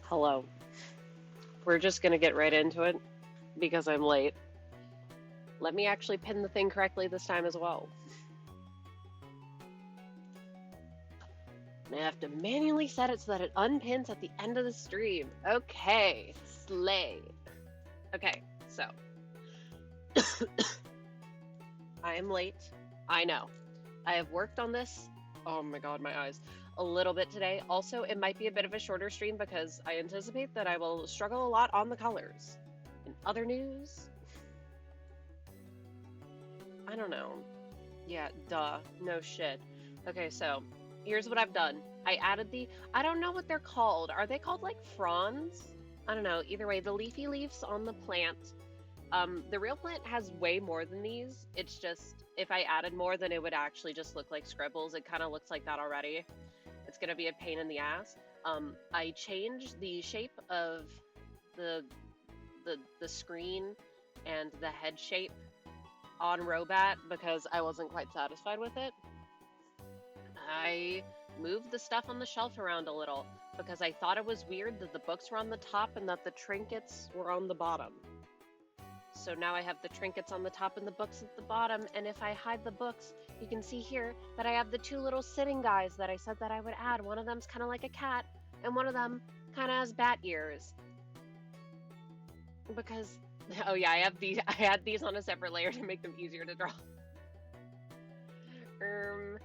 Hello. We're just gonna get right into it because I'm late. Let me actually pin the thing correctly this time as well. And I have to manually set it so that it unpins at the end of the stream. Okay, slay. Okay, so I am late. I know. I have worked on this. Oh my god, my eyes. A little bit today. Also, it might be a bit of a shorter stream because I anticipate that I will struggle a lot on the colors. In other news, I don't know. Yeah, duh. No shit. Okay, so here's what I've done. I don't know what they're called. Are they called like fronds? I don't know. Either way, the leafy leaves on the plant. The real plant has way more than these. It's just, if I added more, then it would actually just look like scribbles. It kind of looks like that already. It's gonna be a pain in the ass. I changed the shape of the the screen and the head shape on Robat because I wasn't quite satisfied with it. I moved the stuff on the shelf around a little because I thought it was weird that the books were on the top and that the trinkets were on the bottom. So now I have the trinkets on the top and the books at the bottom, and if I hide the books, you can see here that I have the two little sitting guys that I said that I would add. One of them's kind of like a cat, and one of them kind of has bat ears. Because, oh yeah, I had these on a separate layer to make them easier to draw. And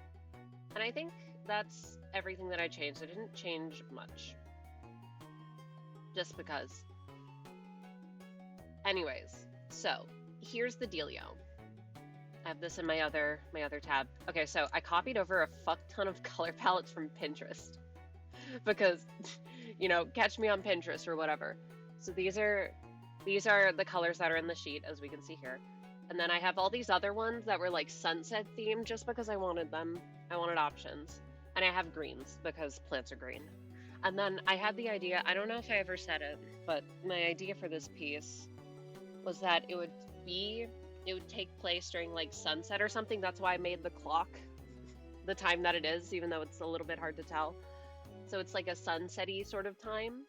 I think that's everything that I changed. I didn't change much. Just because. Anyways, so here's the dealio. I have this in my other tab. Okay, so I copied over a fuck ton of color palettes from Pinterest. Because, you know, catch me on Pinterest or whatever. So these are the colors that are in the sheet, as we can see here. And then I have all these other ones that were like sunset themed just because I wanted them. I wanted options. And I have greens because plants are green. And then I had the idea, I don't know if I ever said it, but my idea for this piece was that it would take place during like sunset or something. That's why I made the clock the time that it is, even though it's a little bit hard to tell. So it's like a sunset-y sort of time.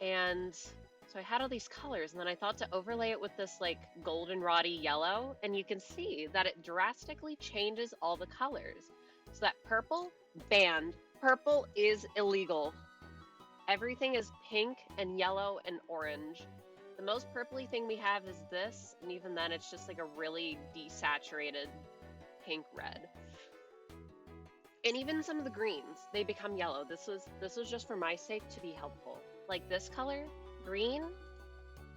And so I had all these colors, and then I thought to overlay it with this like goldenroddy yellow, and you can see that it drastically changes all the colors. So that purple, banned. Purple is illegal. Everything is pink and yellow and orange. The most purpley thing we have is this, and even then it's just like a really desaturated pink red. And even some of the greens, they become yellow. This was just for my sake to be helpful. Like this color, green,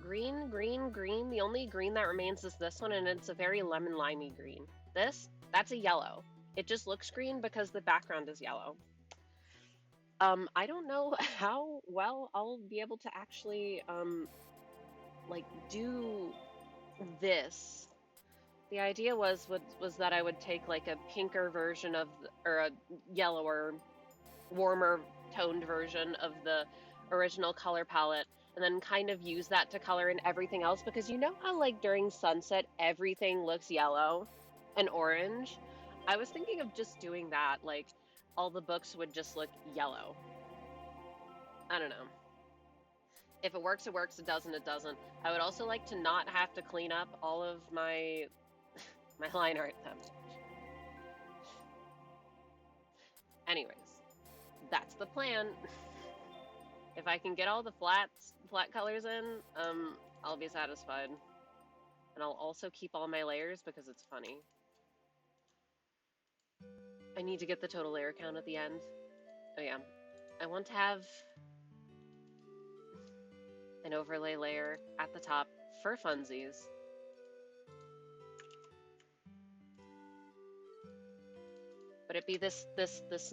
green, green, green. The only green that remains is this one, and it's a very lemon limey green. That's a yellow. It just looks green because the background is yellow. I don't know how well I'll be able to actually like do this. The idea was that I would take like a pinker version of or a yellower, warmer toned version of the original color palette and then kind of use that to color in everything else, because you know how like during sunset everything looks yellow and orange? I was thinking of just doing that, like all the books would just look yellow. I don't know. If it works, it works. It doesn't, it doesn't. I would also like to not have to clean up all of my line art then. Anyways, that's the plan. If I can get all the flat colors in, I'll be satisfied. And I'll also keep all my layers because it's funny. I need to get the total layer count at the end. Oh yeah. I want to have an overlay layer at the top for funsies. But it be this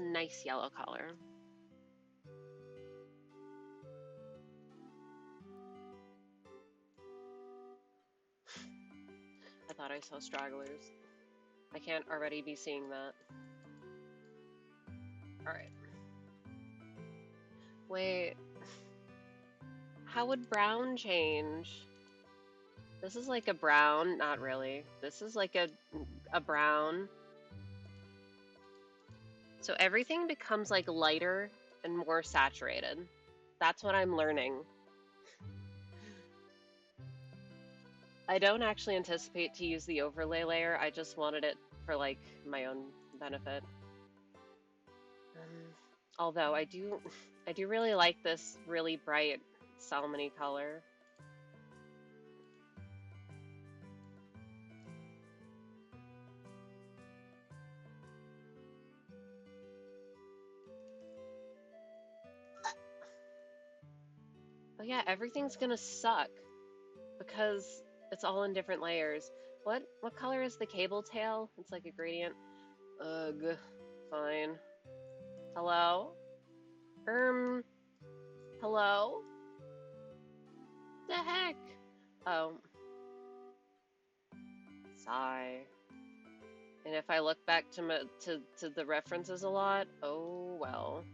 nice yellow color. I thought I saw stragglers. I can't already be seeing that. Alright. Wait. How would brown change? This is like a brown, not really. This is like a brown. So everything becomes like lighter and more saturated. That's what I'm learning. I don't actually anticipate to use the overlay layer. I just wanted it for like my own benefit. Although I do really like this really bright salmony color. Oh yeah, everything's gonna suck because it's all in different layers. What color is the cable tail? It's like a gradient. Ugh, fine. Hello? Um, hello? The heck? Oh, sigh. And if I look back to the references a lot, oh well.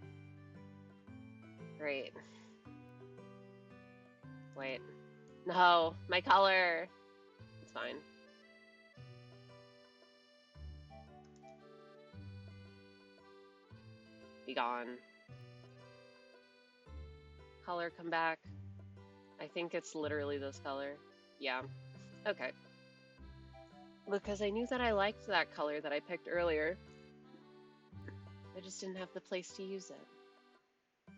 Great. Wait. No, my color. It's fine. Be gone. Color, come back. I think it's literally this color. Yeah. Okay. Because I knew that I liked that color that I picked earlier. I just didn't have the place to use it.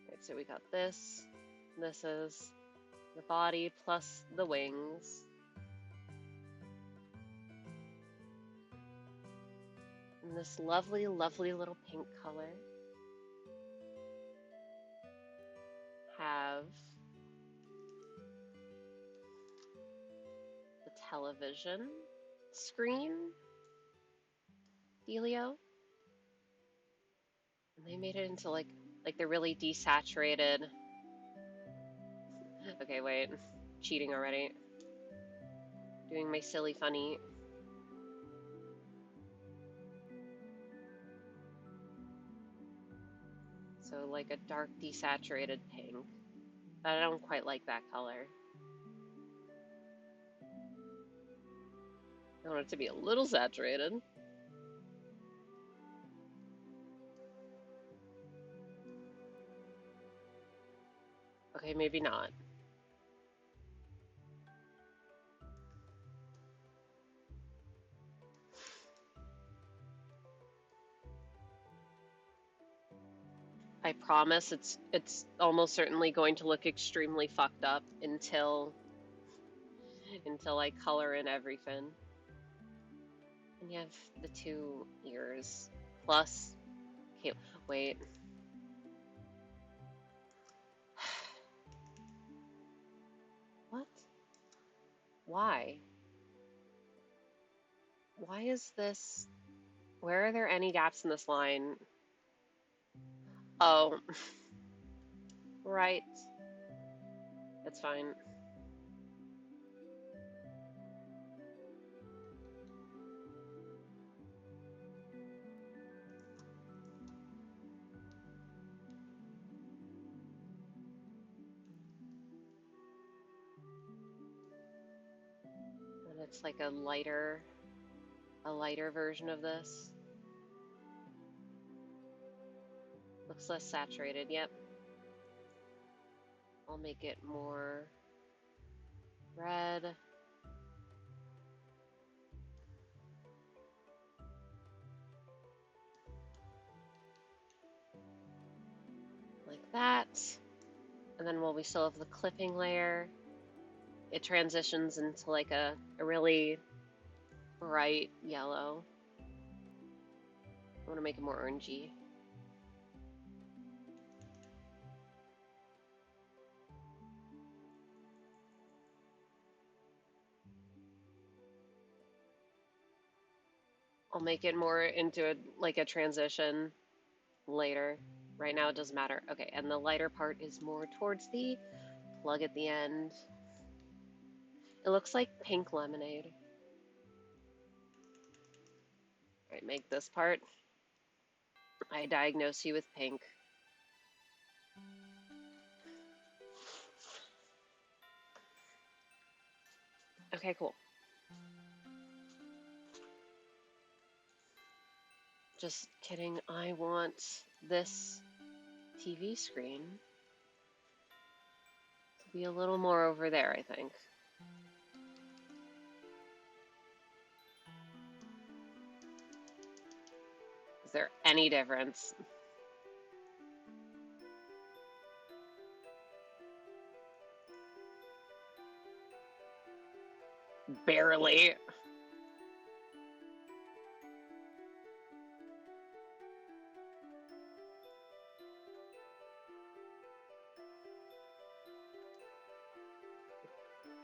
Right, so we got this. This is the body plus the wings. And this lovely, lovely little pink color. Have the television screen dealio. And they made it into like the really desaturated. Okay, wait. Cheating already. Doing my silly funny. So like a dark desaturated pink. But I don't quite like that color. I want it to be a little saturated. Okay, maybe not. I promise it's almost certainly going to look extremely fucked up until I color in everything. And you have the two ears plus. Okay, wait. What? Why? Why is this? Where are there any gaps in this line? Oh, right. That's fine. And it's like a lighter version of this. Looks less saturated. Yep. I'll make it more red. Like that. And then while we still have the clipping layer, it transitions into like a really bright yellow. I want to make it more orangey. I'll make it more into like a transition later. Right now it doesn't matter. Okay, and the lighter part is more towards the plug at the end. It looks like pink lemonade. All right, make this part. I diagnose you with pink. Okay, cool. Just kidding. I want this TV screen Be a little more over there, I think. Is there any difference? Barely.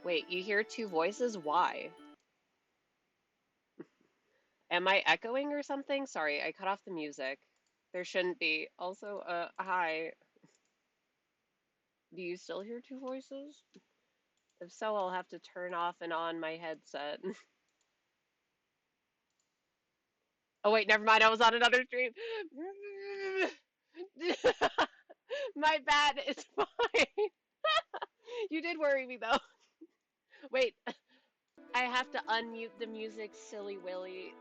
Wait, you hear two voices? Why? Am I echoing or something? Sorry, I cut off the music. There shouldn't be. Also, hi. Do you still hear two voices? If so, I'll have to turn off and on my headset. Oh wait, never mind. I was on another stream. My bad. It's fine. You did worry me though. Wait, I have to unmute the music, silly Willy.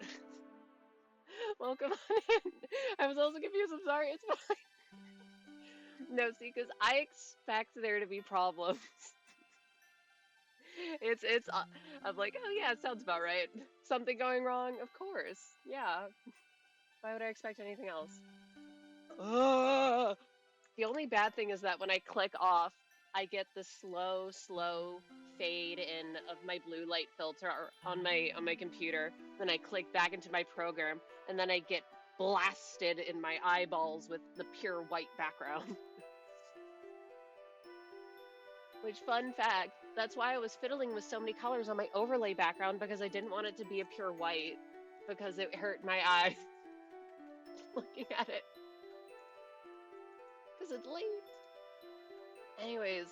Welcome on in. I was also confused. I'm sorry. It's fine. No, see, because I expect there to be problems. I'm like, oh yeah, it sounds about right. Something going wrong? Of course. Yeah. Why would I expect anything else? Ugh. The only bad thing is that when I click off, I get the slow fade in of my blue light filter on my computer. Then I click back into my program, and then I get blasted in my eyeballs with the pure white background. Which, fun fact, that's why I was fiddling with so many colors on my overlay background, because I didn't want it to be a pure white, because it hurt my eyes looking at it. Because it's late. Anyways,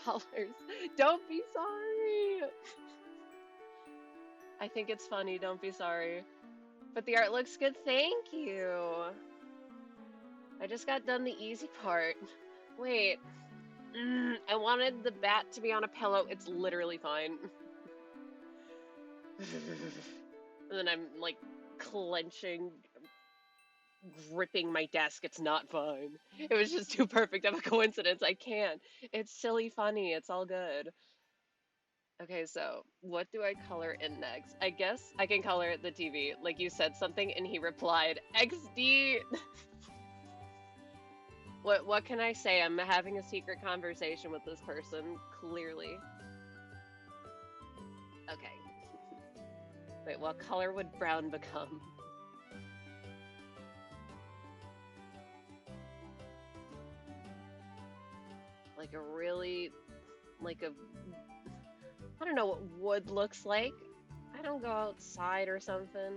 colors. Don't be sorry. I think it's funny, don't be sorry. But the art looks good, thank you. I just got done the easy part. Wait. I wanted the bat to be on a pillow. It's literally fine. And then I'm like clenching, gripping my desk. It's not fine. It was just too perfect of a coincidence. I can't. It's silly funny. It's all good. Okay, so what do I color in next? I guess I can color the TV. Like you said something and he replied, XD. What can I say? I'm having a secret conversation with this person, clearly. Okay. Wait, what color would brown become? Like a really, like a, I don't know what wood looks like. I don't go outside or something.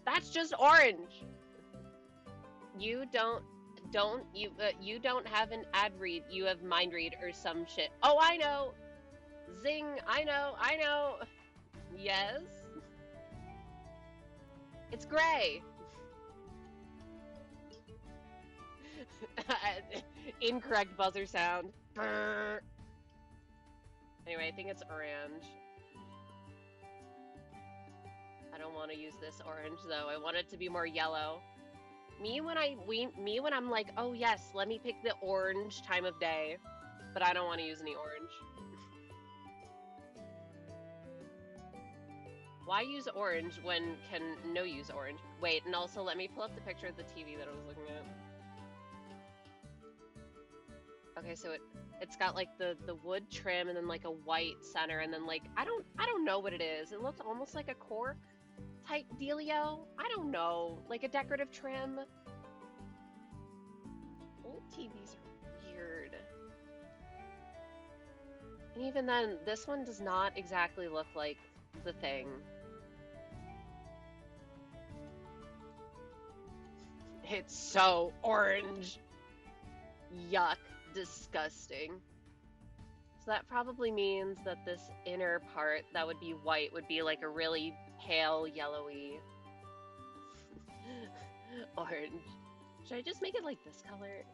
That's just orange. You you don't have an ad read. You have mind read or some shit. Oh, I know. Zing. I know. Yes. It's gray. Incorrect buzzer sound. Brr. Anyway, I think it's orange. I don't want to use this orange though. I want it to be more yellow. Me when I'm like, oh yes, let me pick the orange time of day, but I don't want to use any orange. Why use orange when can no use orange? Wait, and also let me pull up the picture of the TV that I was looking at. Okay, so it's got like the wood trim and then like a white center and then like I don't know what it is. It looks almost like a cork type dealio. I don't know, like a decorative trim. Old TVs are weird. And even then, this one does not exactly look like the thing. It's so orange. Yuck. Disgusting. So that probably means that this inner part that would be white would be like a really pale yellowy orange. Should I just make it like this color?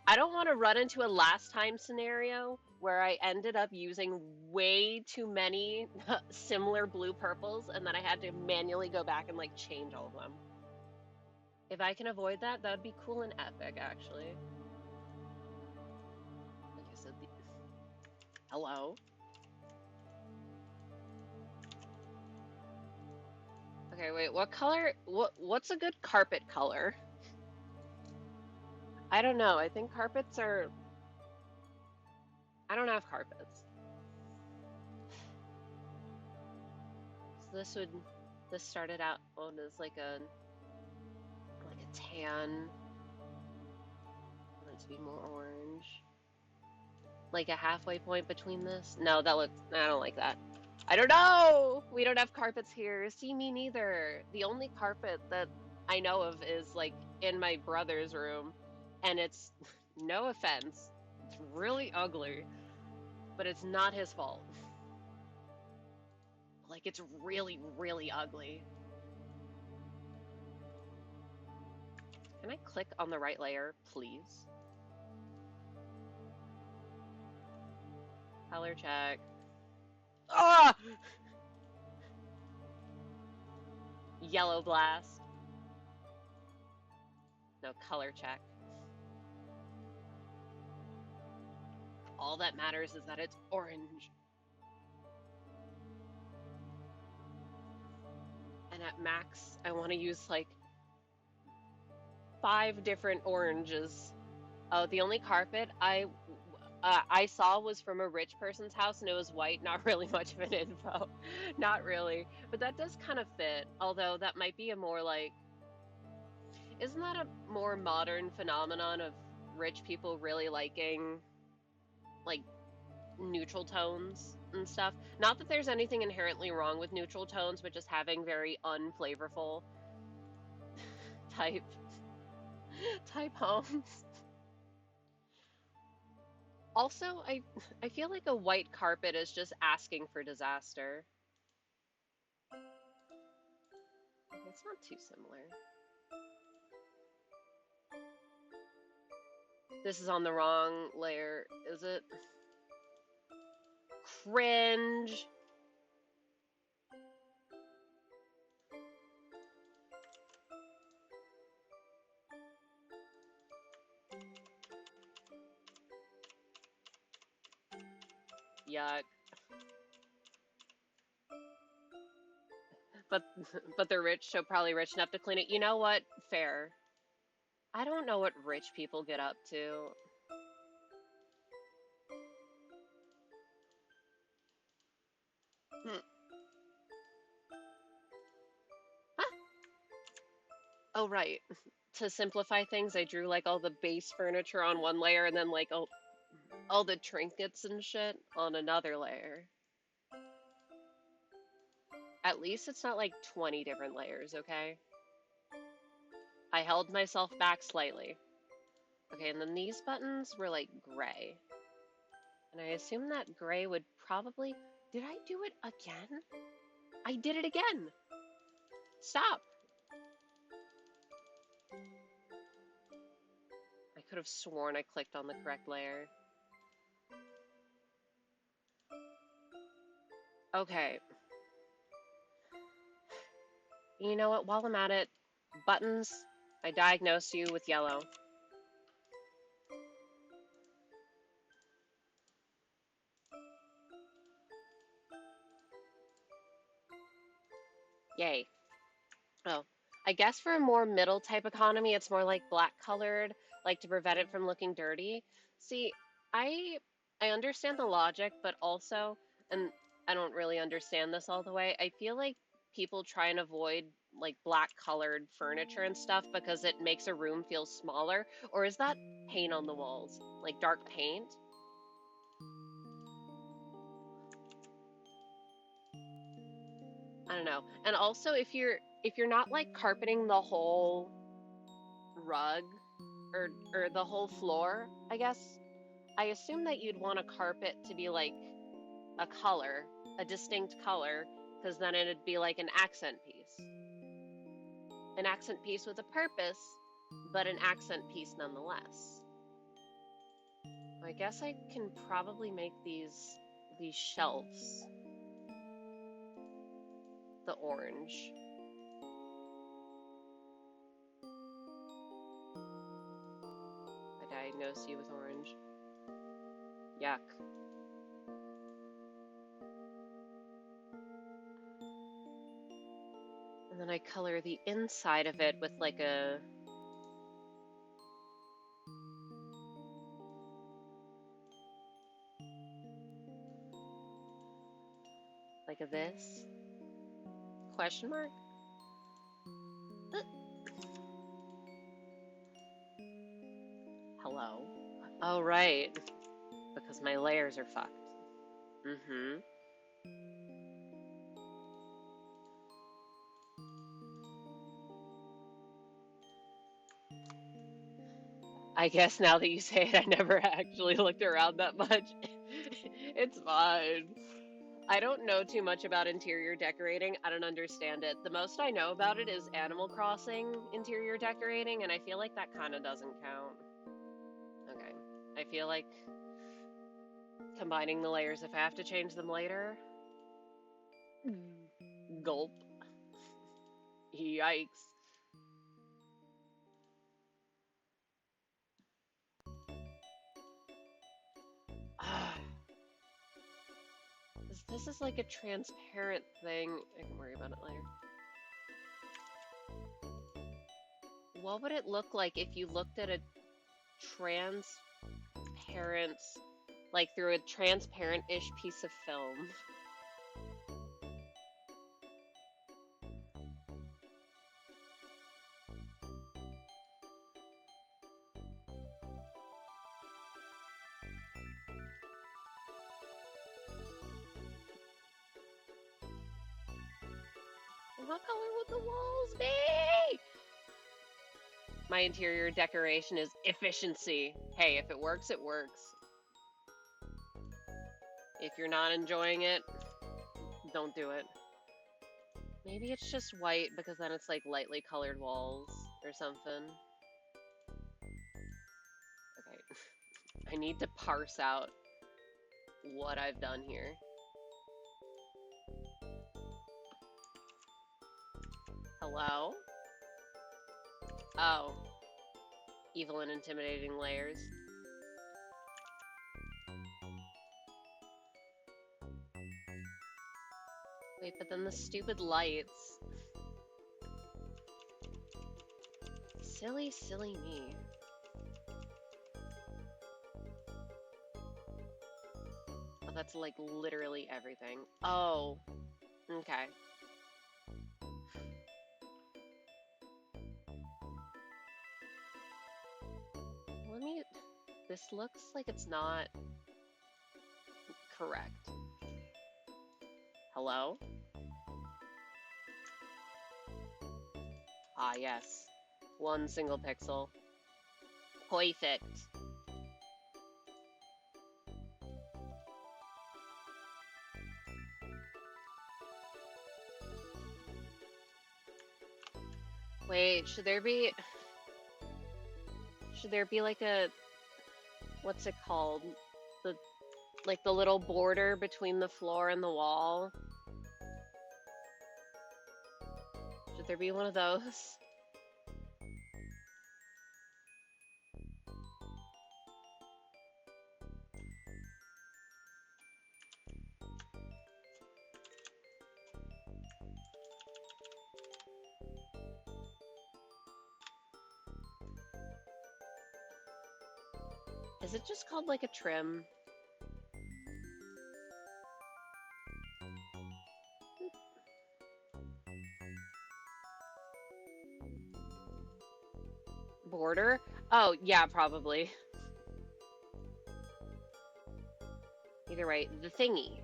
I don't want to run into a last time scenario where I ended up using way too many similar blue purples and then I had to manually go back and like change all of them. If I can avoid that, that'd be cool and epic, actually. Like I said, hello? Okay, wait, what color? What's a good carpet color? I don't know. I think carpets are. I don't have carpets. So this started out on as like a tan. I want it to be more orange. Like a halfway point between this. No, that looks. I don't like that. I don't know. We don't have carpets here. See, me neither. The only carpet that I know of is like in my brother's room, and it's no offense. It's really ugly, but it's not his fault. Like it's really, really ugly. Can I click on the right layer, please? Color check. Ah! Yellow blast. No, color check. All that matters is that it's orange. And at max, I want to use like 5 different oranges. Oh, the only carpet I saw was from a rich person's house and it was white. Not really much of an info. Not really. But that does kind of fit. Although that might be a more like, isn't that a more modern phenomenon of rich people really liking like neutral tones and stuff? Not that there's anything inherently wrong with neutral tones, but just having very unflavorful type type homes. Also, I feel like a white carpet is just asking for disaster. It's not too similar. This is on the wrong layer, is it? Cringe. Yuck. But but they're rich, so probably rich enough to clean it. You know what? Fair. I don't know what rich people get up to. Hmm. Huh? Oh, right. To simplify things, I drew like all the base furniture on one layer and then like all the trinkets and shit on another layer. At least it's not like 20 different layers, okay? I held myself back slightly. Okay, and then these buttons were like gray. And I assume that gray would probably. Did I do it again? I did it again! Stop! I could have sworn I clicked on the correct layer. Okay. You know what? While I'm at it, buttons, I diagnose you with yellow. Yay. Oh. I guess for a more middle type economy, it's more like black colored, like to prevent it from looking dirty. See, I I understand the logic, but also, and I don't really understand this all the way. I feel like people try and avoid like black colored furniture and stuff because it makes a room feel smaller. Or is that paint on the walls? Like dark paint? I don't know. And also if you're not like carpeting the whole rug or the whole floor, I guess, I assume that you'd want a carpet to be like a color, a distinct color, because then it'd be like an accent piece. An accent piece with a purpose, but an accent piece nonetheless. I guess I can probably make these shelves the orange. diagnose you with orange. Yuck. And then I color the inside of it with like a this question mark. Hello. Oh right, because my layers are fucked. Mm-hmm. I guess now that you say it, I never actually looked around that much. It's fine. I don't know too much about interior decorating. I don't understand it. The most I know about it is Animal Crossing interior decorating, and I feel like that kind of doesn't count. Okay. I feel like combining the layers if I have to change them later. Gulp. Yikes. This is like a transparent thing. I can worry about it later. What would it look like if you looked at a transparent, like through a transparent-ish piece of film? What color would the walls be? My interior decoration is efficiency. Hey, if it works, it works. If you're not enjoying it, don't do it. Maybe it's just white because then it's like lightly colored walls or something. Okay. I need to parse out what I've done here. Hello? Oh. Evil and intimidating layers. Wait, but then the stupid lights. Silly, silly me. Oh, that's like literally everything. Oh. Okay. Let me... This looks like it's not correct. Hello? Ah, yes. One single pixel. Perfect. Wait, should there be like a, what's it called? Like the little border between the floor and the wall? Should there be one of those? Is it just called like a trim? Border? Oh, yeah, probably. Either way, the thingy.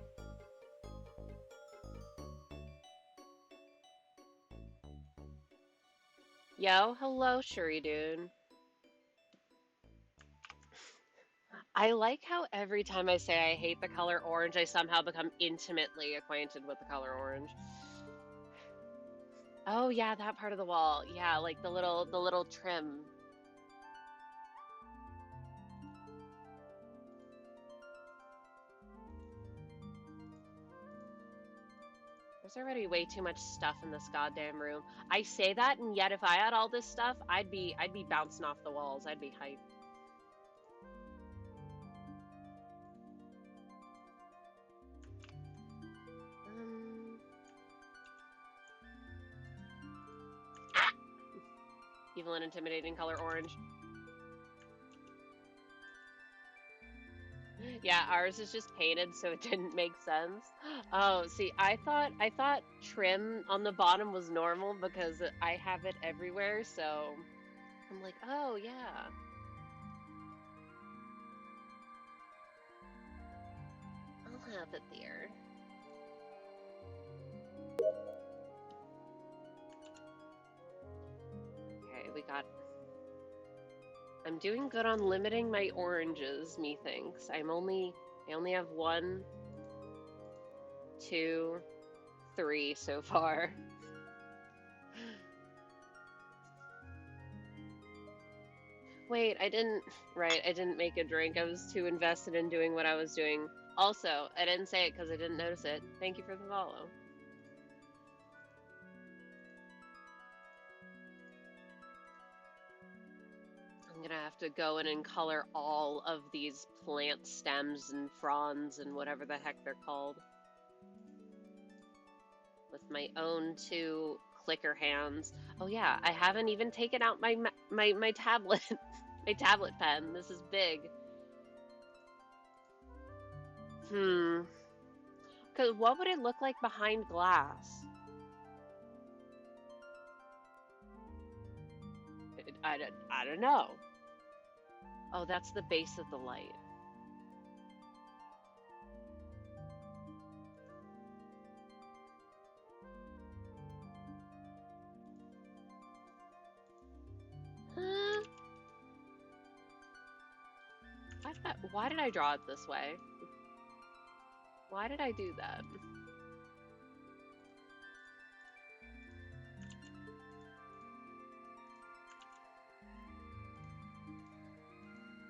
Yo, hello, Shuri dude. I like how every time I say I hate the color orange, I somehow become intimately acquainted with the color orange. Oh yeah, that part of the wall. Yeah, like the little trim. There's already way too much stuff in this goddamn room. I say that, and yet if I had all this stuff, I'd be bouncing off the walls. I'd be hyped. Evil and intimidating color orange. Yeah, ours is just painted, so it didn't make sense. Oh, see, I thought trim on the bottom was normal because I have it everywhere, so I'm like, oh yeah. I'll have it there. Okay, we got. I'm doing good on limiting my oranges, methinks. I only have 1, 2, 3 so far. Wait, I didn't. Right, I didn't make a drink. I was too invested in doing what I was doing. Also, I didn't say it because I didn't notice it. Thank you for the follow. I'm gonna have to go in and color all of these plant stems and fronds and whatever the heck they're called with my own 2 clicker hands. Oh yeah, I haven't even taken out my tablet, my tablet pen. This is big. Cause what would it look like behind glass? I don't know. Oh, that's the base of the light. Why did I draw it this way? Why did I do that?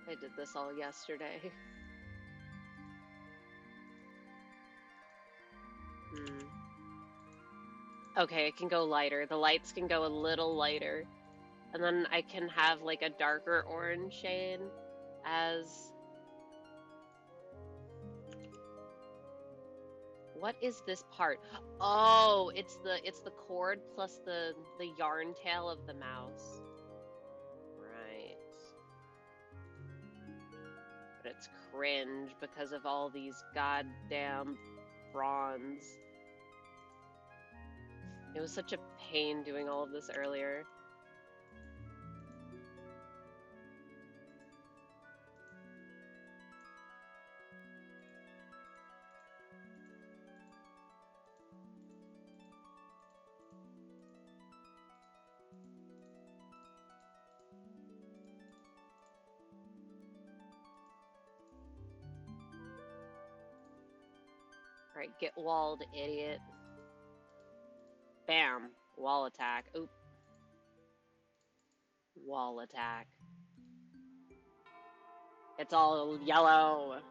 I did this all yesterday. Okay, it can go lighter. The lights can go a little lighter. And then I can have like a darker orange shade as... What is this part? Oh, it's the cord plus the yarn tail of the mouse. Right. But it's cringe because of all these goddamn fronds. It was such a pain doing all of this earlier. Alright, get walled, idiot. Bam. Wall attack. Oop. Wall attack. It's all yellow.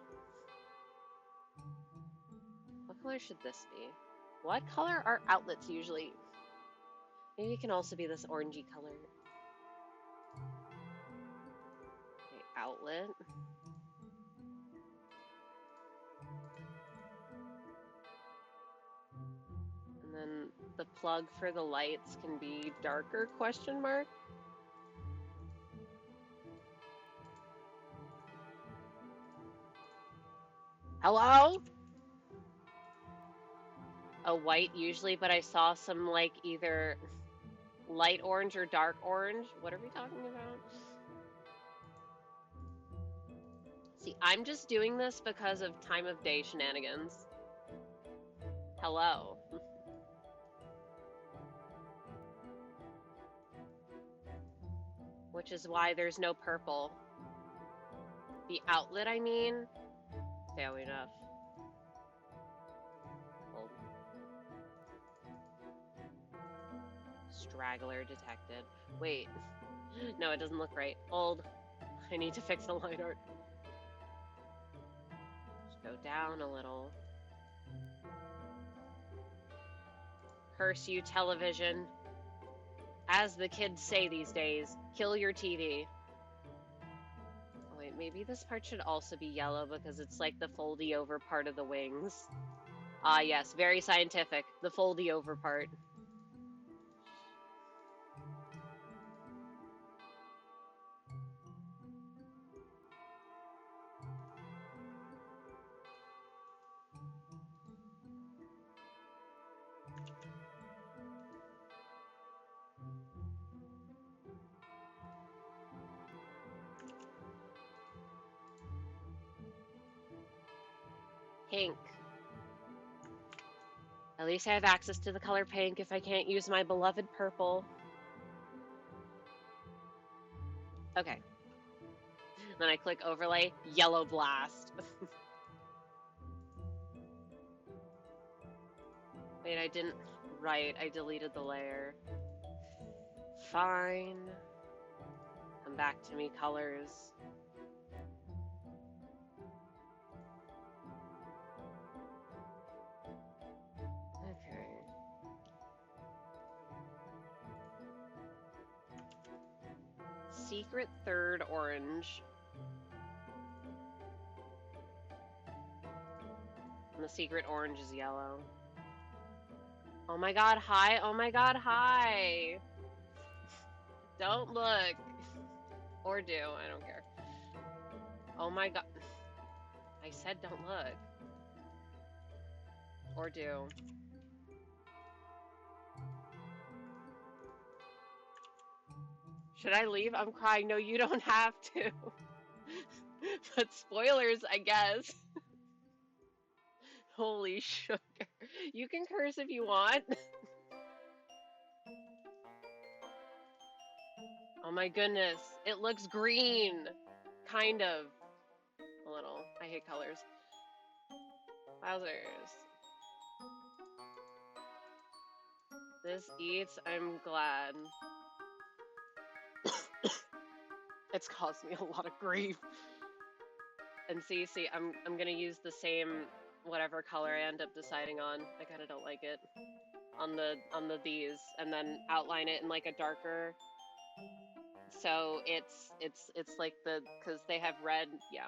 What color should this be? What color are outlets usually? Maybe it can also be this orangey color. Okay, outlet. And then the plug for the lights can be darker, question mark? Hello? A white usually, but I saw some like either light orange or dark orange. What are we talking about? See, I'm just doing this because of time of day shenanigans. Hello. Which is why there's no purple. The outlet, I mean. Fair enough. Old. Straggler detected. Wait. No, it doesn't look right. Old. I need to fix the line art. Just go down a little. Curse you, television. As the kids say these days, kill your TV. Oh, wait, maybe this part should also be yellow because it's like the foldy over part of the wings. Ah, yes, very scientific. The foldy over part. pink. At least I have access to the color pink if I can't use my beloved purple. Okay. Then I click overlay, yellow blast. Wait, I didn't. Right, I deleted the layer. Fine. Come back to me, colors. Okay. Secret third orange. And the secret orange is yellow. Oh my god, hi! Oh my god, hi! Don't look. Or do, I don't care. Oh my god. I said don't look. Or do. Should I leave? I'm crying. No, you don't have to. But spoilers, I guess. Holy sugar. You can curse if you want. Oh my goodness. It looks green. Kind of. A little. I hate colors. Wowzers. This eats, I'm glad. It's caused me a lot of grief. And see, I'm gonna use the same whatever color I end up deciding on. I kinda don't like it. On the these, and then outline it in like a darker. So it's like because they have red, yeah.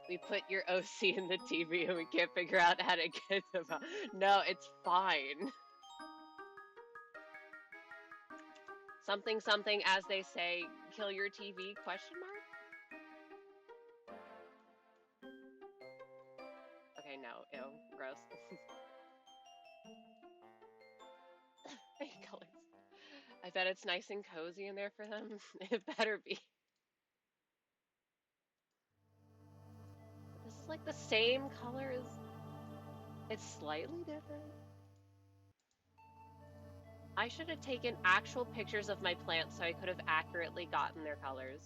We put your OC in the TV and we can't figure out how to get them out. No, it's fine. Something something, as they say, kill your TV, question mark? Okay, no, ew, gross. I hate colors. I bet it's nice and cozy in there for them. It better be. This is like the same color as... It's slightly different. I should have taken actual pictures of my plants so I could have accurately gotten their colors.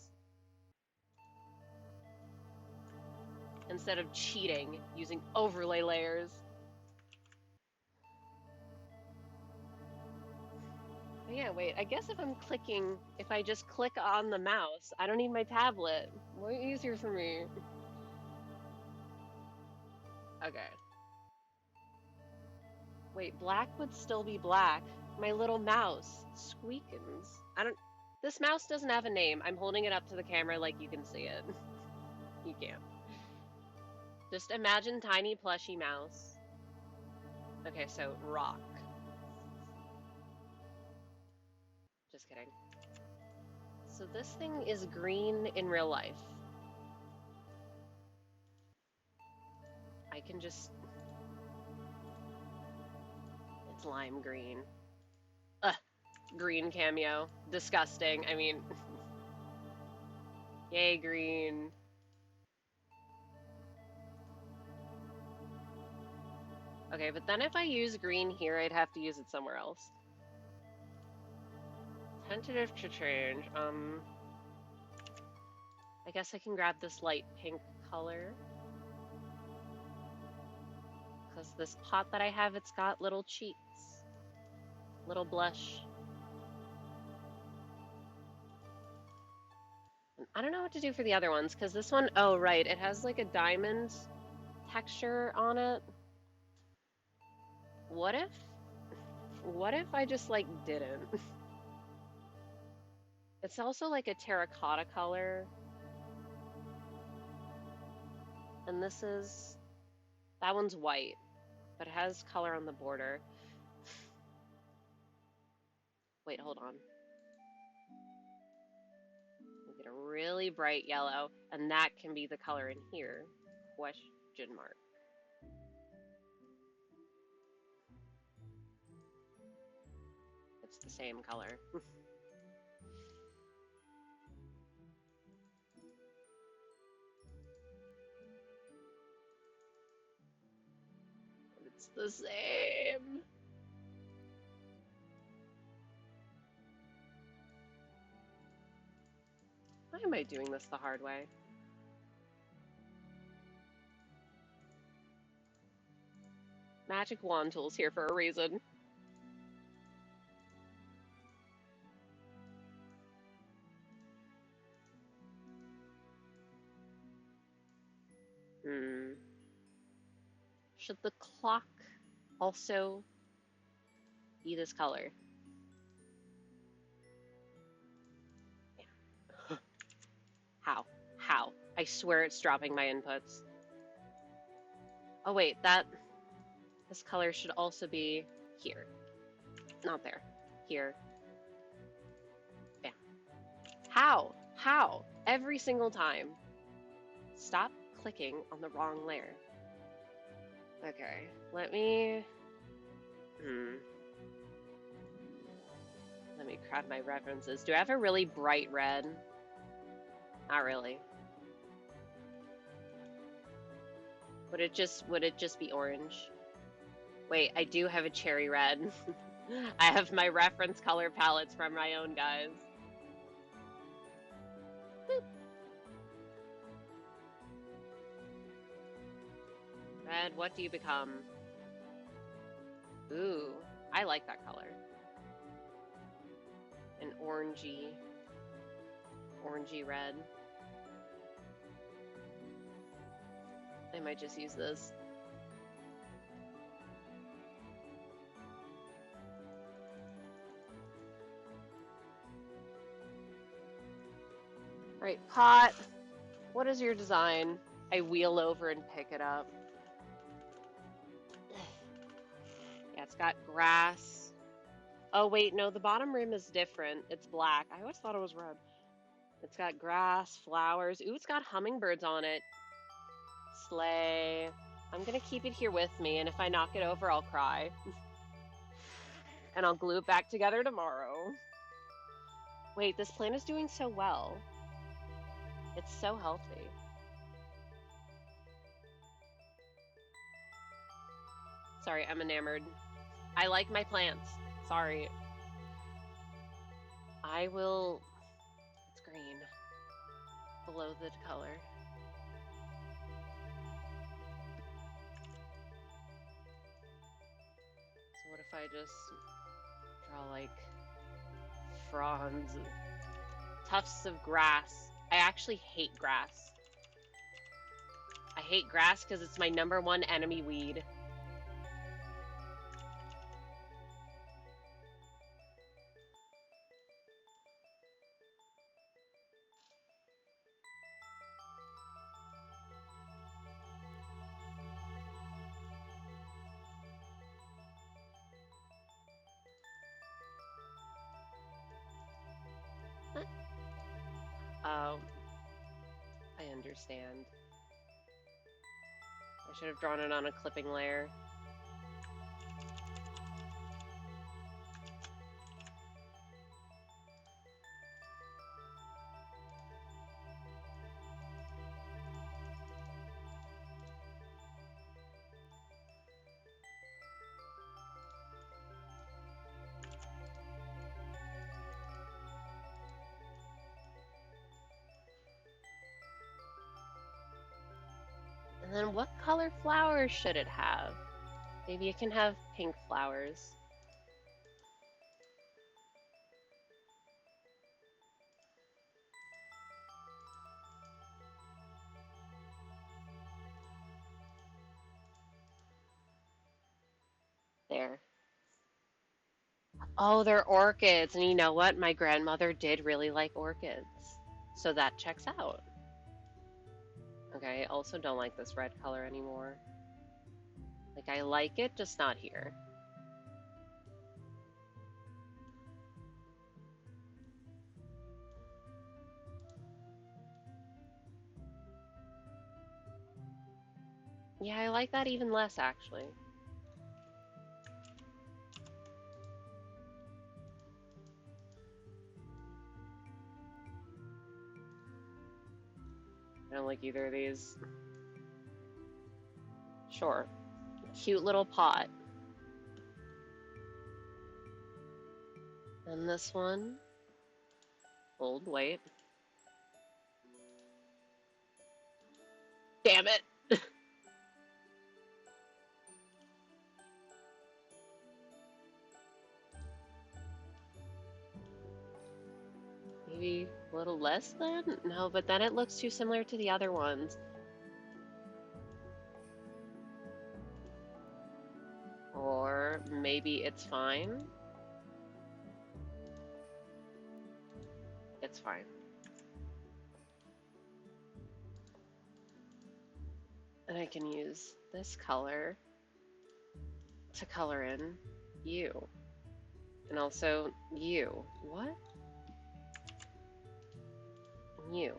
Instead of cheating using overlay layers. Oh yeah, wait, I guess if I just click on the mouse, I don't need my tablet. Way easier for me. Okay. Wait, black would still be black. My little mouse. Squeakins. This mouse doesn't have a name. I'm holding it up to the camera like you can see it. You can't. Just imagine tiny plushy mouse. Okay, so rock. Just kidding. So this thing is green in real life. I can just... It's lime green. Ugh. Green cameo. Disgusting. I mean... Yay, green. Okay, but then if I use green here, I'd have to use it somewhere else. Tentative to change. I guess I can grab this light pink color. Because this pot that I have, it's got little cheeks. Little blush. And I don't know what to do for the other ones, because this one, oh right, it has like a diamond texture on it. What if I just like didn't? It's also like a terracotta color. And that one's white, but it has color on the border. Wait, hold on. We'll get a really bright yellow, and that can be the color in here. Question mark. It's the same color. It's the same. Why am I doing this the hard way? Magic wand tools here for a reason. Should the clock also be this color? Yeah. How? How? I swear it's dropping my inputs. Oh wait, this color should also be here. Not there. Here. Yeah. How? How? Every single time. Stop clicking on the wrong layer. Okay, let me grab my references. Do I have a really bright red? Not really. Would it just be orange? Wait, I do have a cherry red. I have my reference color palettes from my own guys. Boop. Red, what do you become? Ooh, I like that color. An orangey red. I might just use this. Alright, pot. What is your design? I wheel over and pick it up. Yeah, it's got grass. Oh wait, no, the bottom rim is different. It's black. I always thought it was red. It's got grass, flowers. Ooh, it's got hummingbirds on it. Slay. I'm gonna keep it here with me, and if I knock it over, I'll cry. And I'll glue it back together tomorrow. Wait, this plant is doing so well. It's so healthy. Sorry, I'm enamored. I like my plants. Sorry. I will... It's green. Below the color. So what if I just draw like fronds, tufts of grass? I actually hate grass. I hate grass because it's my #1 enemy weed. Oh, I understand. I should have drawn it on a clipping layer. And then what color flowers should it have? Maybe it can have pink flowers. There. Oh, they're orchids. And you know what? My grandmother did really like orchids. So that checks out. Okay, I also don't like this red color anymore. Like, I like it, just not here. Yeah, I like that even less, actually. I don't like either of these. Sure. cute little pot. And this one, old white. Damn it! Maybe a little less than? No, but then it looks too similar to the other ones. Or maybe it's fine. It's fine. And I can use this color to color in you. And also you. What? You.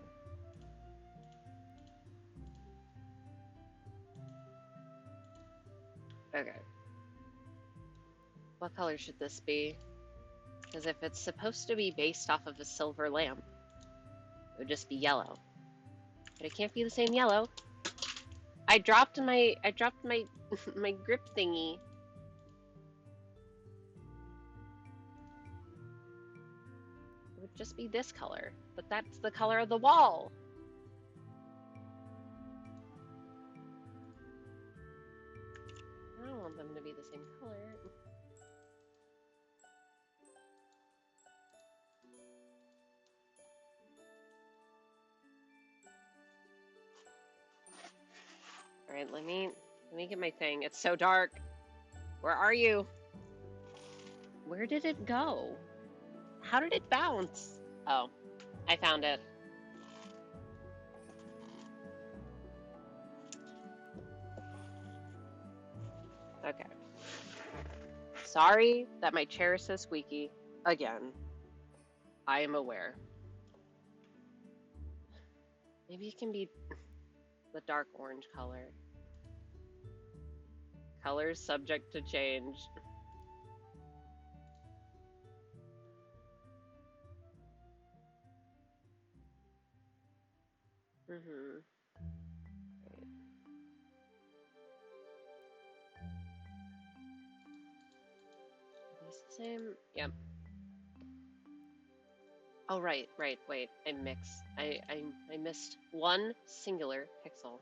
Okay. What color should this be? Because if it's supposed to be based off of a silver lamp, it would just be yellow. But it can't be the same yellow. I dropped my my grip thingy. It would just be this color, but that's the color of the wall. I don't want them to be the same color. All right, let me get my thing. It's so dark. Where are you? Where did it go? How did it bounce? Oh, I found it. Okay. Sorry that my chair is so squeaky. Again, I am aware. Maybe it can be the dark orange color. Colors subject to change. Mm-hmm. Right. Are these the same? Yep. Oh, right, wait. I mixed. I missed one singular pixel.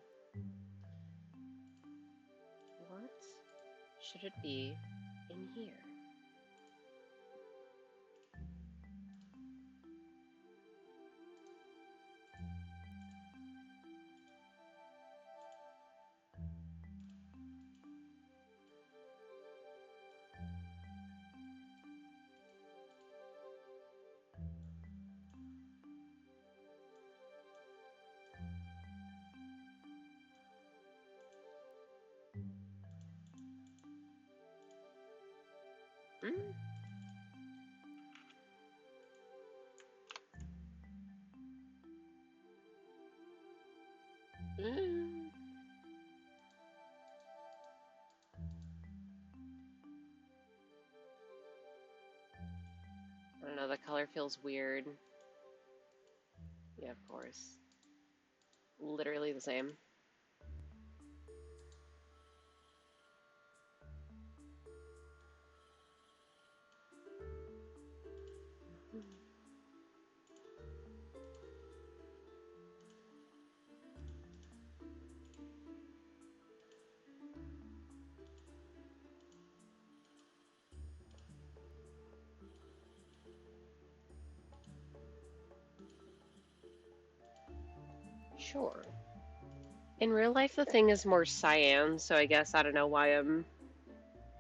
What should it be in here? Mm? Mm. I don't know, the color feels weird. Yeah, of course. Literally the same. Sure. In real life, the thing is more cyan, so I guess I don't know why I'm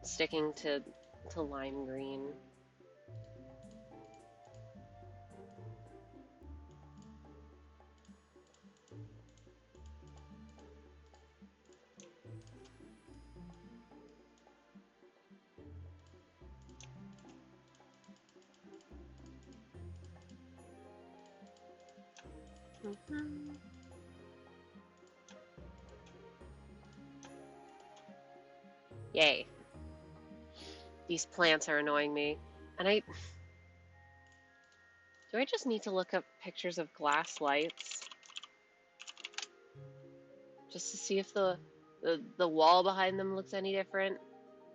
sticking to lime green. Mhm. Yay. These plants are annoying me. And do I just need to look up pictures of glass lights? Just to see if the the wall behind them looks any different?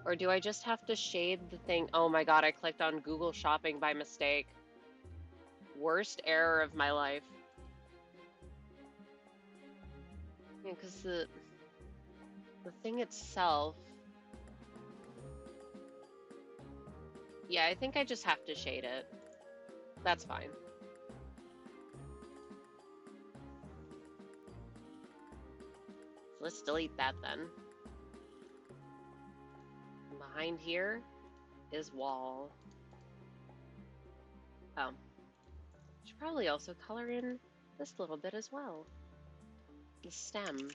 Or do I just have to shade the thing? Oh my God, I clicked on Google Shopping by mistake. Worst error of my life. Yeah, because the thing itself. Yeah, I think I just have to shade it. That's fine. So let's delete that then. Behind here is wall. Oh. Should probably also color in this little bit as well. The stem.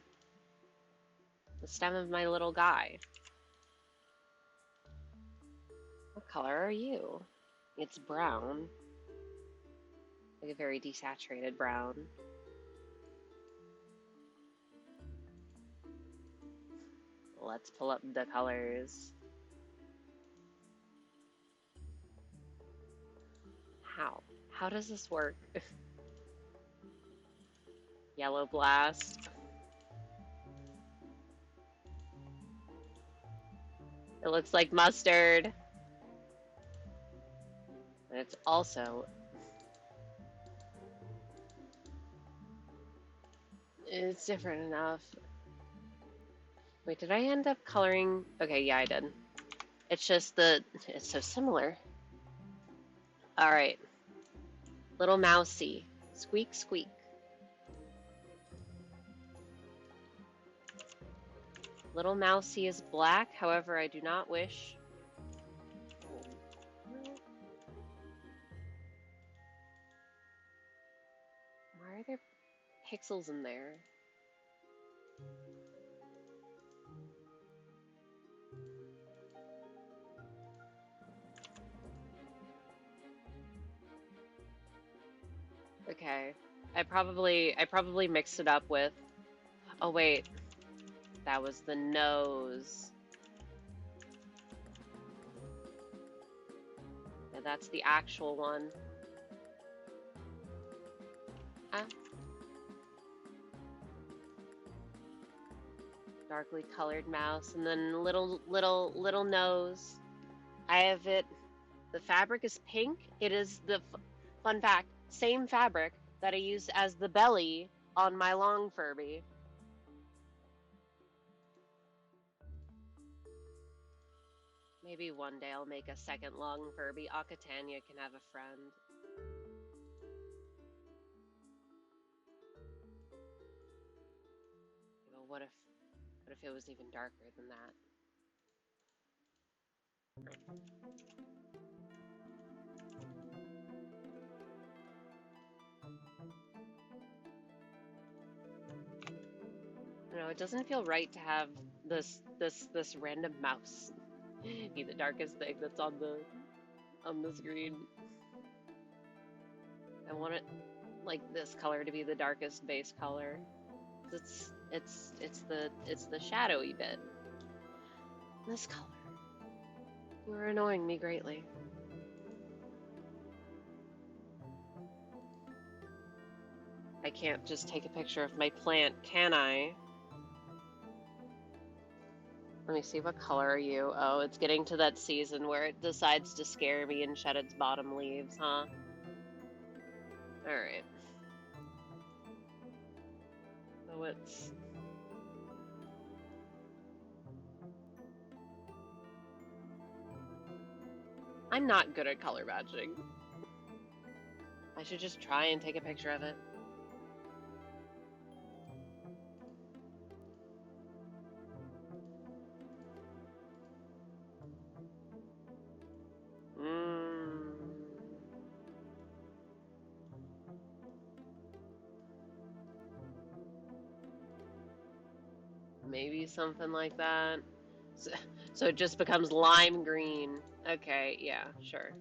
The stem of my little guy. What color are you? It's brown. Like a very desaturated brown. Let's pull up the colors. How? How does this work? Yellow Blast. It looks like mustard. And it's also... It's different enough. Wait, did I end up coloring? Okay, yeah, I did. It's just it's so similar. All right. Little mousey. Squeak, squeak. Little mousey is black, however, I do not wish. Why are there pixels in there? Okay. I probably mixed it up with... Oh wait. That was the nose. Yeah, that's the actual one. Ah. Darkly colored mouse, and then little nose. I have it. The fabric is pink. It is the fun fact, same fabric that I used as the belly on my long Furby. Maybe one day I'll make a second long Furby. Akatania can have a friend. But what if it was even darker than that? No, it doesn't feel right to have this random mouse be the darkest thing that's on the screen. I want it like this color to be the darkest base color. It's the shadowy bit. This color. You are annoying me greatly. I can't just take a picture of my plant, can I? Let me see, what color are you? Oh, it's getting to that season where it decides to scare me and shed its bottom leaves, huh? Alright. So it's... I'm not good at color matching. I should just try and take a picture of it. Maybe something like that. So it just becomes lime green. Okay, yeah, sure.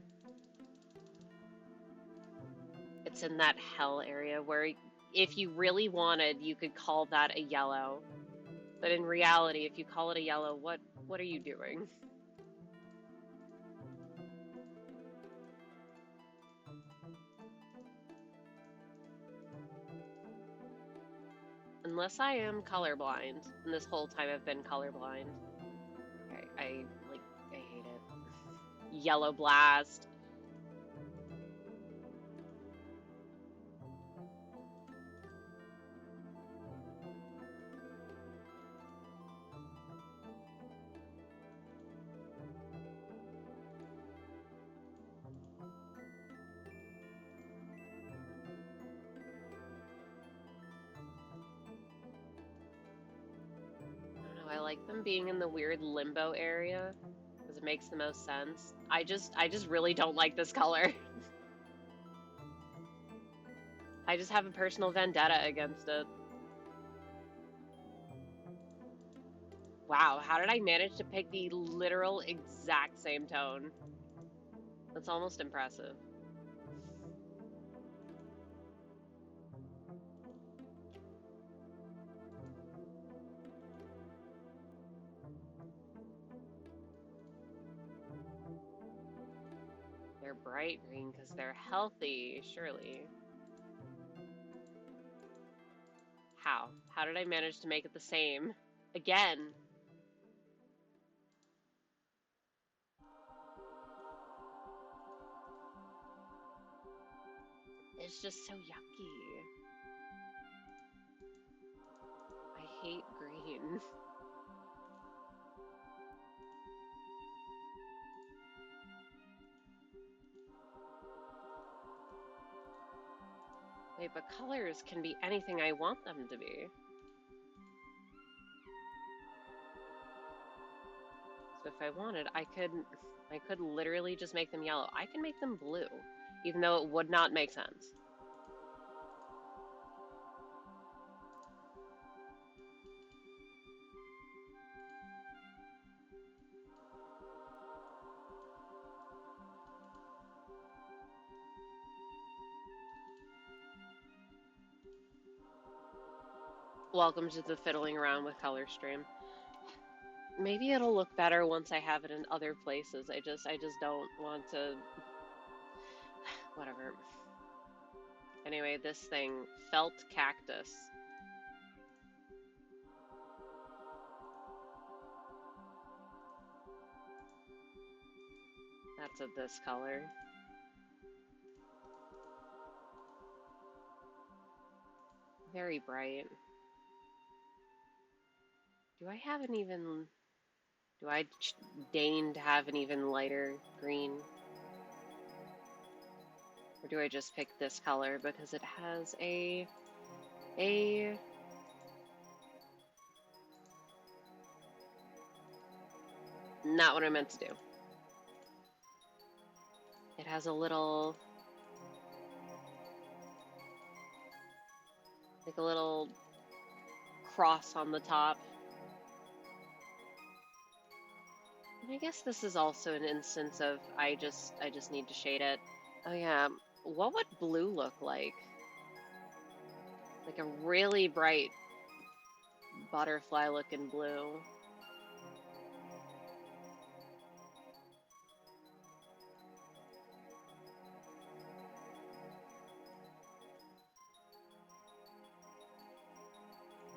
It's in that hell area where if you really wanted, you could call that a yellow. But in reality, if you call it a yellow, what are you doing? Unless I am colorblind, and this whole time I've been colorblind. Okay, I hate it. Yellow Blast. I like them being in the weird limbo area because it makes the most sense. I just really don't like this color. I just have a personal vendetta against it. Wow, how did I manage to pick the literal exact same tone? That's almost impressive. They're bright green because they're healthy, surely. How? How did I manage to make it the same? Again. It's just so yucky. I hate green. Wait, but colors can be anything I want them to be. So if I wanted, I could literally just make them yellow. I can make them blue, even though it would not make sense. Welcome to the fiddling around with color stream. Maybe it'll look better once I have it in other places. I just don't want to. Whatever. Anyway, this thing, Felt Cactus. That's of this color. Very bright. Do I have an even... Do I deign to have an even lighter green? Or do I just pick this color because it has a... Not what I meant to do. It has a little... like a little cross on the top. And I guess this is also an instance of I just need to shade it. Oh yeah, what would blue look like? Like a really bright butterfly looking blue.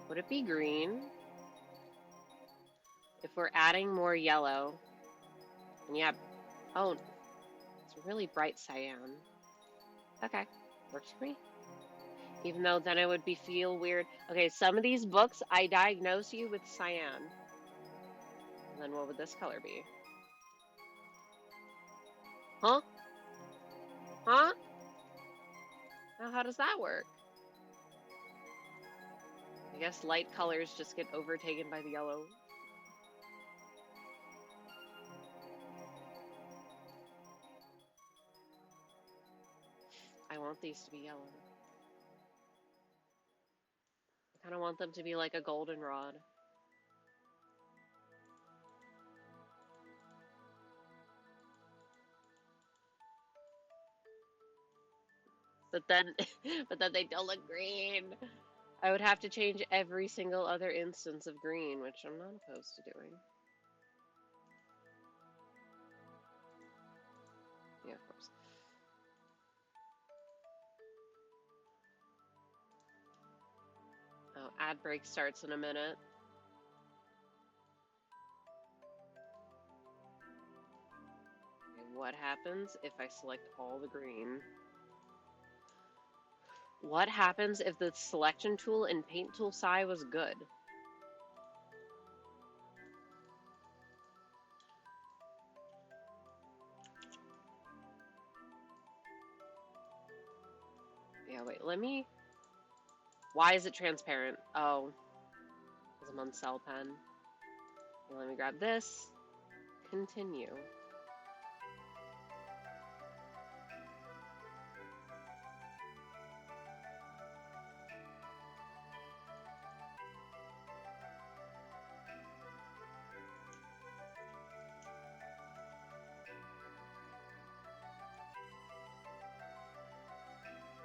Would it be green? If we're adding more yellow, and yeah, oh, it's really bright cyan. Okay, works for me. Even though then it would feel weird. Okay, some of these books, I diagnose you with cyan. And then what would this color be? Huh? Huh? Now how does that work? I guess light colors just get overtaken by the yellow. I want these to be yellow. I kind of want them to be like a goldenrod. But then they don't look green. I would have to change every single other instance of green, which I'm not opposed to doing. Yeah, of course. Oh, Ad break starts in a minute. Okay, what happens if I select all the green? What happens if the selection tool in Paint Tool SAI was good? Yeah, wait, let me... Why is it transparent? Oh, because I'm on Cell Pen. Okay, let me grab this. Continue.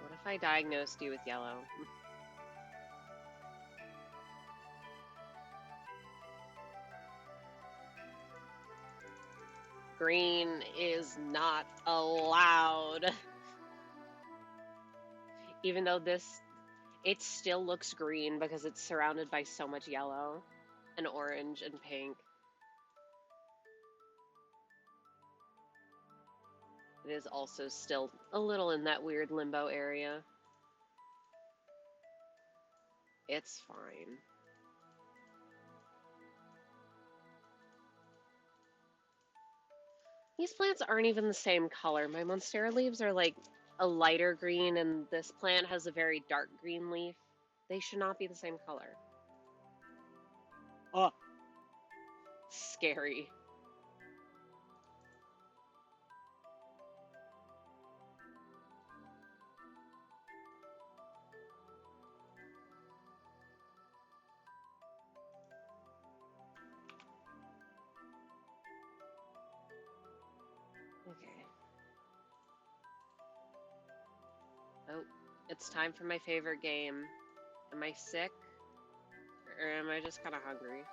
What if I diagnosed you with yellow? Green is not allowed. Even though this, it still looks green because it's surrounded by so much yellow and orange and pink. It is also still a little in that weird limbo area. It's fine. These plants aren't even the same color. My Monstera leaves are like a lighter green, and this plant has a very dark green leaf. They should not be the same color. Oh, scary. Okay. Oh, it's time for my favorite game. Am I sick? Or am I just kind of hungry?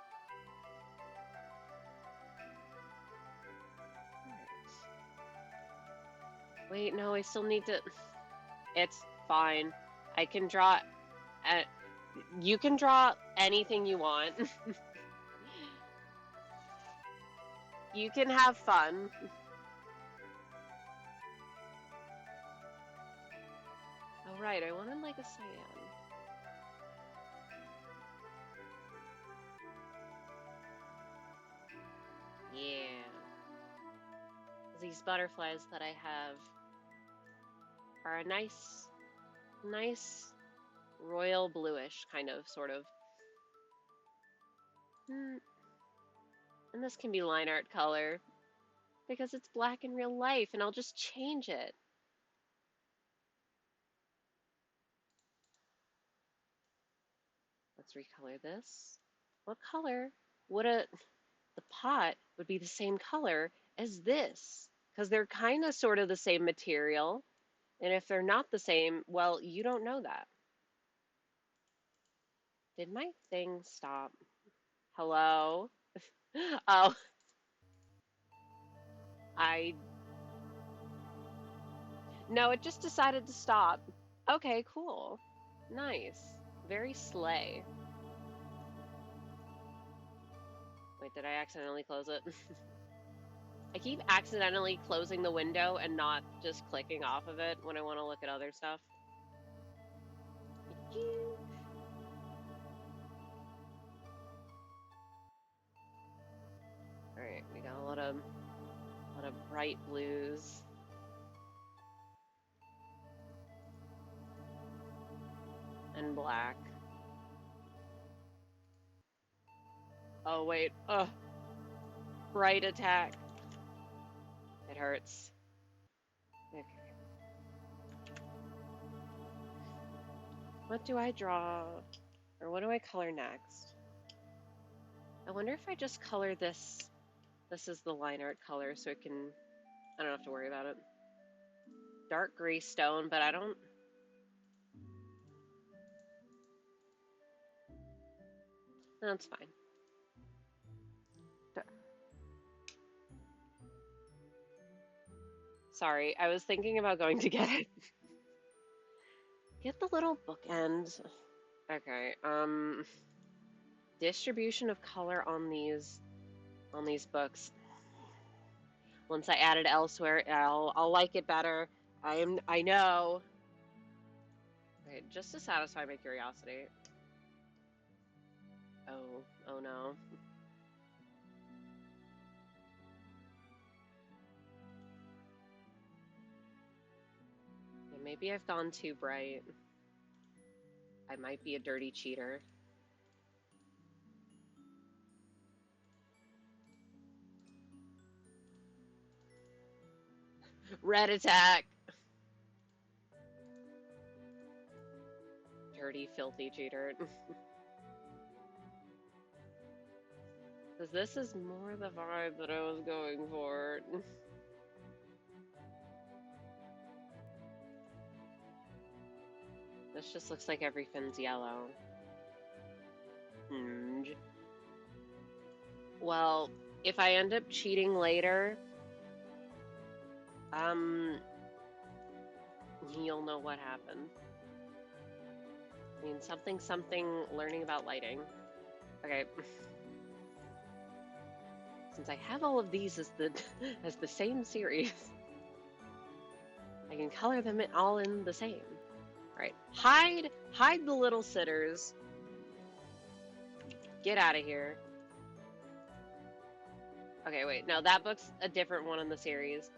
Wait, no, I still need to... It's fine. I can draw... You can draw anything you want. You can have fun. Oh, right, I wanted like a cyan. Yeah. These butterflies that I have are a nice royal bluish, kind of, sort of. And this can be line art color because it's black in real life, and I'll just change it. Let's recolor this. What color would the pot would be the same color as this? Because they're kind of sort of the same material. And if they're not the same, well, you don't know that. Did my thing stop? Hello? Oh, I... No, it just decided to stop. Okay, cool. Nice. Very slay. Wait, did I accidentally close it? I keep accidentally closing the window and not just clicking off of it when I want to look at other stuff. Alright, we got a lot of bright blues. And black. Oh, wait. Ugh. Bright attack. It hurts. Okay. What do I draw? Or what do I color next? I wonder if I just color this. This is the line art color, so it can... I don't have to worry about it. Dark gray stone, but I don't... That's fine. Sorry, I was thinking about going to get it. Get the little bookend. Okay, distribution of color on these books. Once I add it elsewhere, I'll like it better. I know. Okay, just to satisfy my curiosity. Oh no. Yeah, maybe I've gone too bright. I might be a dirty cheater. Red attack! Dirty, filthy cheater. Because this is more the vibe that I was going for. This just looks like everything's yellow. Well, if I end up cheating later, you'll know what happened. I mean, something, learning about lighting. Okay. Since I have all of these as the same series, I can color them all in the same. All right, hide the little sitters. Get out of here. Okay, wait, no, that book's a different one in the series.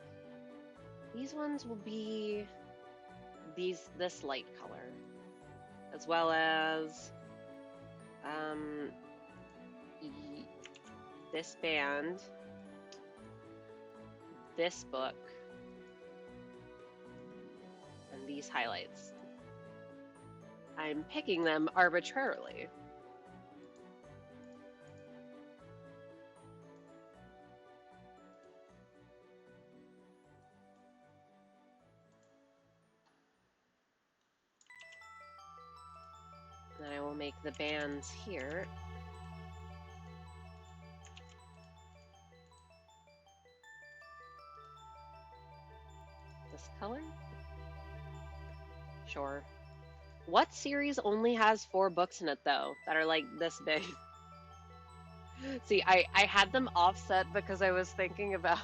These ones will be this light color, as well as this band, this book, and these highlights. I'm picking them arbitrarily. Then I will make the bands here. This color? Sure. What series only has 4 books in it, though, that are like this big? See, I had them offset because I was thinking about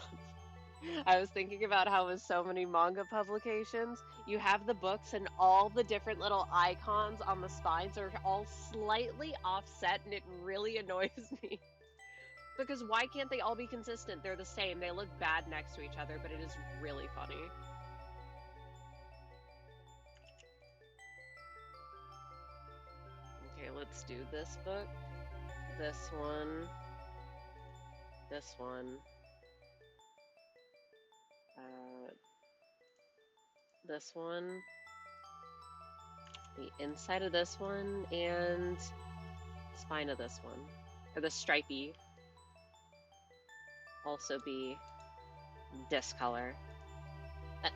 how with so many manga publications, you have the books and all the different little icons on the spines are all slightly offset, and it really annoys me. Because why can't they all be consistent? They're the same. They look bad next to each other, but it is really funny. Okay, let's do this book. This one. This one. This one. The inside of this one, and spine of this one. Or the stripey. Also be this color. If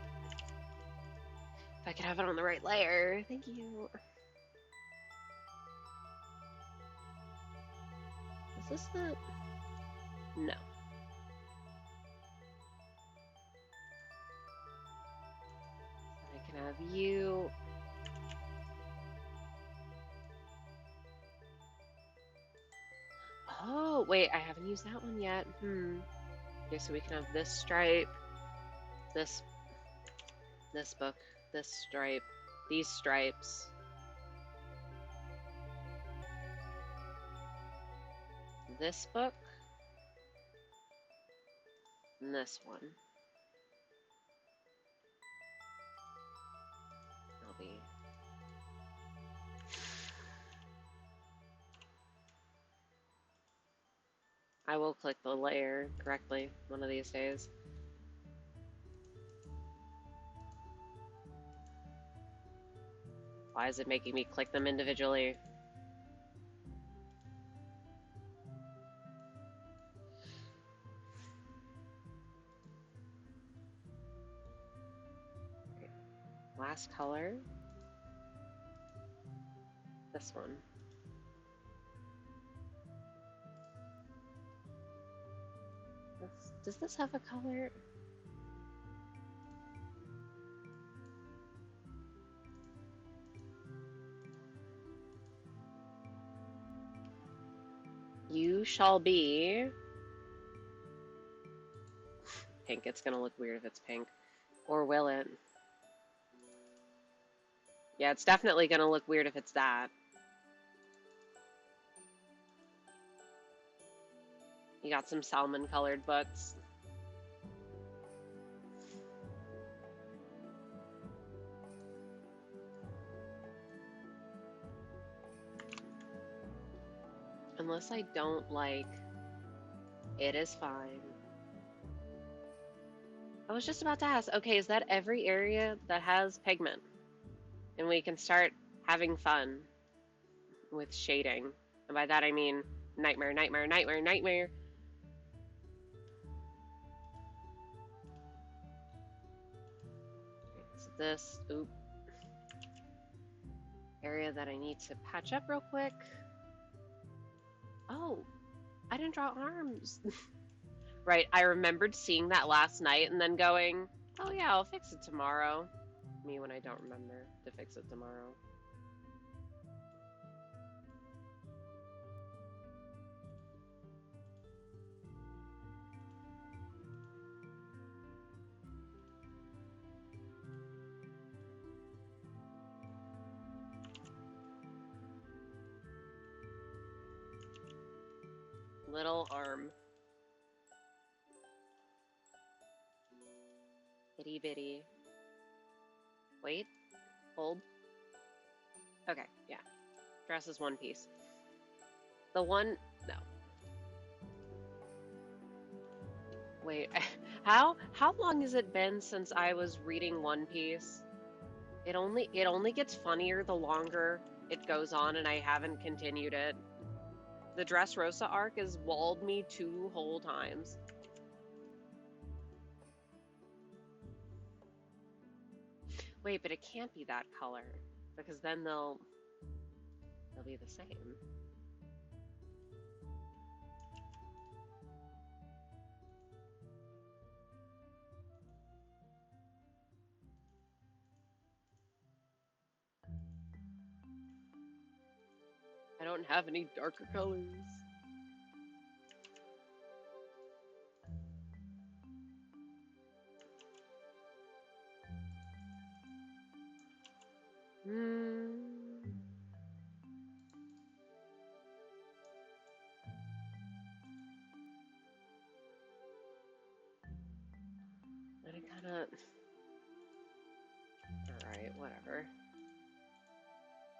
I could have it on the right layer. Thank you. Is this the... No. I can have you... Oh, wait, I haven't used that one yet. Okay, so we can have this stripe, this book, this stripe, these stripes. This book, and this one. I'll be... I will click the layer correctly one of these days. Why is it making me click them individually? Okay. Last color. This one. Does this have a color? You shall be pink. It's gonna look weird if it's pink. Or will it? Yeah, it's definitely gonna look weird if it's that. You got some salmon colored butts. Unless I don't like, it is fine. I was just about to ask, okay, is that every area that has pigment? And we can start having fun with shading. And by that I mean nightmare, nightmare, nightmare, nightmare. So this, oop, area that I need to patch up real quick. Oh, I didn't draw arms. Right, I remembered seeing that last night and then going, oh yeah, I'll fix it tomorrow. Me when I don't remember to fix it tomorrow. Little arm. Itty bitty. Wait, hold. Okay, yeah. Dress is one piece. The one, no. Wait, how long has it been since I was reading One Piece? It only gets funnier the longer it goes on, and I haven't continued it. The Dressrosa arc has walled me 2 whole times. Wait, but it can't be that color because then they'll be the same. I don't have any darker colors. And I kind of... Alright, whatever.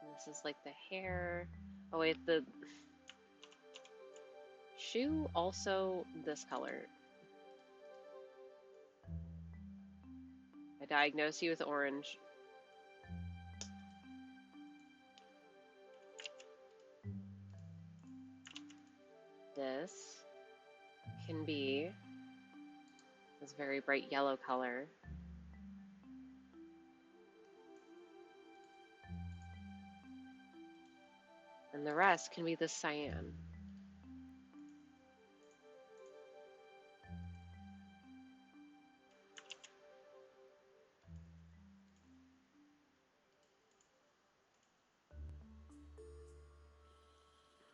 And this is like the hair. Oh wait, the shoe also this color. I diagnose you with orange. This can be this very bright yellow color. And the rest can be this cyan.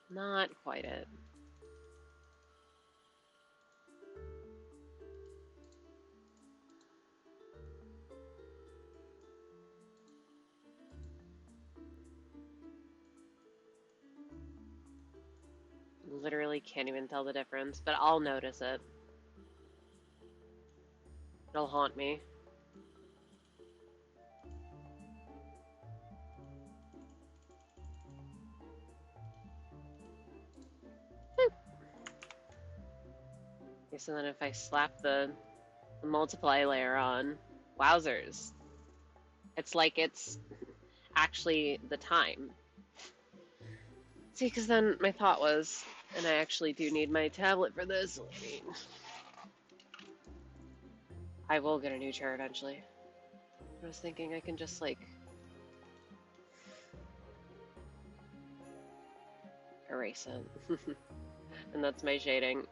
Not quite it. Literally can't even tell the difference, but I'll notice it. It'll haunt me. Okay, so then if I slap the multiply layer on, wowzers. It's like it's actually the time. See, because then my thought was, and I actually do need my tablet for this. I will get a new chair eventually. I was thinking I can just like erase it. And that's my shading.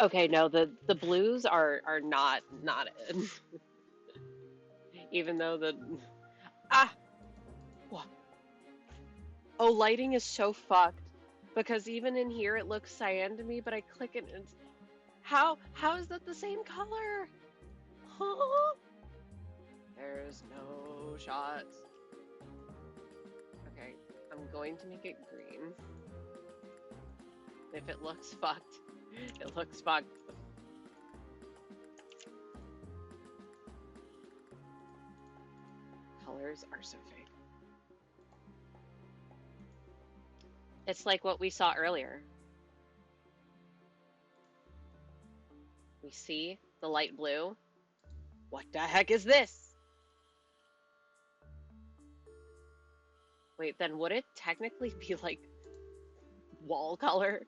Okay, no, the blues are not it. Even though Ah! What? Oh, lighting is so fucked. Because even in here it looks cyan to me, but I click it and it's... How is that the same color? Huh? There's no shots. Okay, I'm going to make it green. If it looks fucked, it looks fucked. Colors are so fake. It's like what we saw earlier. We see the light blue. What the heck is this? Wait, then would it technically be like wall color?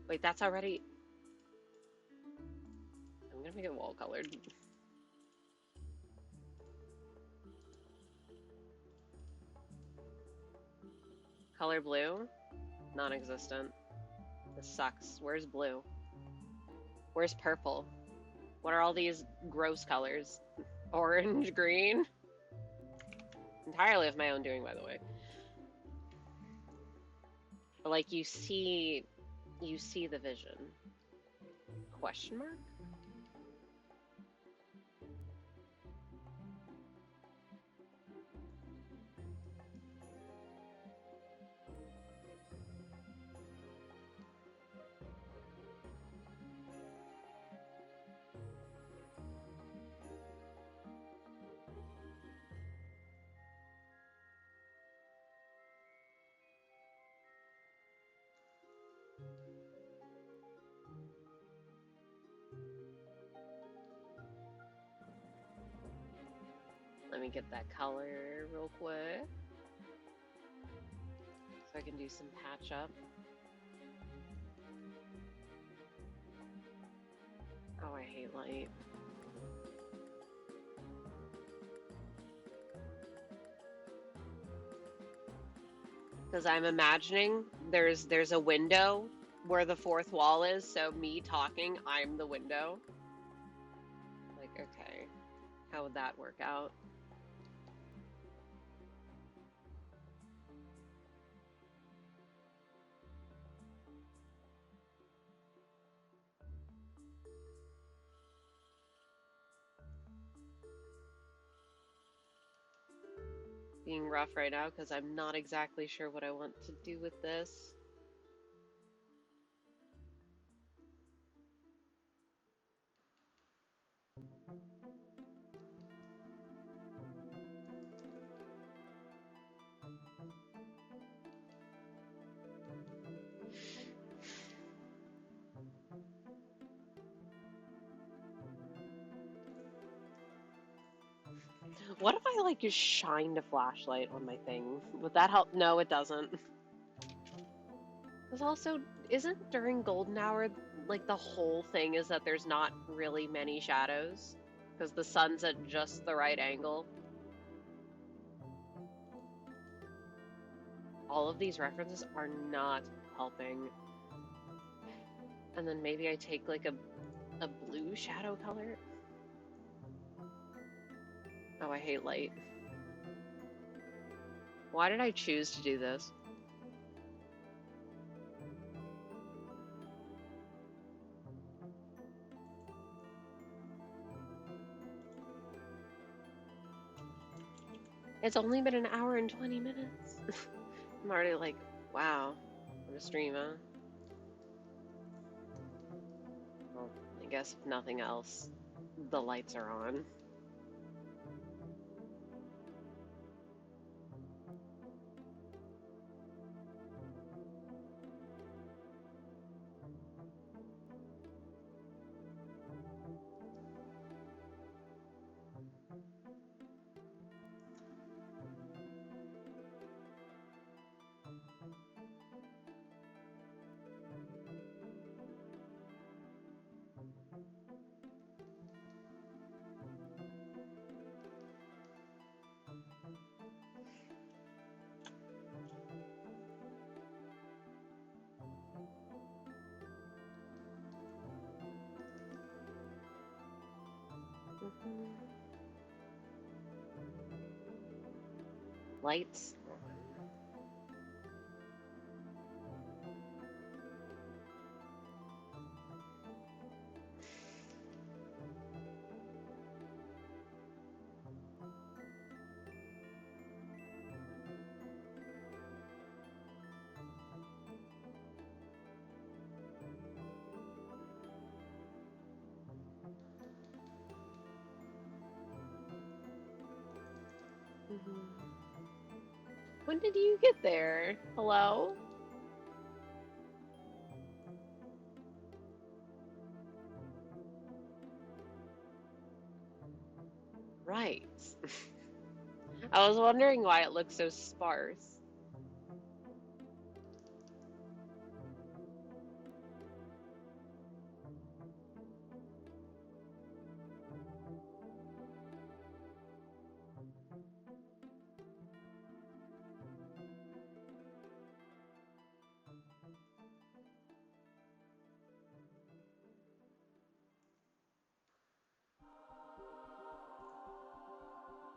Wait, that's already... I'm gonna make it wall colored. Color blue? Non-existent. This sucks. Where's blue? Where's purple? What are all these gross colors? Orange, green? Entirely of my own doing, by the way. But like you see the vision. Question mark? Let me get that color real quick. So I can do some patch up. Oh, I hate light. Because I'm imagining there's a window where the fourth wall is, so me talking, I'm the window. Like, okay, how would that work out? Being rough right now because I'm not exactly sure what I want to do with this. What if I like just shined a flashlight on my thing? Would that help? No, it doesn't. Because also, isn't during golden hour, like the whole thing is that there's not really many shadows? Because the sun's at just the right angle. All of these references are not helping. And then maybe I take like a blue shadow color. Oh, I hate light. Why did I choose to do this? It's only been an hour and 20 minutes. I'm already like, wow, I'm a streamer. Well, I guess if nothing else, the lights are on. Lights. When did you get there? Hello? Right. I was wondering why it looked so sparse.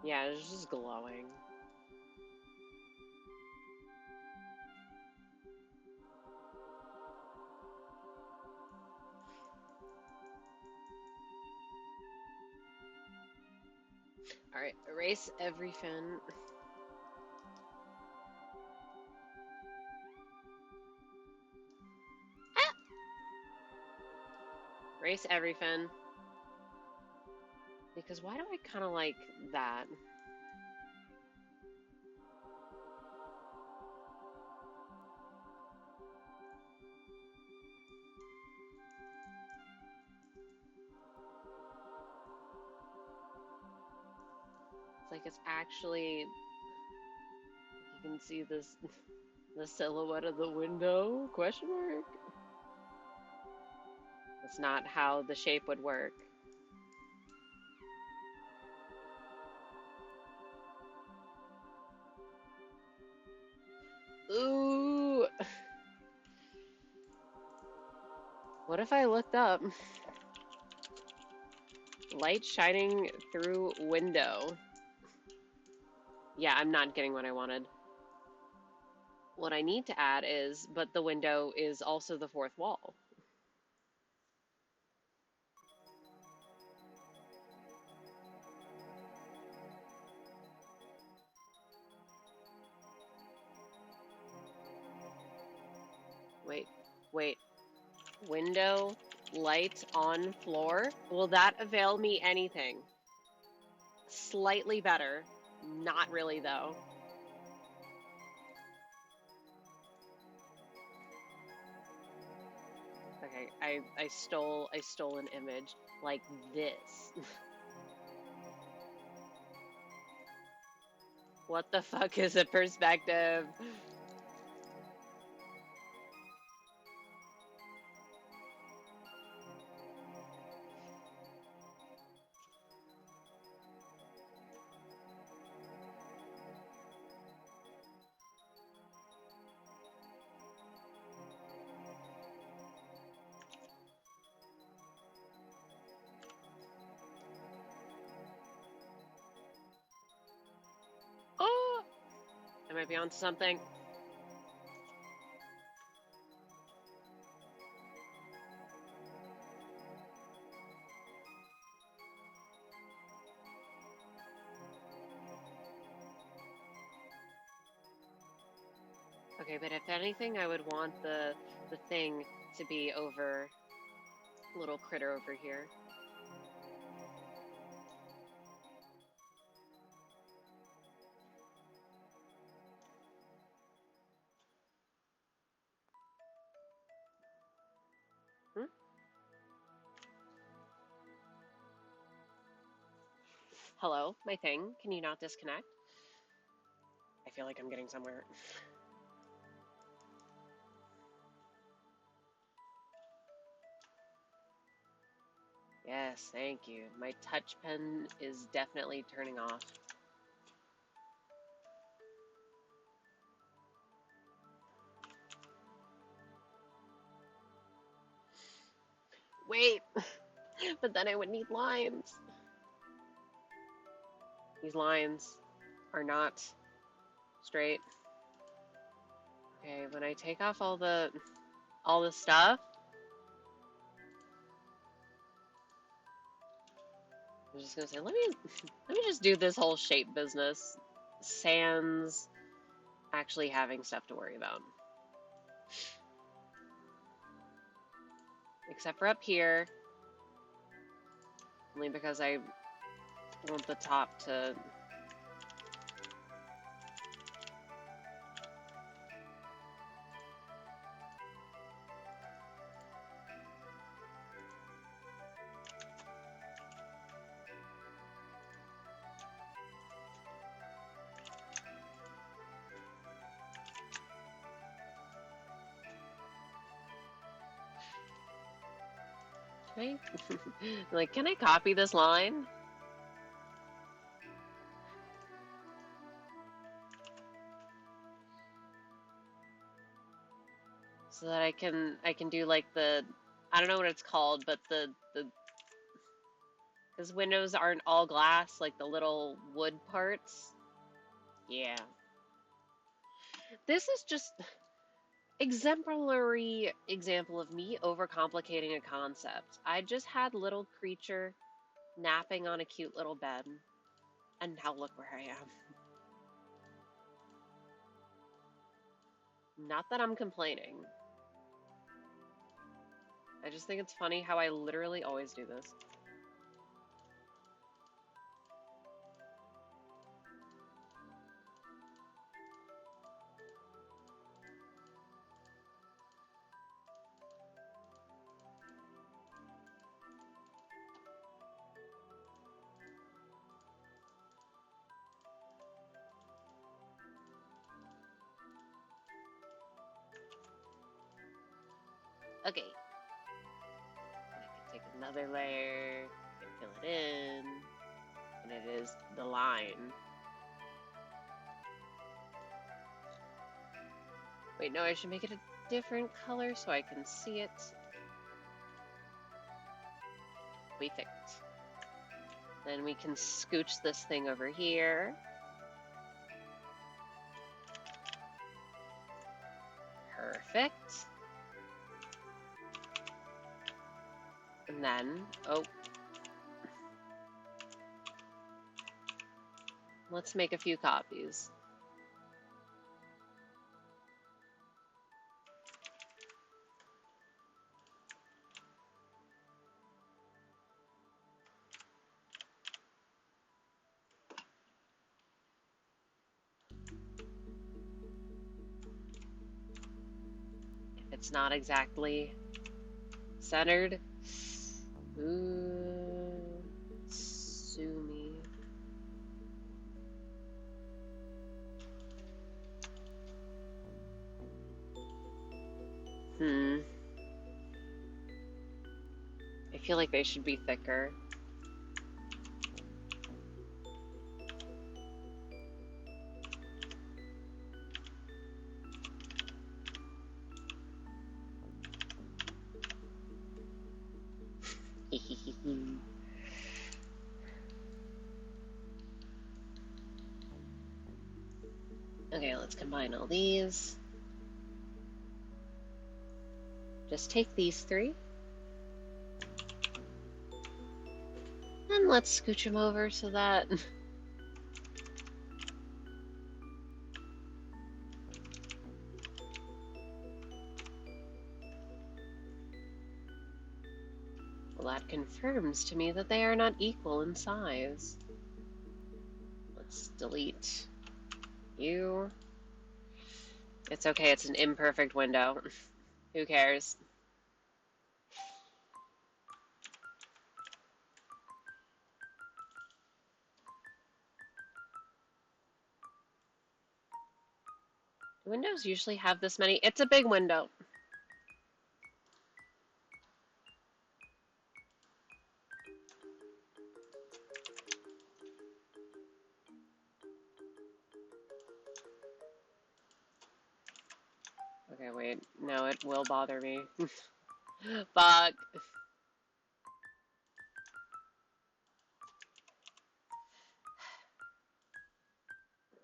Yeah, it's just glowing. Alright, erase every fin. Ah! Erase every fin. Because why do I kind of like that? It's like it's actually, you can see this, the silhouette of the window, question mark? That's not how the shape would work. Ooh! What if I looked up? Light shining through window. Yeah, I'm not getting what I wanted. What I need to add is, but the window is also the fourth wall. Wait. Window, light on floor. Will that avail me anything? Slightly better. Not really, though. Okay, I stole an image like this. What the fuck is a perspective? Oh, I might be onto something. Okay, but if anything, I would want the thing to be over little critter over here. Hmm? Hello, my thing. Can you not disconnect? I feel like I'm getting somewhere. Yes, thank you. My touch pen is definitely turning off. Wait, but then I would need lines. These lines are not straight. Okay, when I take off all the stuff, I'm just gonna say, let me just do this whole shape business, sans actually having stuff to worry about. Except for up here, only because I want the top to... Like, can I copy this line? So that I can do like the, I don't know what it's called, but the because windows aren't all glass, like the little wood parts. Yeah. This is just exemplary example of me overcomplicating a concept. I just had little creature napping on a cute little bed, and now look where I am. Not that I'm complaining. I just think it's funny how I literally always do this. Okay. I can take another layer, I can fill it in, and it is the line. Wait, no, I should make it a different color so I can see it. Perfect. Then we can scooch this thing over here. Perfect. And then, oh. Let's make a few copies. It's not exactly centered. Ooh, sue me. I feel like they should be thicker. Okay, let's combine all these. Just take these three. And let's scooch them over so that... Well, that confirms to me that they are not equal in size. Let's delete you. It's okay, it's an imperfect window. Who cares? Do windows usually have this many? It's a big window. Okay, wait. No, it will bother me. Fuck.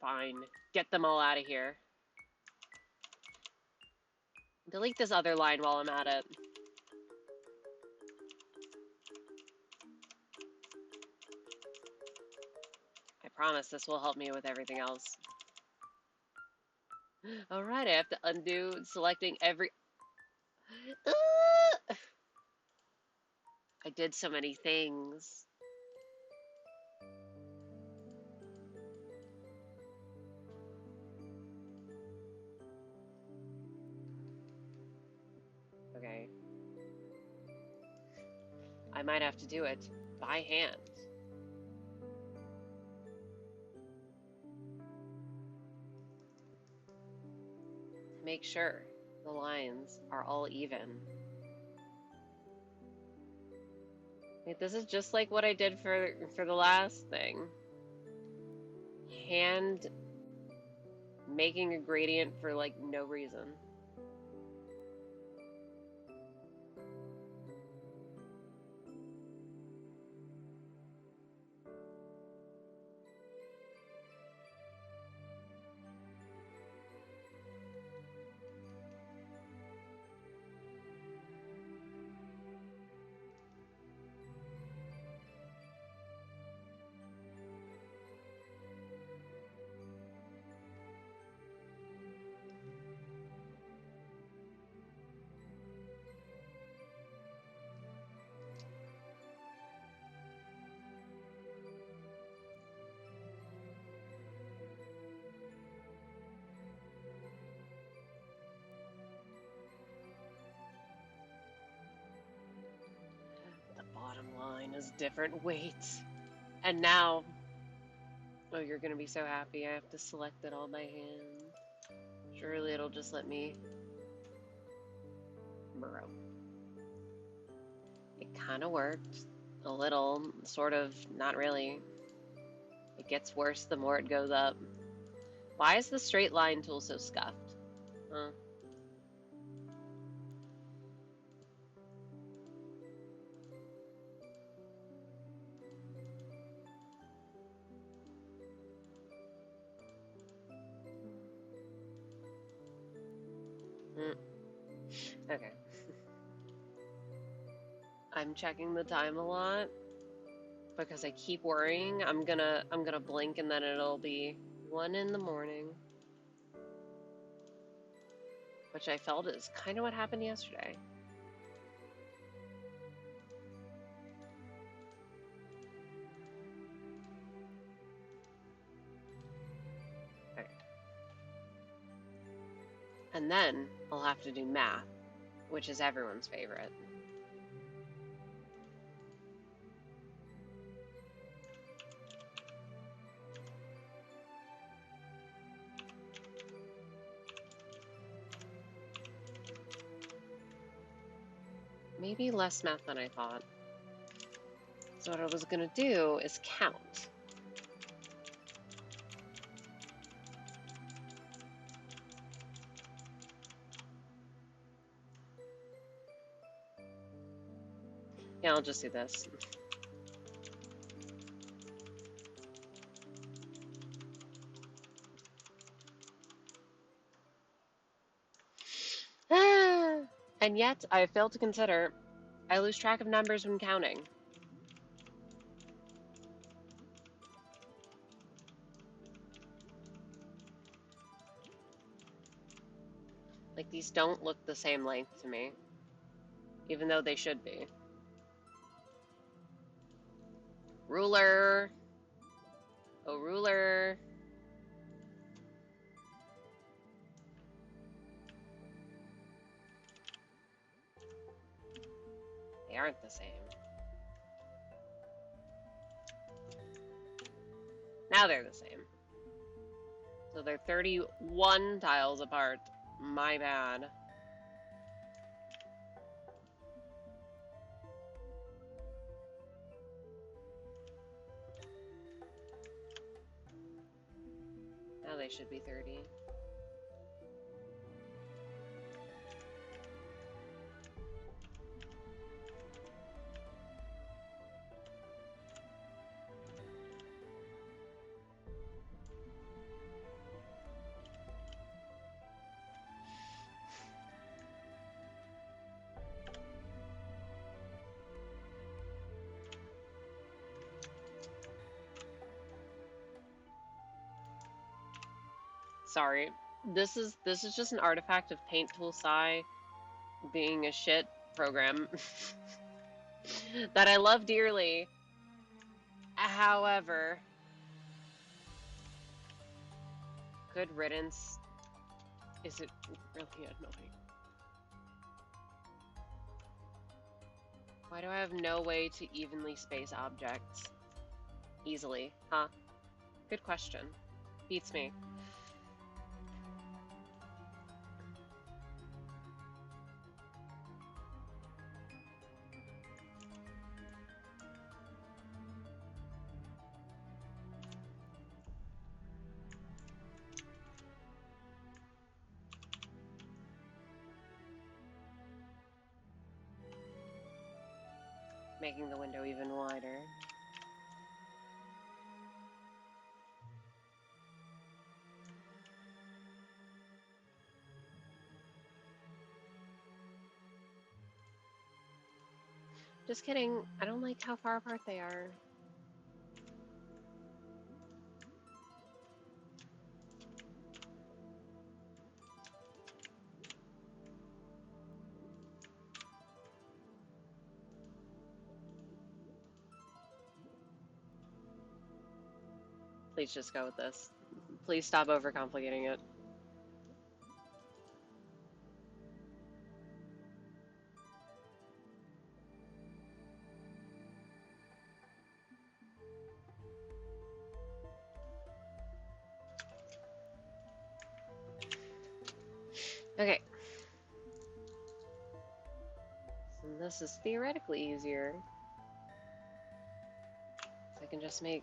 Fine. Get them all out of here. Delete this other line while I'm at it. I promise this will help me with everything else. Alright, I have to undo selecting every... I did so many things. Okay. I might have to do it by hand. Make sure the lines are all even. Wait, this is just like what I did for the last thing. Hand making a gradient for like no reason. Bottom line is different weights. And now, oh, you're gonna be so happy. I have to select it all by hand. Surely it'll just let me burrow. It kind of worked. A little, sort of, not really. It gets worse the more it goes up. Why is the straight line tool so scuffed? Huh. Okay. I'm checking the time a lot because I keep worrying I'm gonna blink and then it'll be 1 in the morning, which I felt is kind of what happened yesterday. Okay. And then I'll have to do math, which is everyone's favorite. Maybe less math than I thought. So what I was gonna do is count. Yeah, I'll just do this. And yet, I failed to consider, I lose track of numbers when counting. Like, these don't look the same length to me, even though they should be. Ruler. Oh, ruler. They aren't the same. Now they're the same. So they're 31 tiles apart. My bad. Now they should be 30. Sorry. This is just an artifact of Paint Tool Sai being a shit program that I love dearly. However, good riddance. Is it really annoying? Why do I have no way to evenly space objects easily? Huh? Good question. Beats me. Making the window even wider. Just kidding. I don't like how far apart they are. Please just go with this. Please stop overcomplicating it. Okay. So this is theoretically easier. So I can just make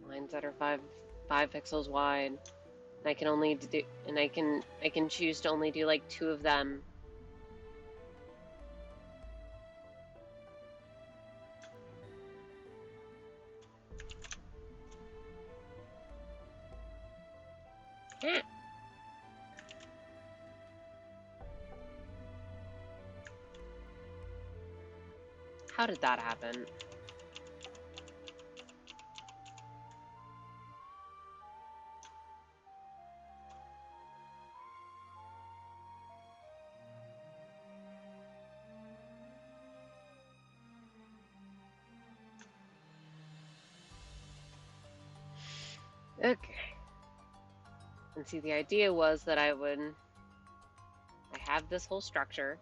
lines that are five pixels wide. And I can only do, and I can choose to only do like 2 of them. How did that happen? Okay. And see, the idea was that I have this whole structure,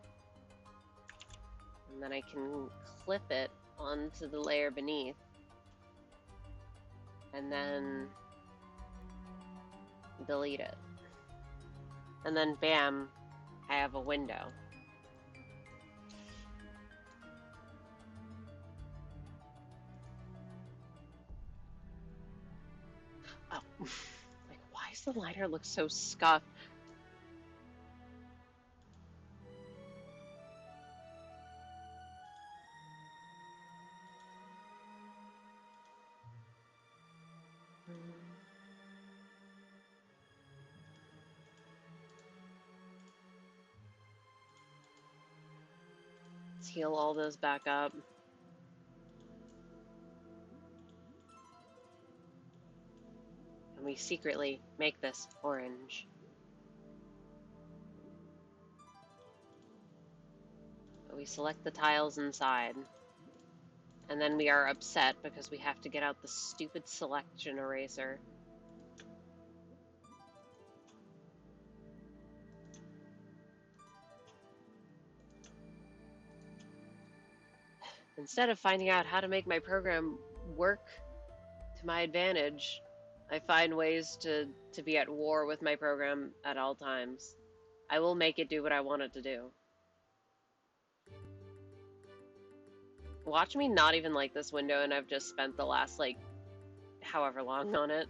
and then I can clip it onto the layer beneath, and then delete it. And then bam, I have a window. Oh, like, why does the liner look so scuffed? Let's heal all those back up. And we secretly make this orange. We select the tiles inside. And then we are upset because we have to get out the stupid selection eraser. Instead of finding out how to make my program work to my advantage, I find ways to be at war with my program at all times. I will make it do what I want it to do. Watch me not even like this window, and I've just spent the last, like, however long on it.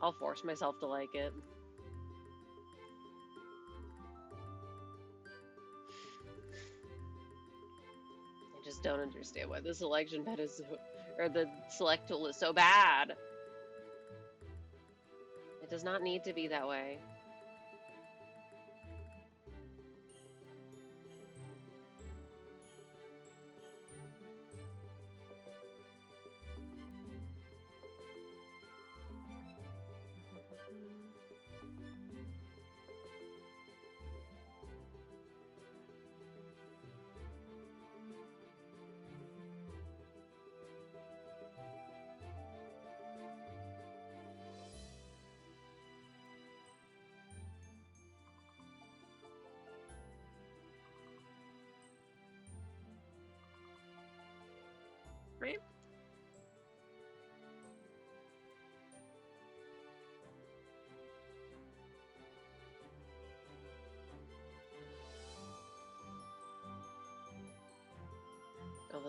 I'll force myself to like it. I just don't understand why the selection pad is so, or the select tool is so bad. It does not need to be that way.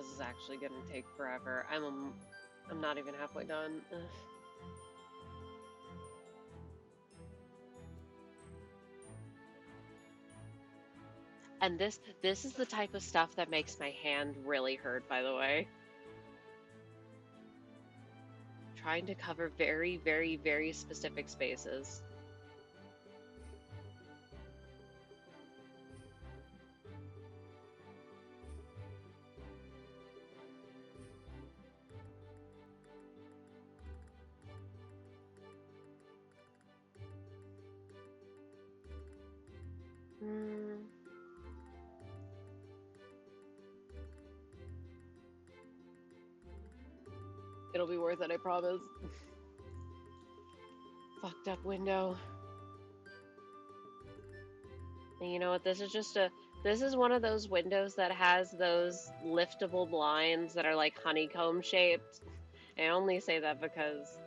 this is actually gonna take forever. I'm not even halfway done. Ugh. And this is the type of stuff that makes my hand really hurt, by the way. Trying to cover very, very, very specific spaces. Hmm. It'll be worth it, I promise. Fucked up window. And you know what? This is one of those windows that has those liftable blinds that are like honeycomb shaped. I only say that because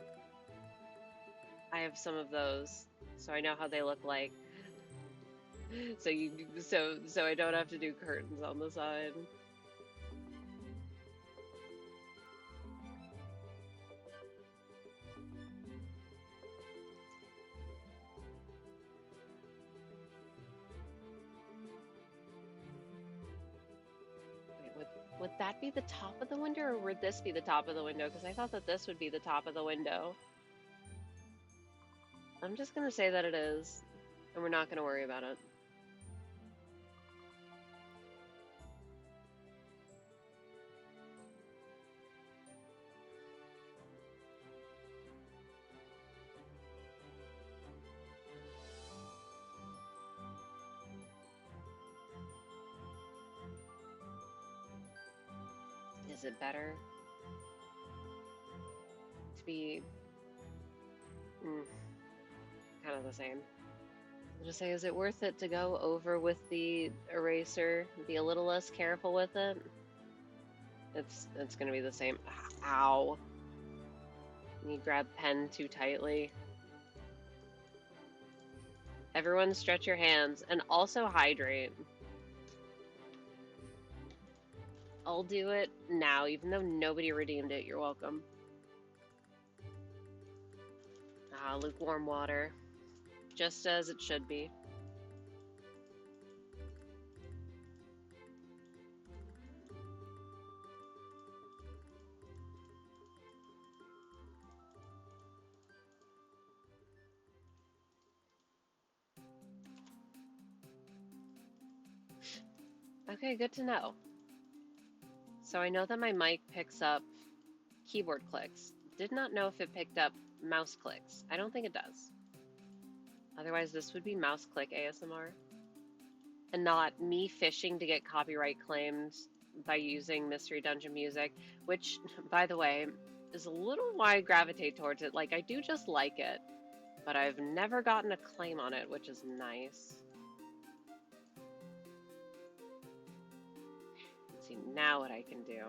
I have some of those, so I know how they look like. So I don't have to do curtains on the side. Wait, would that be the top of the window, or would this be the top of the window? Because I thought that this would be the top of the window. I'm just gonna say that it is, and we're not gonna worry about it. Is it better to be kind of the same? I'll just say, is it worth it to go over with the eraser? Be a little less careful with it? It's gonna be the same. Ow. You grab pen too tightly. Everyone stretch your hands and also hydrate. I'll do it now, even though nobody redeemed it. You're welcome. Ah, lukewarm water. Just as it should be. Okay, good to know. So I know that my mic picks up keyboard clicks. Did not know if it picked up mouse clicks. I don't think it does. Otherwise, this would be mouse click ASMR. And not me fishing to get copyright claims by using Mystery Dungeon music, which, by the way, is a little why I gravitate towards it. Like, I do just like it, but I've never gotten a claim on it, which is nice. Let's see now what I can do.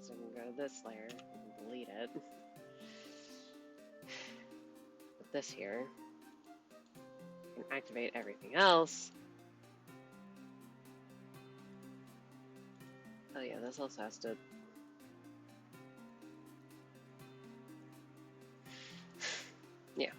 So I'm gonna go to this layer and delete it. Put this here. And activate everything else. Oh yeah, this also has to... Yeah.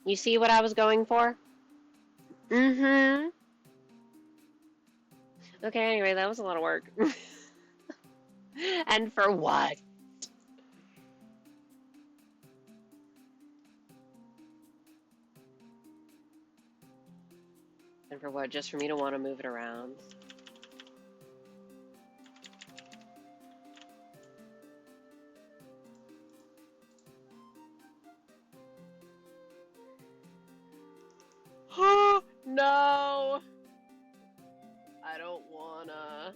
You see what I was going for? Mm-hmm. Okay, anyway, that was a lot of work. And for what? And for what? Just for me to want to move it around. No! I don't wanna.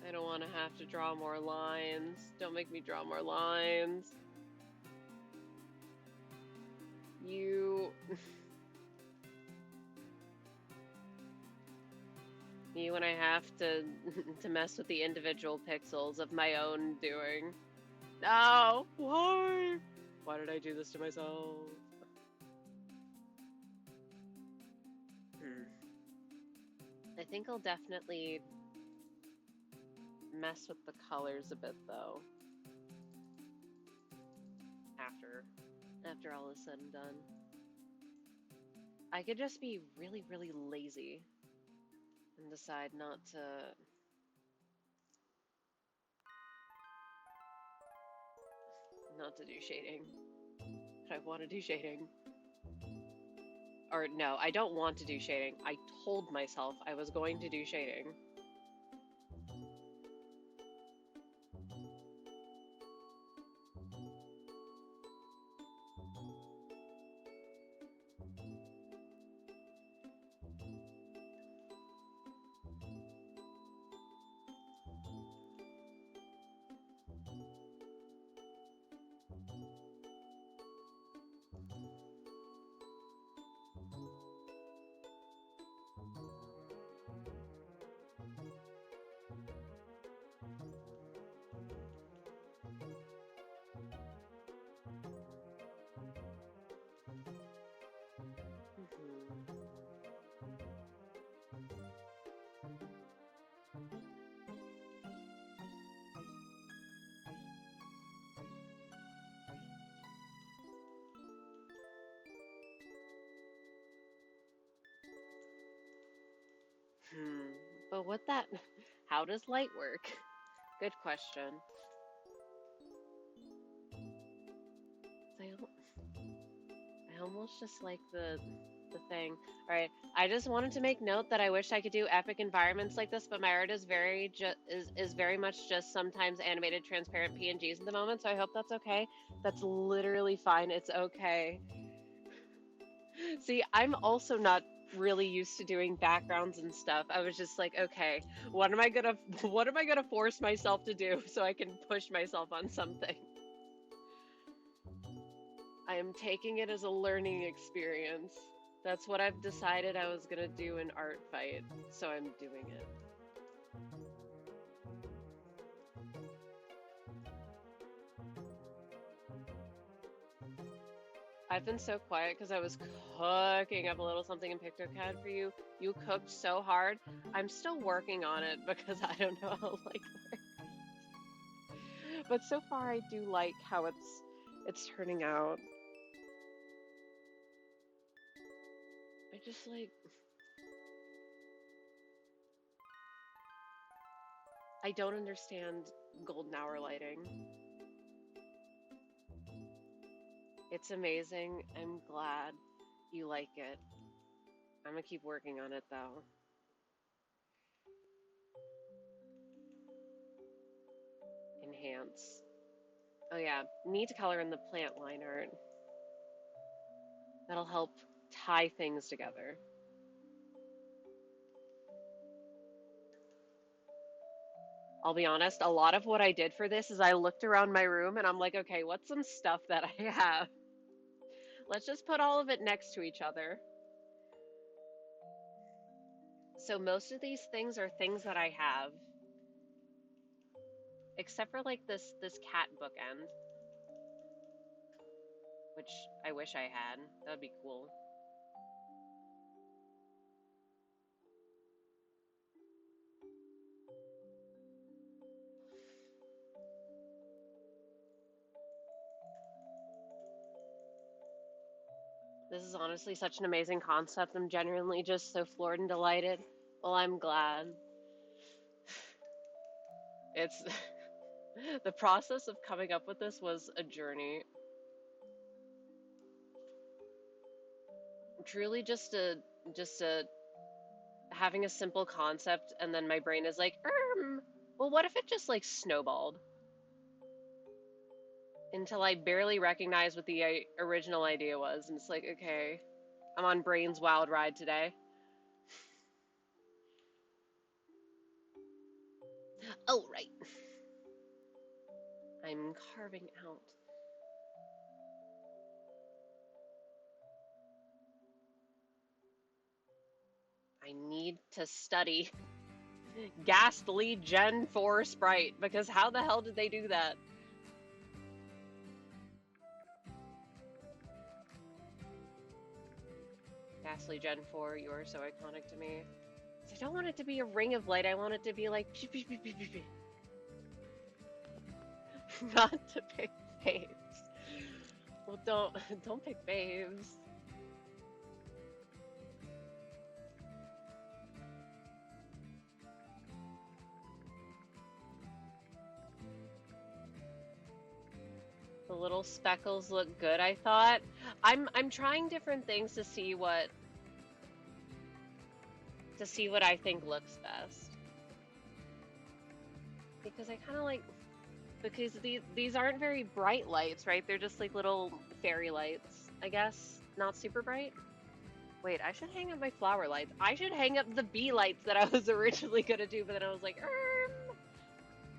I don't want to have to draw more lines. Don't make me draw more lines. You... You when I have to to mess with the individual pixels of my own doing. No! Why? Why did I do this to myself? Hmm. I think I'll definitely mess with the colors a bit though. After all is said and done. I could just be really, really lazy and decide not to do shading. But I want to do shading. Or no, I don't want to do shading. I told myself I was going to do shading. Mhm. Hmm. But what that, how does light work? Good question. I almost just like the thing. All right, I just wanted to make note that I wish I could do epic environments like this, but my art is is very much just sometimes animated transparent PNGs at the moment, so I hope that's okay. That's literally fine. It's okay. See, I'm also not really used to doing backgrounds and stuff. I was just like, okay, what am I gonna what am I gonna force myself to do so I can push myself on something? I am taking it as a learning experience. That's what I've decided I was gonna do in Art Fight, so I'm doing it. I've been so quiet because I was cooking up a little something in PictoCAD for you. You cooked so hard. I'm still working on it because I don't know how like but so far I do like how it's turning out. I just like I don't understand golden hour lighting. It's amazing. I'm glad you like it. I'm gonna keep working on it though. Enhance. Oh yeah, need to color in the plant line art. That'll help tie things together. I'll be honest, a lot of what I did for this is I looked around my room and I'm like, okay, what's some stuff that I have? Let's just put all of it next to each other. So most of these things are things that I have, except for like this cat bookend, which I wish I had. That would be cool. This is honestly such an amazing concept. I'm genuinely just so floored and delighted. Well, I'm glad. It's the process of coming up with this was a journey. Truly just a having a simple concept and then my brain is like, well, what if it just like snowballed until I barely recognized what the original idea was and it's like, okay, I'm on brain's wild ride today. Oh, right. I'm carving out. I need to study. Ghastly Gen 4 sprite, because how the hell did they do that? Ghastly Gen 4, you are so iconic to me. I don't want it to be a ring of light, I want it to be like not to pick faves. Well, don't pick faves. The little speckles look good, I thought. I'm trying different things to see what I think looks best. Because I kind of like, because these aren't very bright lights, right? They're just like little fairy lights, I guess. Not super bright. Wait, I should hang up my flower lights. I should hang up the bee lights that I was originally gonna do, but then I was like,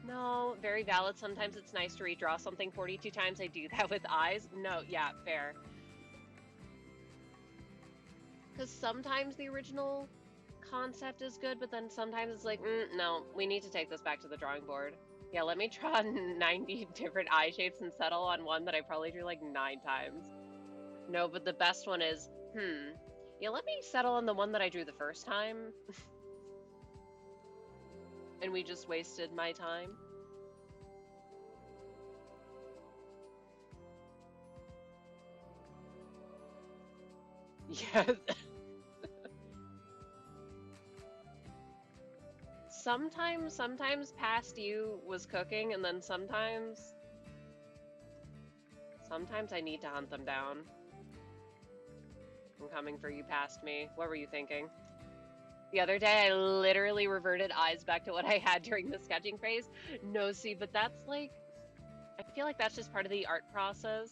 no, very valid. Sometimes it's nice to redraw something 42 times. I do that with eyes. No, yeah, fair. Because sometimes the original concept is good, but then sometimes it's like, no, we need to take this back to the drawing board. Yeah, let me draw 90 different eye shapes and settle on one that I probably drew like 9 times. No, but the best one is, yeah, let me settle on the one that I drew the first time. And we just wasted my time. Yes. Sometimes past you was cooking, and then sometimes I need to hunt them down. I'm coming for you past me. What were you thinking? The other day, I literally reverted eyes back to what I had during the sketching phase. No, see, but that's like, I feel like that's just part of the art process.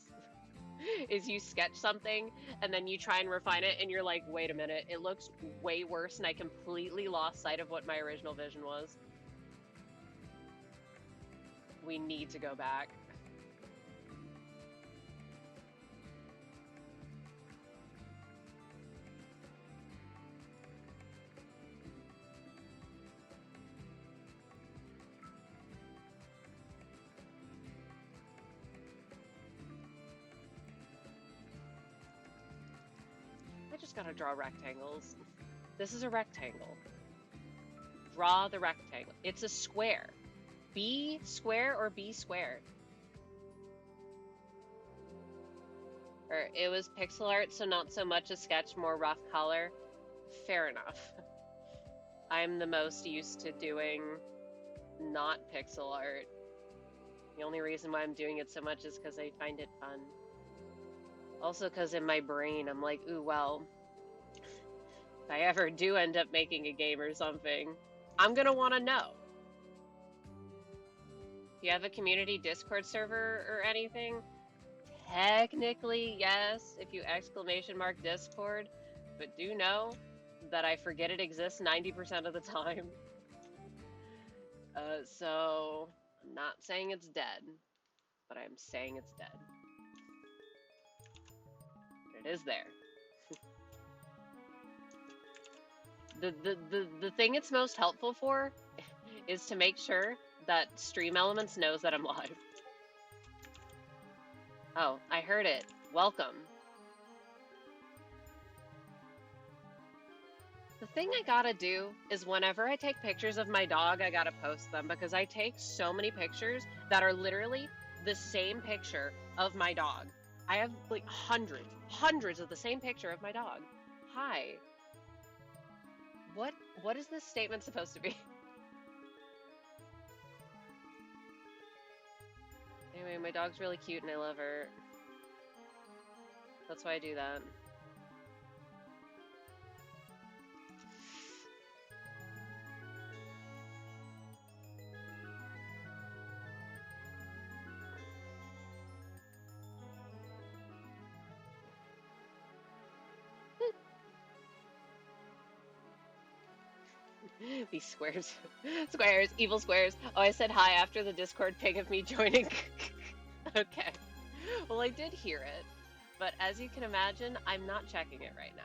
Is you sketch something, and then you try and refine it, and you're like, wait a minute, it looks way worse, and I completely lost sight of what my original vision was. We need to go back. I just gotta draw rectangles. This is a rectangle. Draw the rectangle. It's a square. B square or B squared? Or it was pixel art, so not so much a sketch, more rough color. Fair enough. I'm the most used to doing not pixel art. The only reason why I'm doing it so much is because I find it fun. Also because in my brain, I'm like, ooh, well, if I ever do end up making a game or something, I'm gonna want to know. If you have a community Discord server or anything, technically, yes, if you exclamation mark Discord, but do know that I forget it exists 90% of the time. So, I'm not saying it's dead, but I'm saying it's dead. But it is there. The thing it's most helpful for is to make sure that Stream Elements knows that I'm live. Oh, I heard it. Welcome. The thing I gotta do is whenever I take pictures of my dog, I gotta post them because I take so many pictures that are literally the same picture of my dog. I have like hundreds of the same picture of my dog. Hi. What is this statement supposed to be? Anyway, my dog's really cute and I love her. That's why I do that. These squares. Squares, evil squares. Oh, I said hi after the Discord ping of me joining. Okay. Well, I did hear it, but as you can imagine, I'm not checking it right now.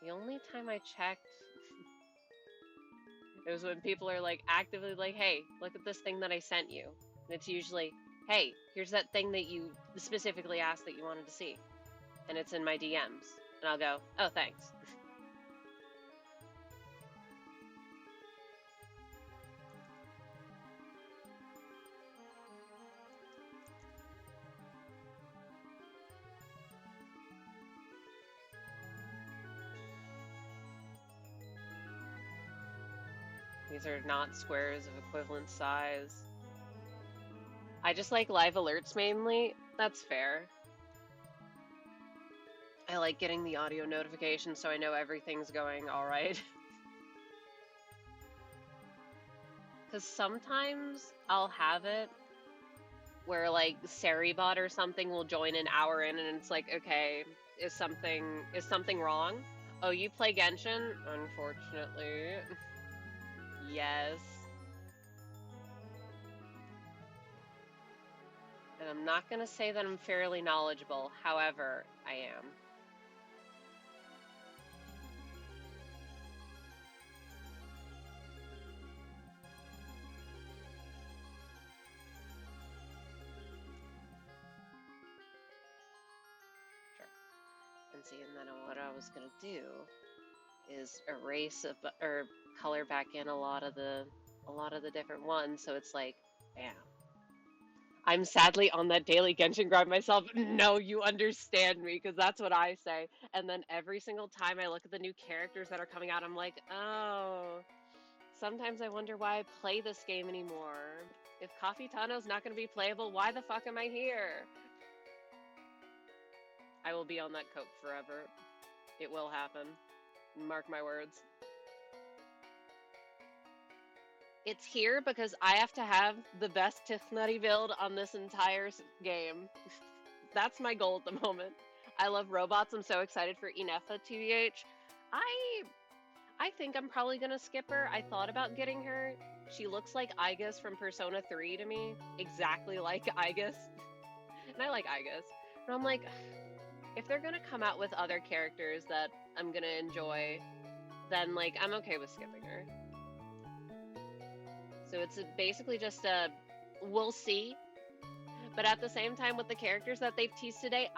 The only time I checked, it was when people are like actively like, hey, look at this thing that I sent you. And it's usually, hey, here's that thing that you specifically asked that you wanted to see. And it's in my DMs. And I'll go, oh, thanks. These are not squares of equivalent size. I just like live alerts mainly. That's fair. I like getting the audio notification so I know everything's going all right. Because sometimes I'll have it where like Seribot or something will join an hour in and it's like, okay, is something wrong? Oh, you play Genshin? Unfortunately. Yes. And I'm not gonna say that I'm fairly knowledgeable, however, I am. Sure. And see, and then what I was gonna do is erase or color back in a lot of the different ones, so it's like, bam. I'm sadly on that daily Genshin grind myself. No, you understand me, because that's what I say. And then every single time I look at the new characters that are coming out, I'm like, oh, sometimes I wonder why I play this game anymore. If Coffee Tano's not going to be playable, why the fuck am I here? I will be on that coke forever. It will happen. Mark my words. It's here because I have to have the best Tifnutty build on this entire game. That's my goal at the moment. I love robots. I'm so excited for Inefa TBH. I think I'm probably gonna skip her. I thought about getting her. She looks like Aigis from Persona 3 to me. Exactly like Aigis. And I like Aigis. But I'm like, if they're gonna come out with other characters that I'm gonna enjoy, then like I'm okay with skipping her. So it's basically just a we'll see. But at the same time, with the characters that they've teased today,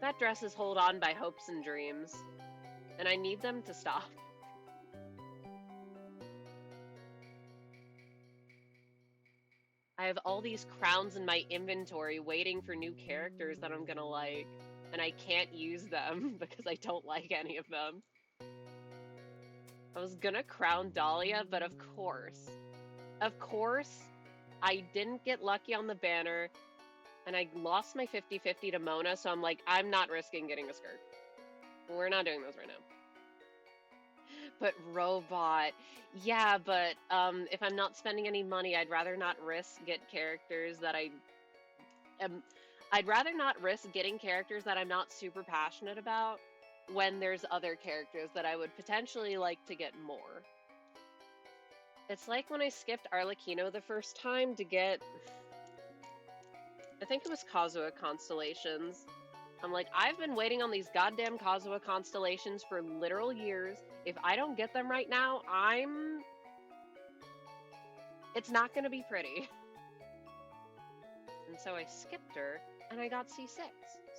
that dress is hold on by hopes and dreams. And I need them to stop. I have all these crowns in my inventory waiting for new characters that I'm gonna like, and I can't use them because I don't like any of them. I was gonna crown Dahlia, but of course, I didn't get lucky on the banner, and I lost my 50-50 to Mona, so I'm like, I'm not risking getting a skirt. We're not doing those right now. But robot, yeah, but if I'm not spending any money, I'd rather not risk characters that I'd rather not risk getting characters that I'm not super passionate about when there's other characters that I would potentially like to get more. It's like when I skipped Arlecchino the first time to get, I think it was Kazuha Constellations. I'm like, I've been waiting on these goddamn Kazuha Constellations for literal years. If I don't get them right now, it's not gonna be pretty. And so I skipped her, and I got C6.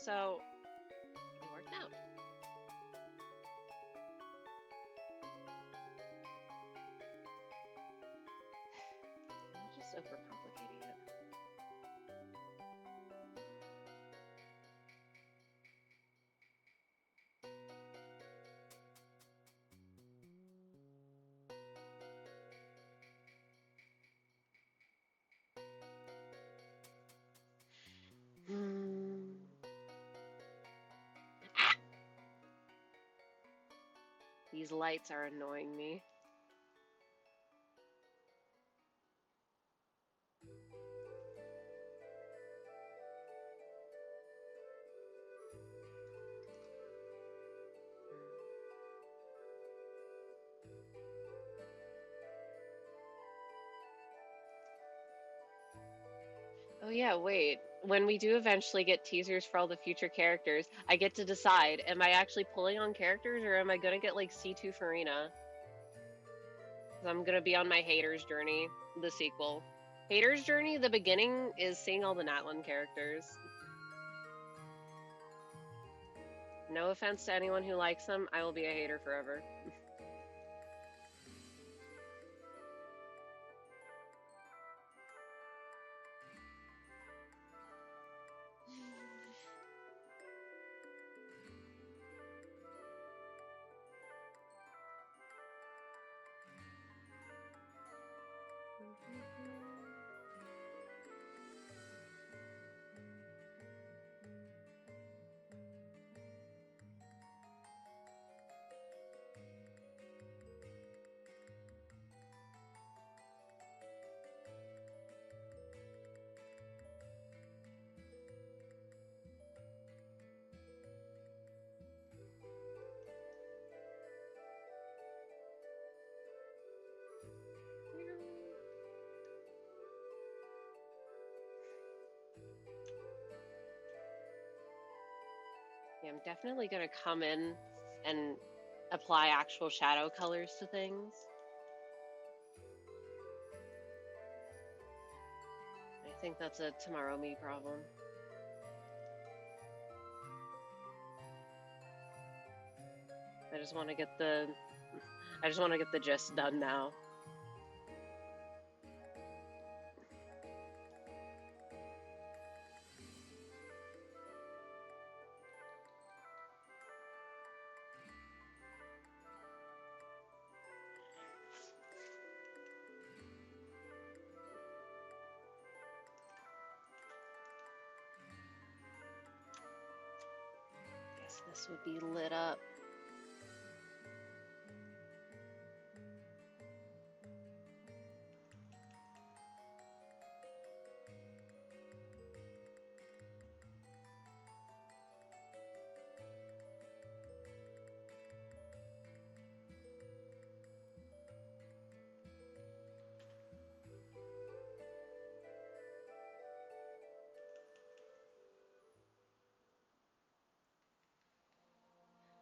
So, it worked out. I'm just overcomplicating it. Ah! These lights are annoying me. Oh yeah, wait. when we do eventually get teasers for all the future characters, I get to decide, am I actually pulling on characters or am I gonna get like C2 Farina? 'Cause I'm gonna be on my Haters Journey, the sequel. Haters Journey, the beginning is seeing all the Natlan characters. No offense to anyone who likes them, I will be a hater forever. Yeah, I'm definitely gonna come in and apply actual shadow colors to things. I think that's a tomorrow me problem. I just want to get the gist done now. Guess this would be lit up.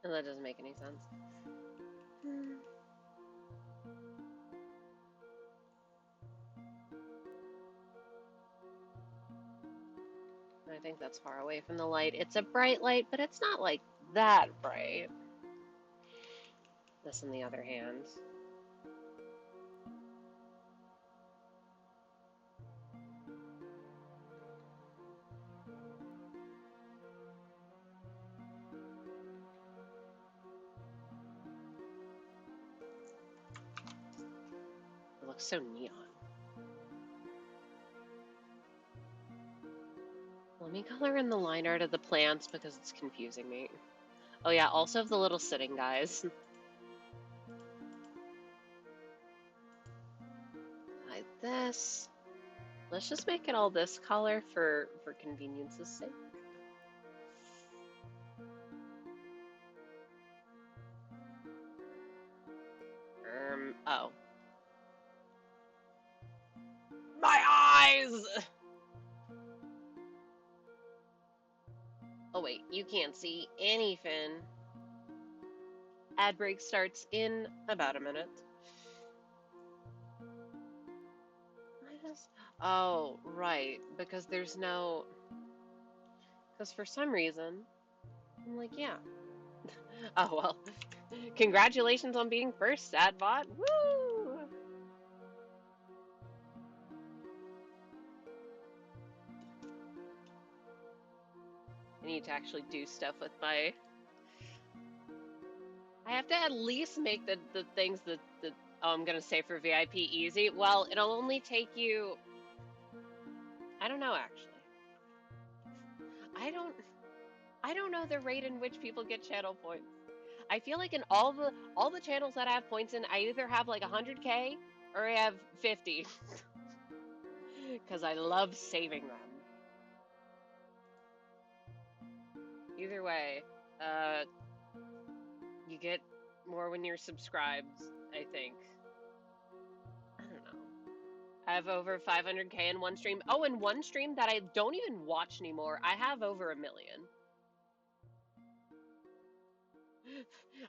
No, that doesn't make any sense. I think that's far away from the light. It's a bright light, but it's not like that bright. This, on the other hand. It looks so neon. Let me color in the line art of the plants because it's confusing me. Oh yeah, also the little sitting guys. Hide this. Let's just make it all this color for convenience's sake. Oh. My eyes! Oh wait, you can't see anything. Ad break starts in about a minute. Oh, right, because there's no... Because for some reason, I'm like, yeah. Oh, well. Congratulations on being first, Adbot. Woo! I need to actually do stuff with my... I have to at least make the things that I'm going to say for VIP easy. Well, it'll only take you... I don't know, actually. I don't know the rate in which people get channel points. I feel like in all the channels that I have points in, I either have like 100k or I have 50. Because I love saving them. Either way, you get more when you're subscribed, I think. I don't know. I have over 500K in one stream. Oh, in one stream that I don't even watch anymore, I have over 1 million.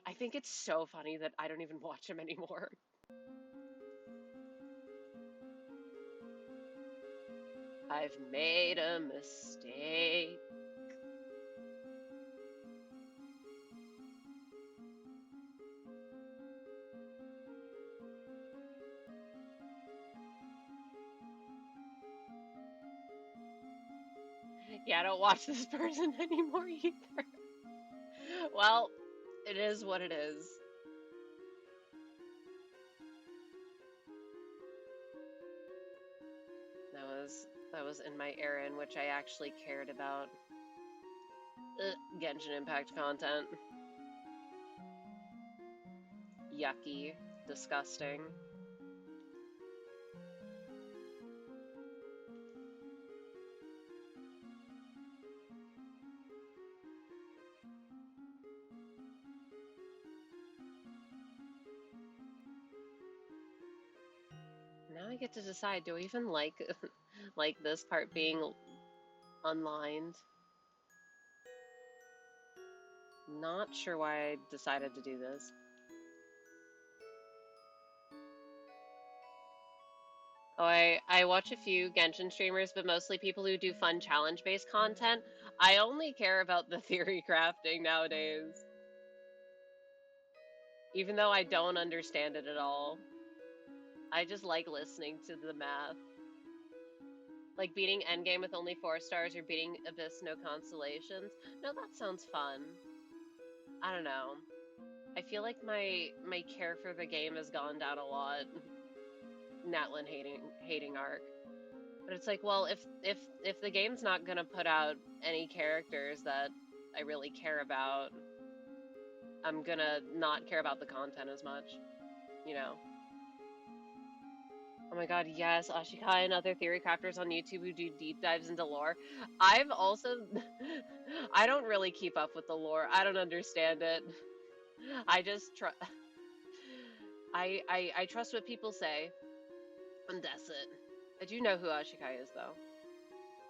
I think it's so funny that I don't even watch him anymore. I've made a mistake. Yeah, I don't watch this person anymore either. Well, it is what it is. That was in my era in which I actually cared about Genshin Impact content. Yucky, disgusting. Now I get to decide, do I even like like this part being unlined? Not sure why I decided to do this. Oh, I watch a few Genshin streamers, but mostly people who do fun challenge-based content. I only care about the theory crafting nowadays. Even though I don't understand it at all. I just like listening to the math. Like beating Endgame with only 4 stars or beating Abyss no constellations. No, that sounds fun. I don't know. I feel like my care for the game has gone down a lot. Natlin hating arc. But it's like, well, if the game's not gonna put out any characters that I really care about, I'm gonna not care about the content as much, you know. Oh my god, yes, Ashikai and other theory crafters on YouTube who do deep dives into lore. I've also I don't really keep up with the lore. I don't understand it. I just I trust what people say, and that's it. I do know who Ashikai is though.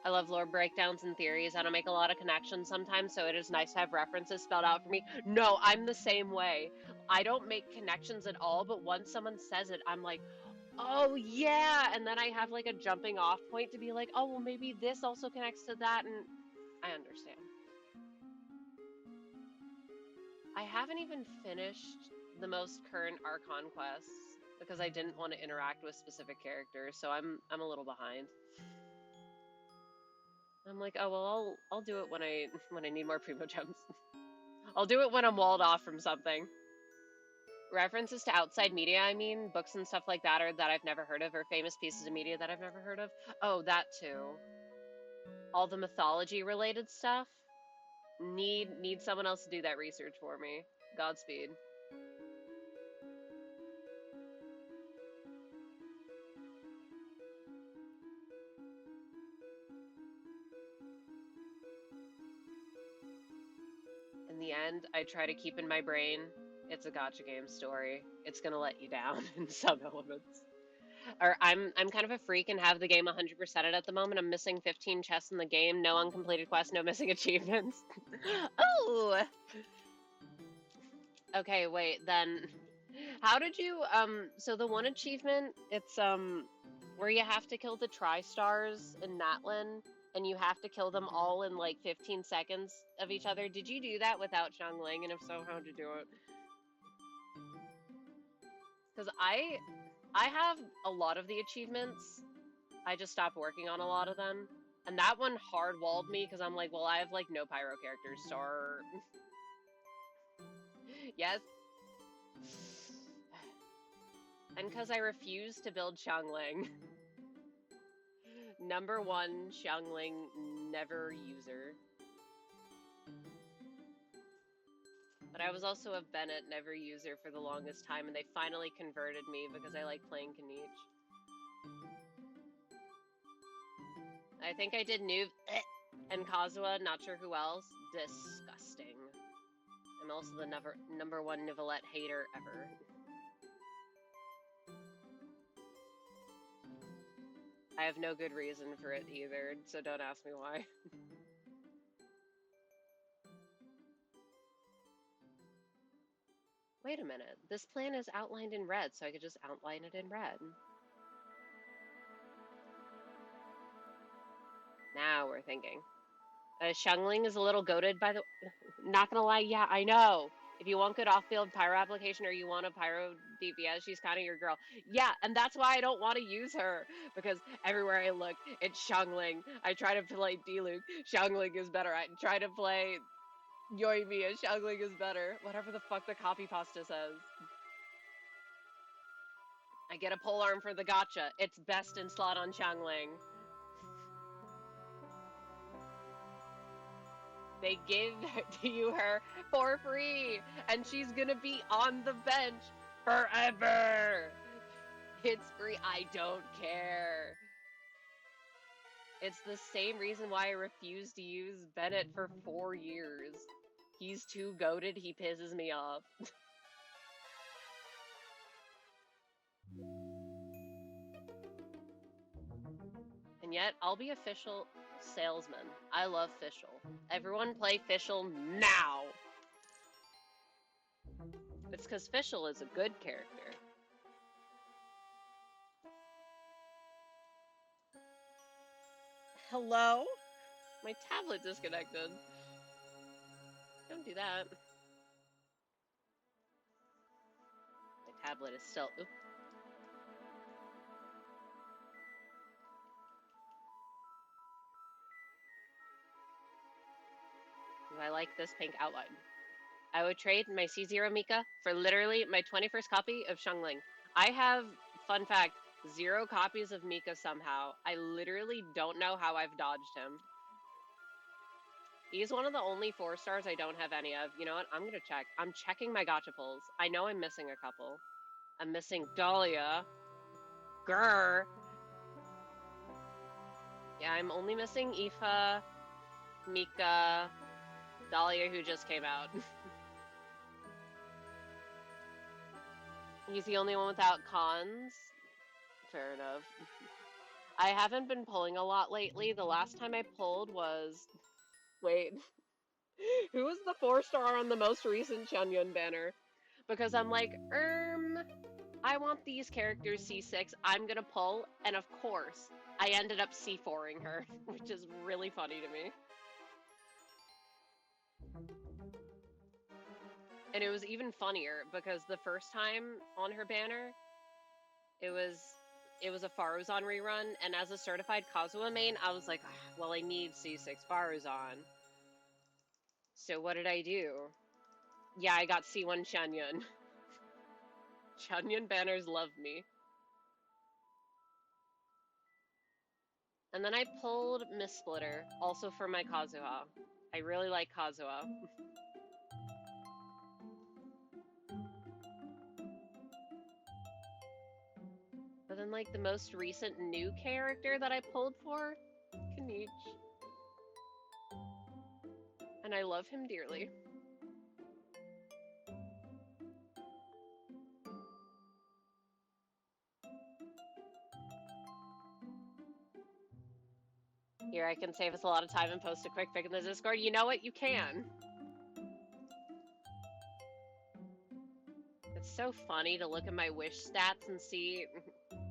I love lore breakdowns and theories. I don't make a lot of connections sometimes, so it is nice to have references spelled out for me. No, I'm the same way. I don't make connections at all, but once someone says it, I'm like, oh yeah, and then I have like a jumping off point to be like, oh well, maybe this also connects to that, and I understand. I haven't even finished the most current Archon quests because I didn't want to interact with specific characters, so I'm a little behind. I'm like, oh well, I'll do it when I need more Primogems. I'll do it when I'm walled off from something. References to outside media, I mean, books and stuff like that, or that I've never heard of, or famous pieces of media that I've never heard of. Oh, that too. All the mythology related stuff. Need someone else to do that research for me. Godspeed. In the end, I try to keep in my brain, it's a gacha game story. It's gonna let you down in some elements. Or I'm kind of a freak and have the game 100%ed at the moment. I'm missing 15 chests in the game, no uncompleted quests, no missing achievements. Oh! Okay, wait, then how did you so the one achievement, it's where you have to kill the Tri-Stars in Natlin and you have to kill them all in like 15 seconds of each other. Did you do that without Xiangling, and if so, how'd you do it? Cuz I have a lot of the achievements. I just stopped working on a lot of them. And that one hard walled me because I'm like, well, I have like no pyro characters, so yes. And because I refuse to build Xiangling. Number one Xiangling never user. But I was also a Bennett never user for the longest time, and they finally converted me because I like playing Kaniche. I think I did Nuve and Kazuha, not sure who else. Disgusting. I'm also the number one Nivelette hater ever. I have no good reason for it either, so don't ask me why. Wait a minute. This plan is outlined in red, so I could just outline it in red. Now we're thinking. Xiangling is a little goated by the... Not gonna lie, yeah, I know. If you want good off-field pyro application or you want a pyro DPS, she's kind of your girl. Yeah, and that's why I don't want to use her. Because everywhere I look, it's Xiangling. I try to play Diluc. Xiangling is better. I try to play Yoimiya. Xiangling is better. Whatever the fuck the copy pasta says. I get a pole arm for the gotcha. It's best in slot on Xiangling. They give you her for free, and she's gonna be on the bench forever. It's free. I don't care. It's the same reason why I refused to use Bennett for 4 years. He's too goated. He pisses me off. And yet, I'll be official salesman. I love Fischl. Everyone play Fischl now! It's because Fischl is a good character. Hello? My tablet disconnected. Don't do that. My tablet is still... Oop. I like this pink outline. I would trade my C0 Mika for literally my 21st copy of Xiangling. I have, fun fact, 0 copies of Mika somehow. I literally don't know how I've dodged him. He's one of the only 4 stars I don't have any of. You know what? I'm gonna check. I'm checking my gacha pulls. I know I'm missing a couple. I'm missing Dahlia. Grr. Yeah, I'm only missing Aoife, Mika, Dahlia, who just came out. He's the only one without cons. Fair enough. I haven't been pulling a lot lately. The last time I pulled was... Wait. Who was the 4-star on the most recent Xianyun banner? Because I'm like, I want these characters C6. I'm gonna pull. And of course, I ended up C4ing her, which is really funny to me. And it was even funnier because the first time on her banner, it was a Faruzan rerun, and as a certified Kazuha main, I was like, well, I need C6 Faruzan. So what did I do? Yeah, I got C1 Xianyun. Xianyun banners love me. And then I pulled Miss Splitter, also for my Kazuha. I really like Kazuha. But then, like, the most recent new character that I pulled for, Kanich. And I love him dearly. Here, I can save us a lot of time and post a quick pic in the Discord. You know what? You can. It's so funny to look at my wish stats and see,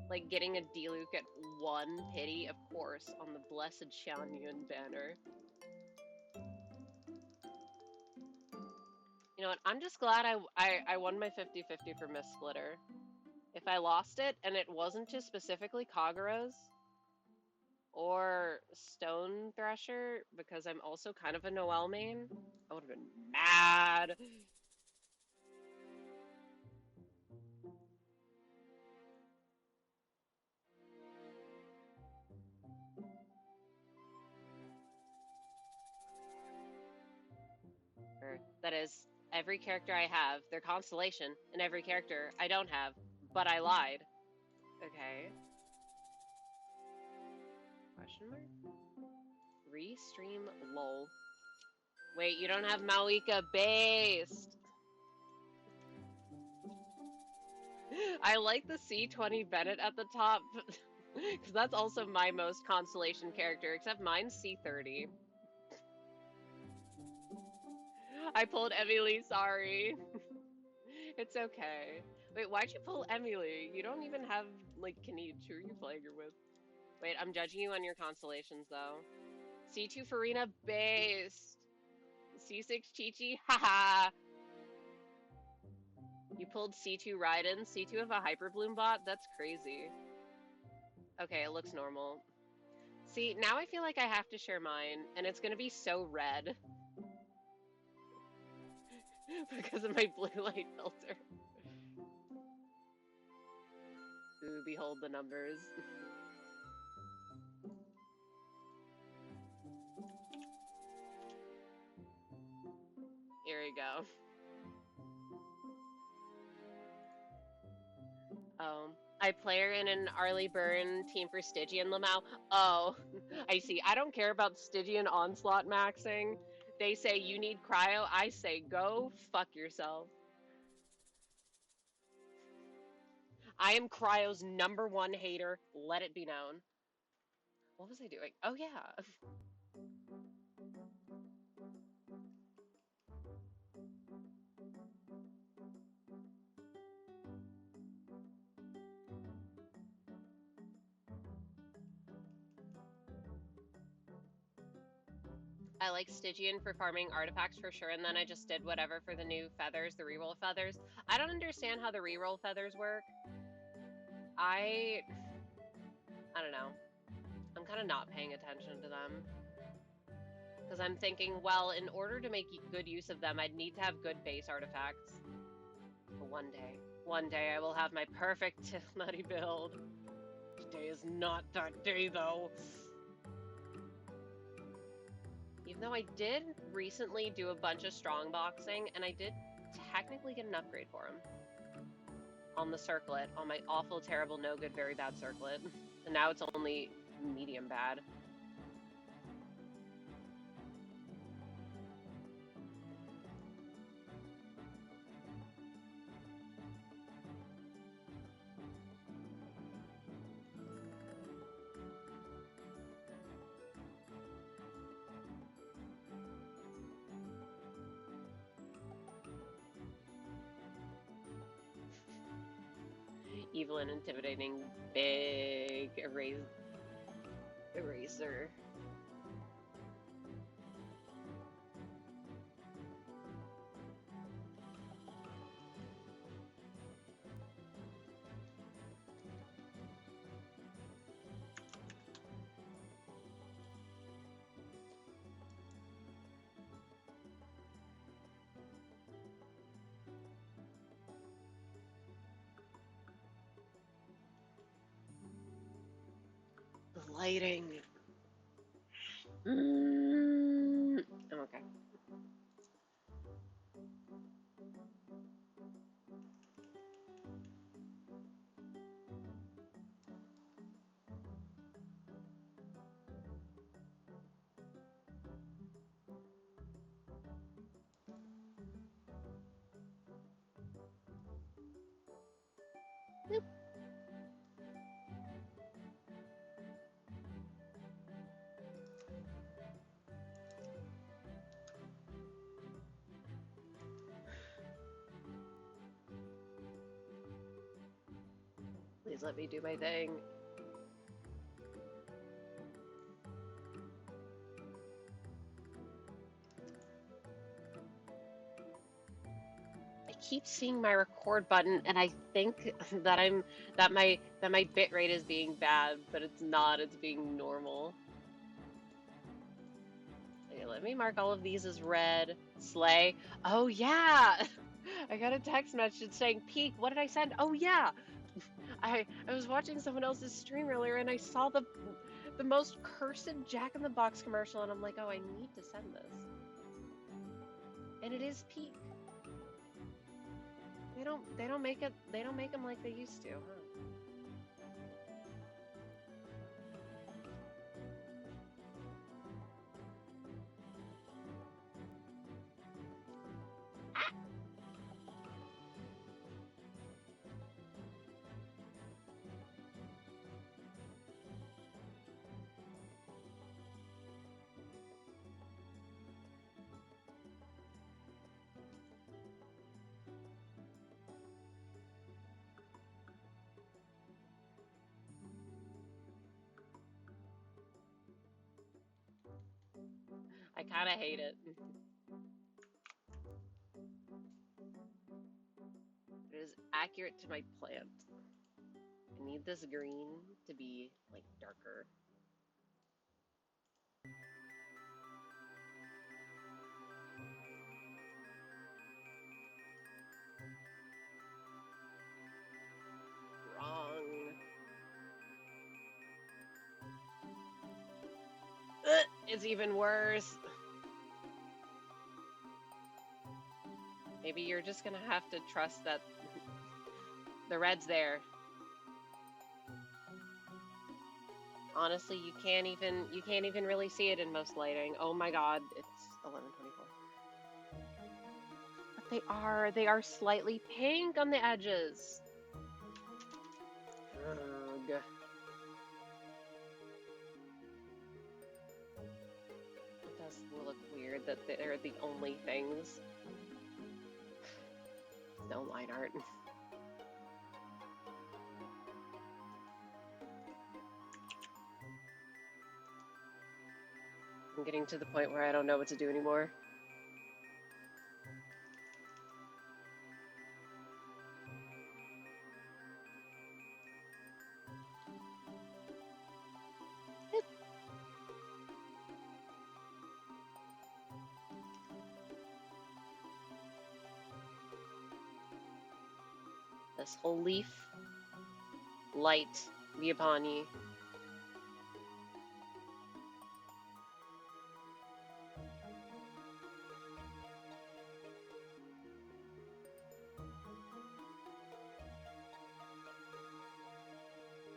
like, getting a Diluc at 1 pity, of course, on the blessed Xianyun banner. You know what? I'm just glad I won my 50-50 for Miss Splitter. If I lost it, and it wasn't to specifically Kagura's or Stone Thresher, because I'm also kind of a Noelle main, I would have been mad. That is, every character I have, their constellation, and every character I don't have, but I lied. Okay. Question mark? Restream lol. Wait, you don't have Maoika based! I like the C20 Bennett at the top. Because that's also my most constellation character, except mine's C30. I pulled Emily, sorry. It's okay. Wait, why'd you pull Emily? You don't even have, like, Kaniche. Who are you playing her with? Wait, I'm judging you on your constellations, though. C2 Farina, based. C6 Chi-Chi, haha. You pulled C2 Raiden, C2 of a Hyper Bloom bot? That's crazy. Okay, it looks normal. See, now I feel like I have to share mine, and it's gonna be so red. Because of my blue light filter. Ooh, behold the numbers. Here we go. Oh, I play her in an Arlie Byrne team for Stygian Lamau. Oh, I see. I don't care about Stygian Onslaught maxing. They say you need cryo. I say go fuck yourself. I am cryo's #1 hater. Let it be known. What was I doing? Oh yeah. I like Stygian for farming artifacts for sure, and then I just did whatever for the new feathers, the reroll feathers. I don't understand how the reroll feathers work. I don't know. I'm kind of not paying attention to them. Because I'm thinking, well, in order to make good use of them, I'd need to have good base artifacts. But one day I will have my perfect Tifnutty build. Today is not that day, though. Even though I did recently do a bunch of strong boxing, and I did technically get an upgrade for him. On the circlet, on my awful, terrible, no good, very bad circlet. And now it's only medium bad. Evil and intimidating, big eraser. The lighting. I'm okay. Please let me do my thing. I keep seeing my record button and I think that my bit rate is being bad, but it's not, it's being normal. Okay, let me mark all of these as red. Slay. Oh yeah! I got a text message saying peak. What did I send? Oh yeah! I was watching someone else's stream earlier and I saw the most cursed Jack in the Box commercial and I'm like, oh, I need to send this. And it is peak. They don't make them like they used to, huh? I kind of hate it. It is accurate to my plant. I need this green to be like darker. Wrong. It's even worse. Maybe you're just gonna have to trust that the red's there. Honestly, you can't even really see it in most lighting. Oh my god, it's 11:24. But they are slightly pink on the edges. Ugh. It does look weird that they're the only things. No line art. I'm getting to the point where I don't know what to do anymore. This whole leaf, light, be upon ye.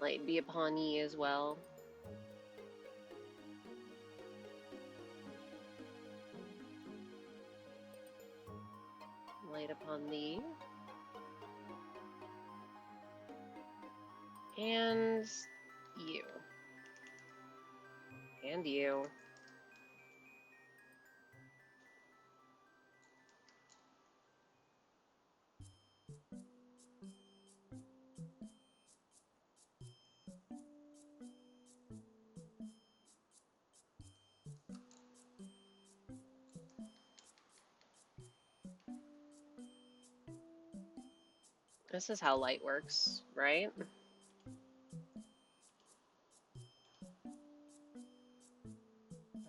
Light be upon ye as well. Light upon thee. And you. And you. This is how light works, right? What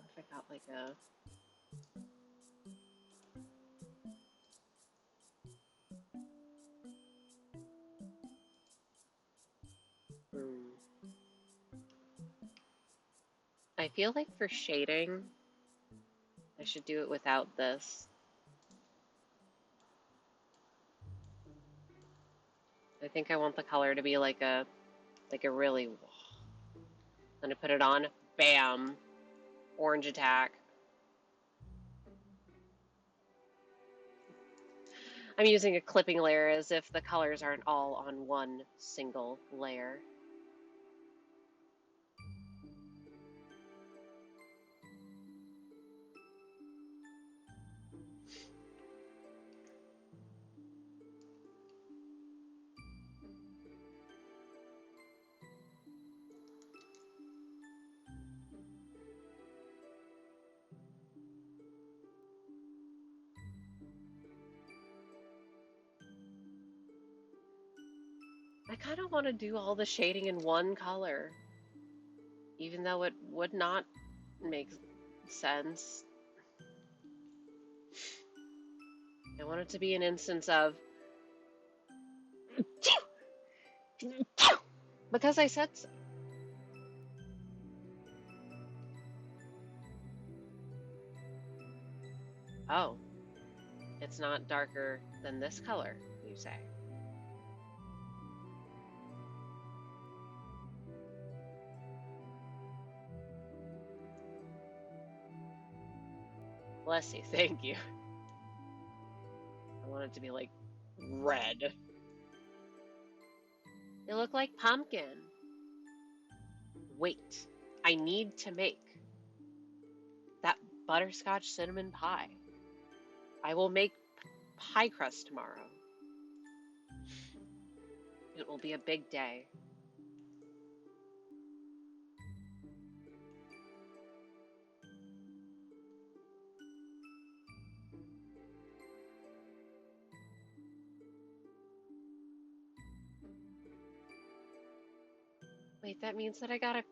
if I got like a... I feel like for shading, I should do it without this. I think I want the color to be like a really... Then I put it on, bam, orange attack. I'm using a clipping layer as if the colors aren't all on one single layer. I kind of want to do all the shading in one color, even though it would not make sense. I want it to be an instance of, because I said so. Oh, it's not darker than this color, you say? Bless you, thank you. I want it to be like red. They look like pumpkin. Wait, I need to make that butterscotch cinnamon pie. I will make pie crust tomorrow. It will be a big day. Wait, that means that I gotta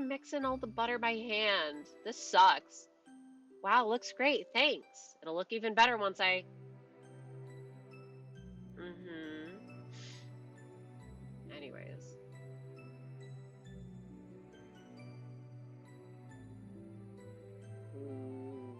mix in all the butter by hand. This sucks. Wow, looks great. Thanks. It'll look even better once I... Anyways. Ooh.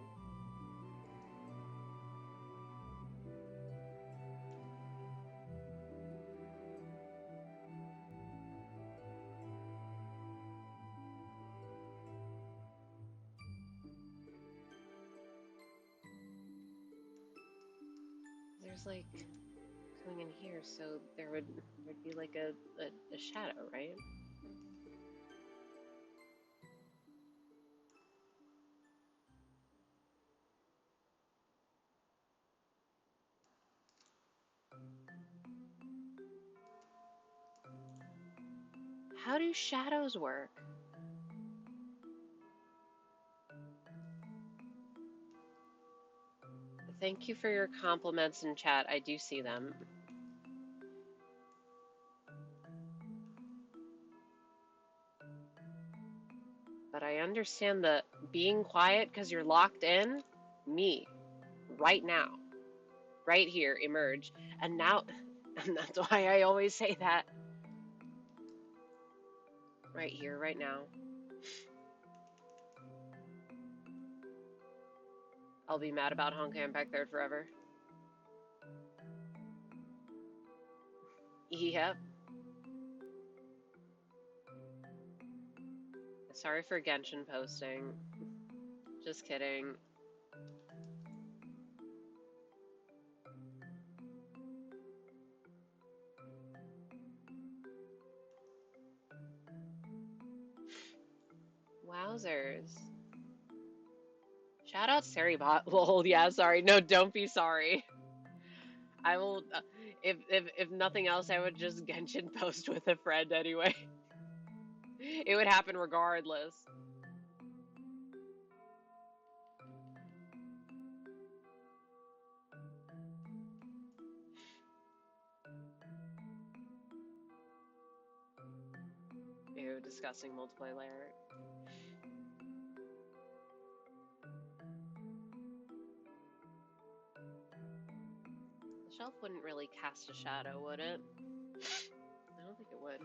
There's like coming in here, so there'd be like a shadow, right? How do shadows work? Thank you for your compliments in chat. I do see them. But I understand the being quiet because you're locked in. Me, right now, right here, emerge. And now, and that's why I always say that. Right here, right now. I'll be mad about Honkai Impact Third forever. Yep. Sorry for Genshin posting. Just kidding. Wowzers. Shout out Saribot. Lol, yeah, sorry. No, don't be sorry. I will, if nothing else, I would just Genshin post with a friend anyway. It would happen regardless. Ew, disgusting multiplayer layer. The shelf wouldn't really cast a shadow, would it? I don't think it would.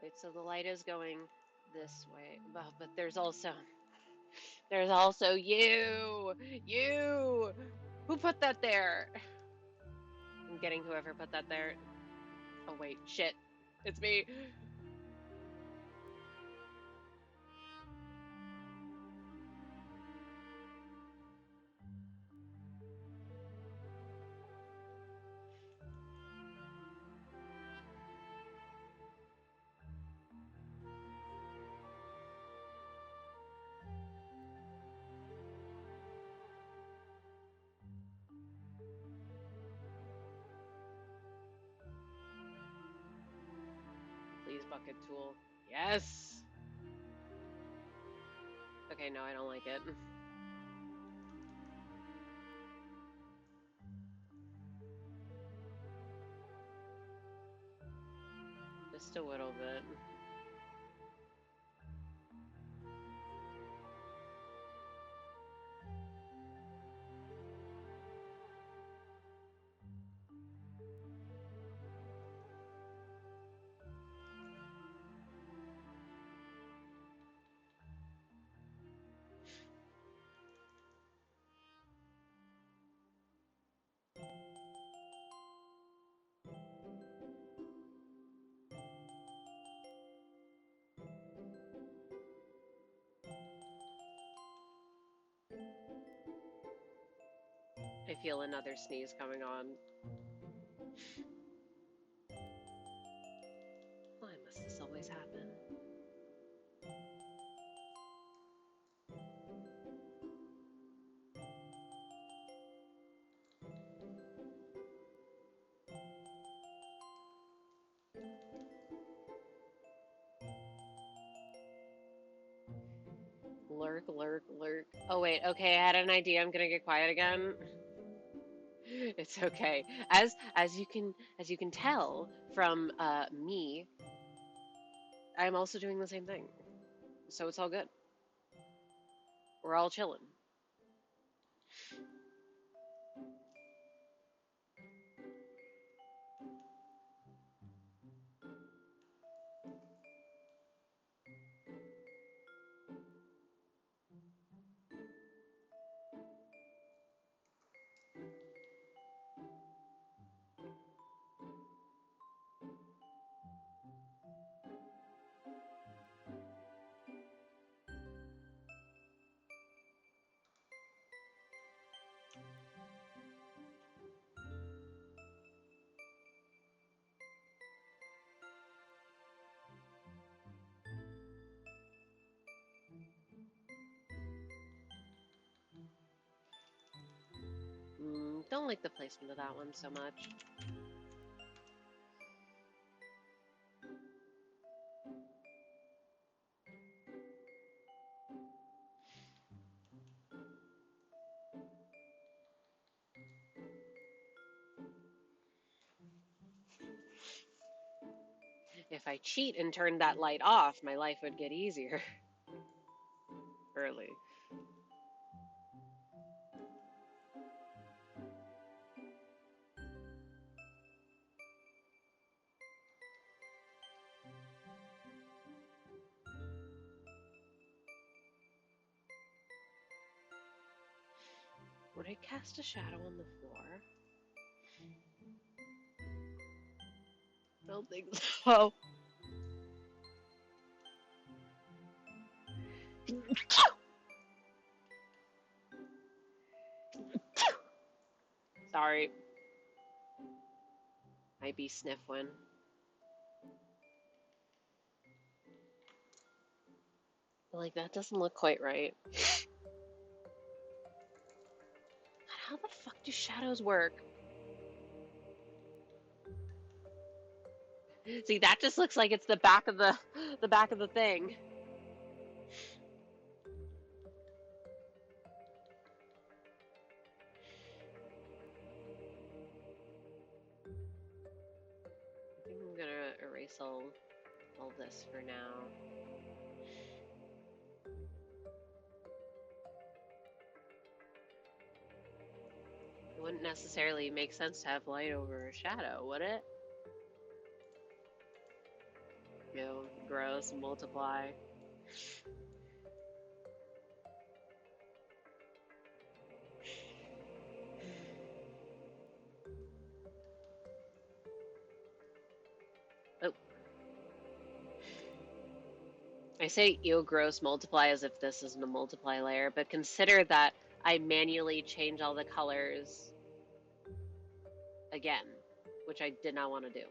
Wait, so the light is going this way, but there's also you. Who put that there? I'm getting whoever put that there. Oh wait, shit, it's me. Please, bucket tool. Yes. Okay, no, I don't like it. Just a little bit. I feel another sneeze coming on. Why must this always happen? Lurk, lurk, lurk. Oh wait, okay, I had an idea. I'm gonna get quiet again. It's okay. As you can tell from me, I'm also doing the same thing. So it's all good. We're all chilling. Don't like the placement of that one so much. If I cheat and turn that light off, my life would get easier early. Would I cast a shadow on the floor? I don't think so. Sorry. Might be sniffling. Like, that doesn't look quite right. How the fuck do shadows work? See, that just looks like it's the back of the back of the thing. I think I'm gonna erase all this for now. It wouldn't necessarily make sense to have light over a shadow, would it? Ew, gross, multiply. Oh. I say ew, gross, multiply as if this isn't a multiply layer, but consider that I manually change all the colors again, which I did not want to do.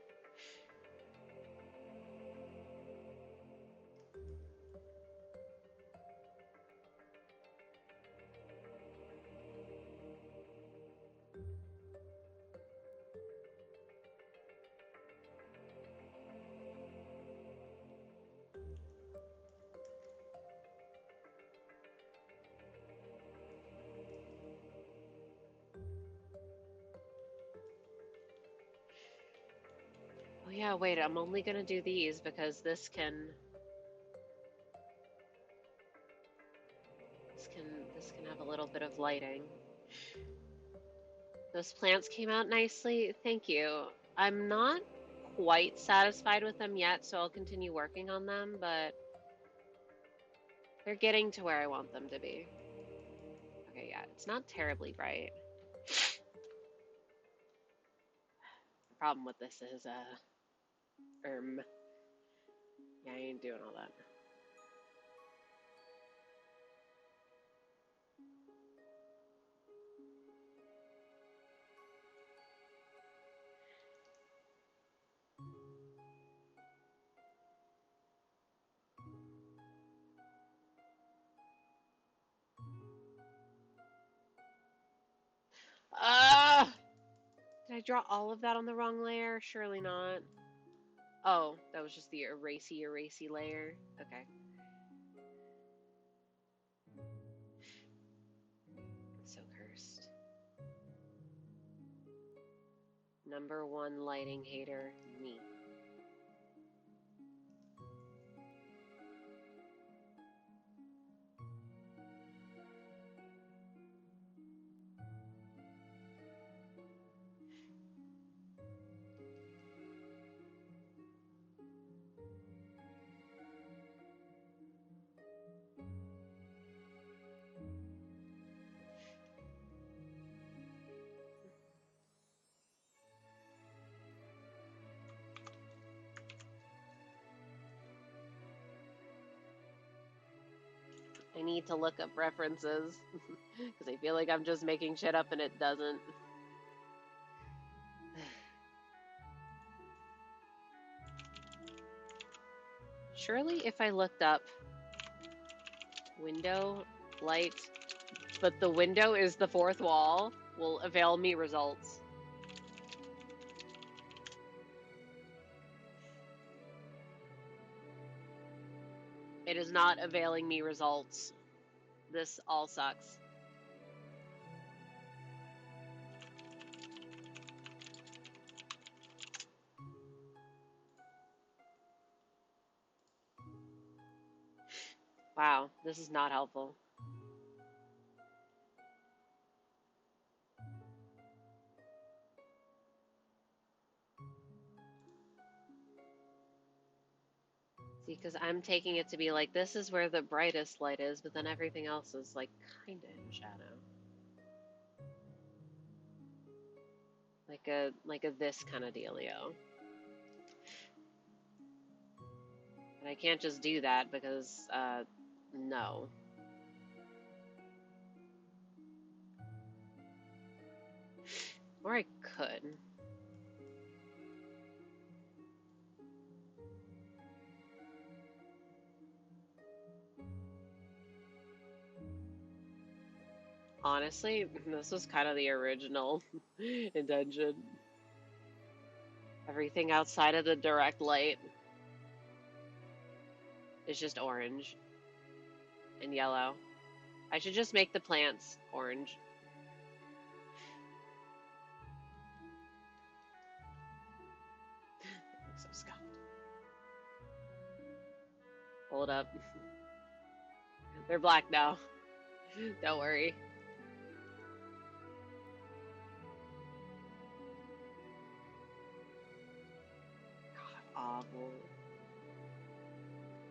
Oh yeah, wait, I'm only gonna do these because this can have a little bit of lighting. Those plants came out nicely. Thank you. I'm not quite satisfied with them yet, so I'll continue working on them, but they're getting to where I want them to be. Okay, yeah, it's not terribly bright. The problem with this is, yeah, I ain't doing all that. Ah! Did I draw all of that on the wrong layer? Surely not. Oh, that was just the erasey layer. Okay. #1 lighting hater, me. I need to look up references because I feel like I'm just making shit up and it doesn't. Surely if I looked up window light, but the window is the fourth wall, will avail me results. It is not availing me results. This all sucks. Wow, this is not helpful. See, because I'm taking it to be like, this is where the brightest light is, but then everything else is like kind of in shadow. Like a this kind of dealio. But I can't just do that because, no. Or I could. Honestly, this was kind of the original intention. Everything outside of the direct light is just orange and yellow. I should just make the plants orange. So scuffed. Hold up. They're black now. Don't worry. God, awful.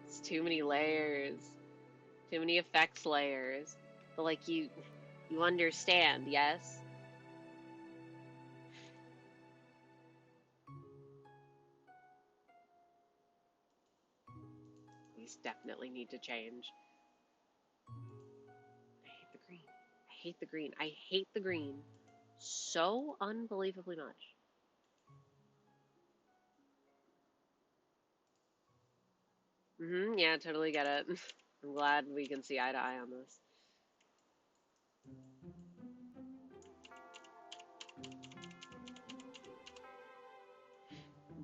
It's too many layers. Too many effects layers. But like you understand, yes? These definitely need to change. I hate the green. I hate the green. I hate the green so unbelievably much. Yeah, totally get it. I'm glad we can see eye to eye on this.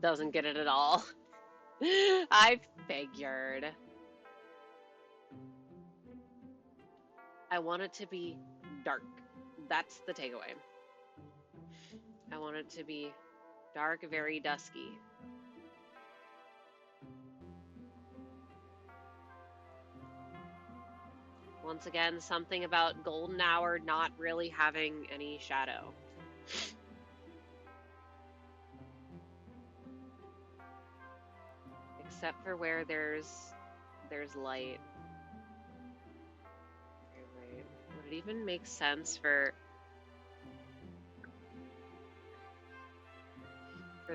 Doesn't get it at all. I figured. I want it to be dark. That's the takeaway. I want it to be dark, very dusky. Once again, something about golden hour not really having any shadow. Except for where there's light. Okay, wait. Would it even make sense for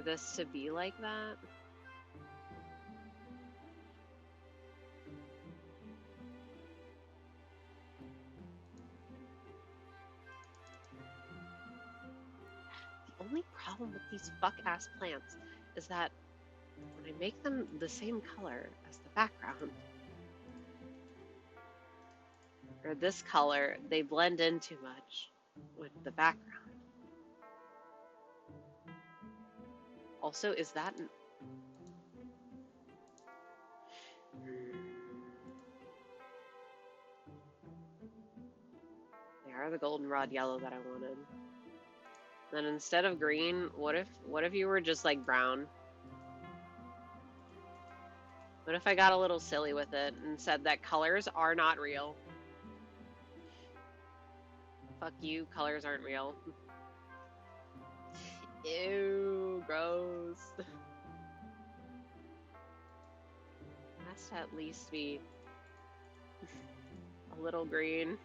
this to be like that? The only problem with these fuck-ass plants is that when I make them the same color as the background, or this color, they blend in too much with the background. Also, is that they are the goldenrod yellow that I wanted. Then instead of green, what if you were just like brown? What if I got a little silly with it and said that colors are not real? Fuck you, colors aren't real. Ew, gross. Has to at least be a little green.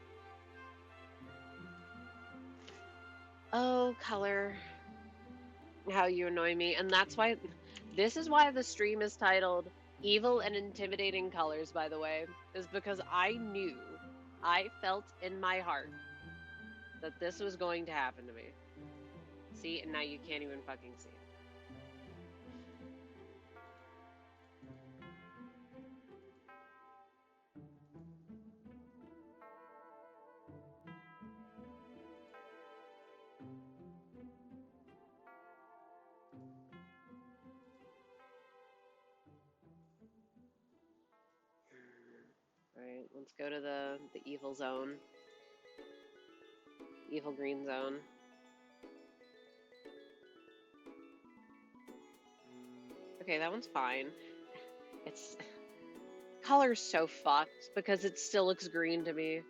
Oh, color. How you annoy me. And that's why, this is why the stream is titled Evil and Intimidating Colors, by the way, is because I felt in my heart that this was going to happen to me. See, and now you can't even fucking see. Alright, let's go to the evil zone. Evil green zone. Okay, that one's fine. It's... color's so fucked because it still looks green to me.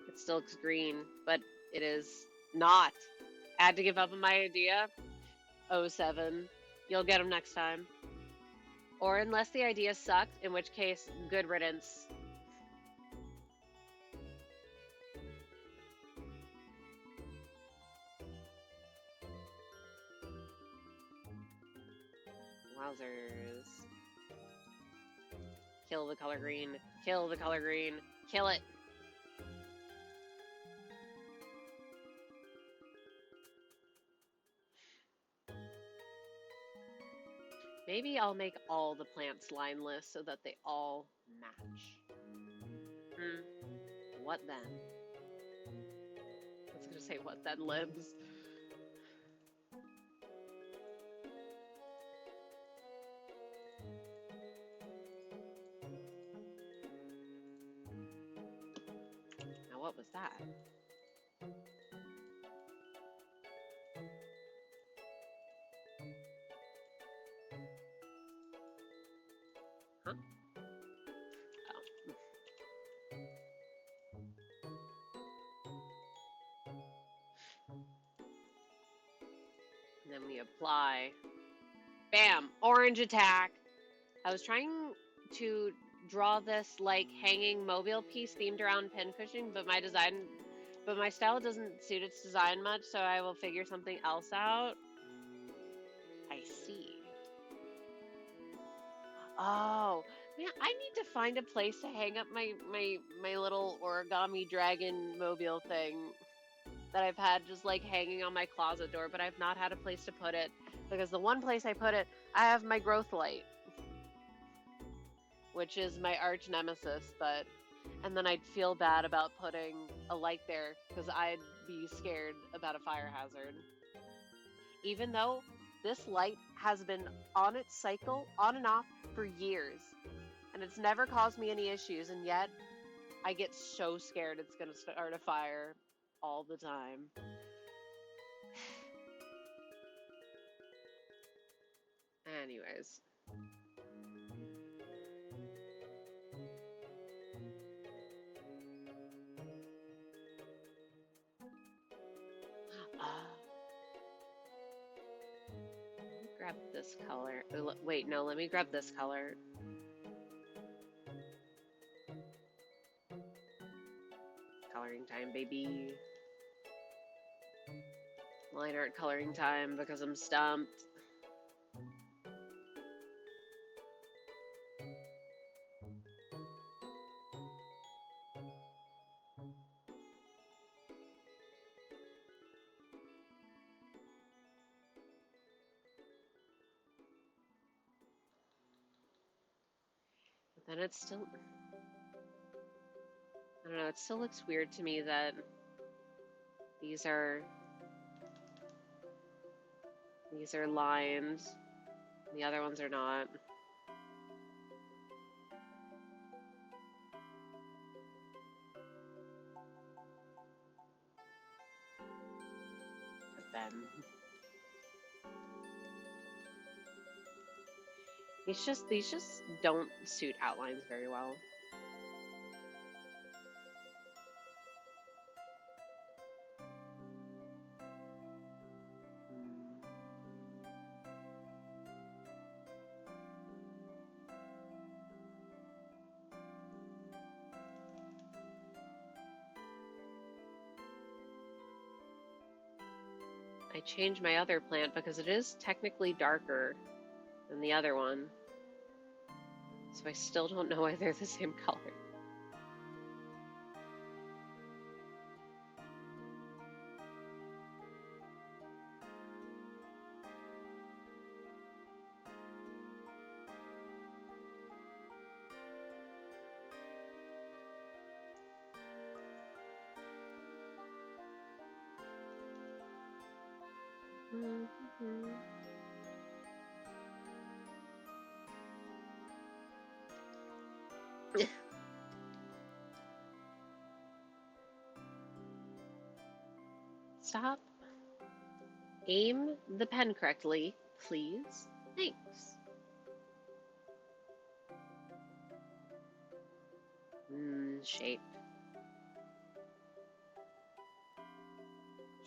It still looks green, but it is not. I had to give up on my idea. 07. You'll get them next time. Or unless the idea sucked, in which case, good riddance. Wowzers. Kill the color green. Kill the color green. Kill it. Maybe I'll make all the plants lineless so that they all match. What then? I was gonna say, what then, libs? Now what was that? Huh? Oh. And then we apply. Bam! Orange attack! I was trying to draw this like hanging mobile piece themed around pincushion, but my style doesn't suit its design much, so I will figure something else out. I see. Oh, man, I need to find a place to hang up my little origami dragon mobile thing that I've had just like hanging on my closet door, but I've not had a place to put it because the one place I put it, I have my growth light, which is my arch nemesis, and then I'd feel bad about putting a light there because I'd be scared about a fire hazard. Even though this light has been on its cycle, on and off, for years, and it's never caused me any issues, and yet I get so scared it's gonna start a fire all the time. Anyways. Let me grab this color. Wait, no, let me grab this color. Coloring time, baby. Line art coloring time because I'm stumped. But then it's still... I don't know, it still looks weird to me that these are lines, and the other ones are not. them. These just don't suit outlines very well. I changed my other plant because it is technically darker than the other one. So I still don't know why they're the same color. Stop. Aim the pen correctly, please. Thanks. Shape.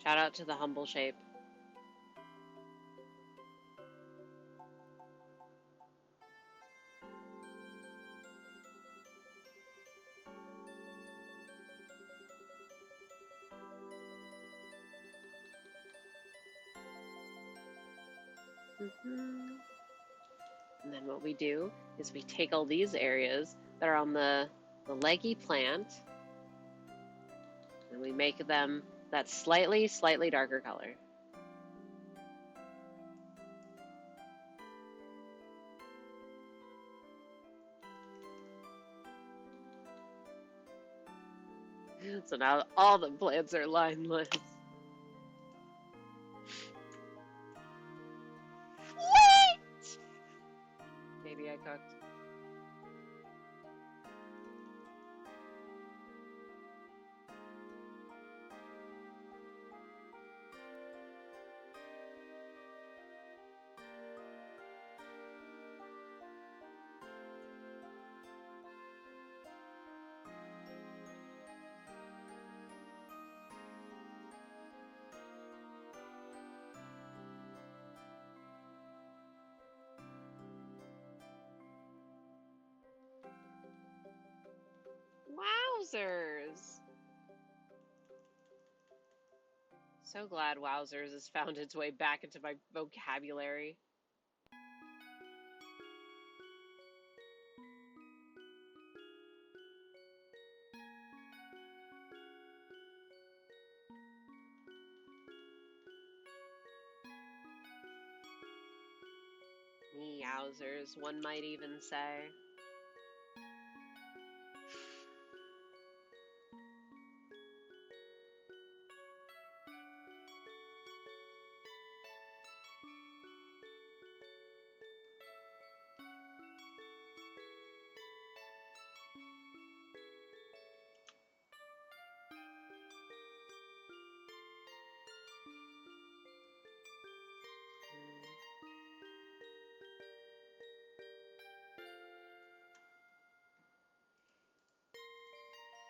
Shout out to the humble shape. And then what we do is we take all these areas that are on the leggy plant and we make them that slightly darker color. So now all the plants are lineless. What? Maybe I cooked. Wowzers! So glad Wowzers has found its way back into my vocabulary. Meowsers, one might even say.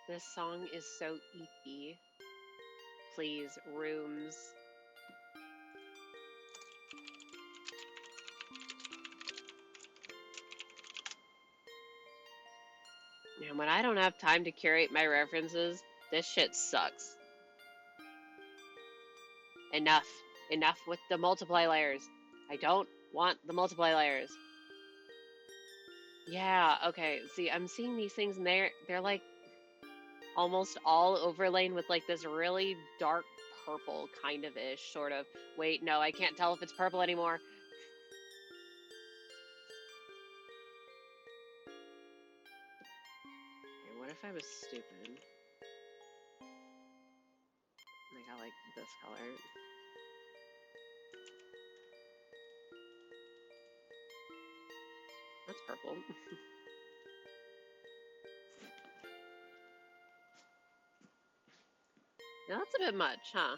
This song is so eepy. Please, rooms. And when I don't have time to curate my references, this shit sucks. Enough. Enough with the multiply layers. I don't want the multiply layers. Yeah, okay. See, I'm seeing these things and they're like almost all overlain with like this really dark purple kind of ish sort of. Wait, no, I can't tell if it's purple anymore. Okay, what if I was stupid? Like I like this color. That's purple. Now that's a bit much, huh?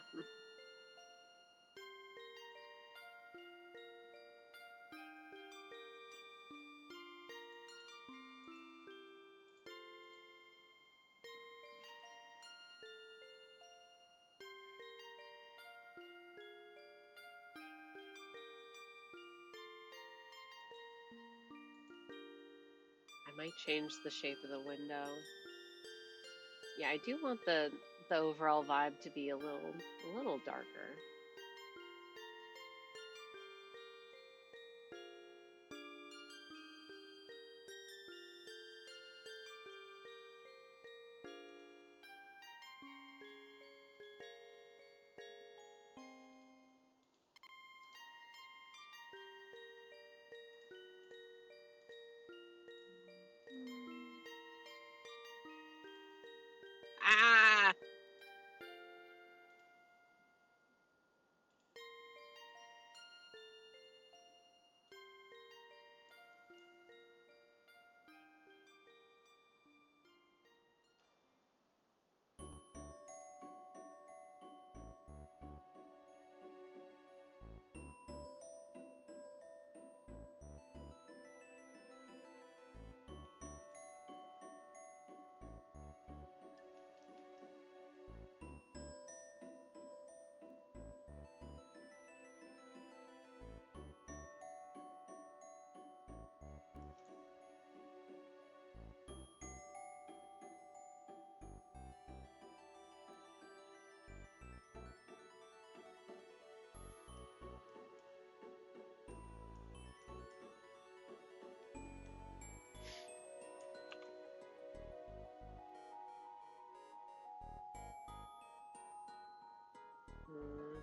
might change the shape of the window. Yeah, I do want the overall vibe to be a little darker. Ah! Hmm.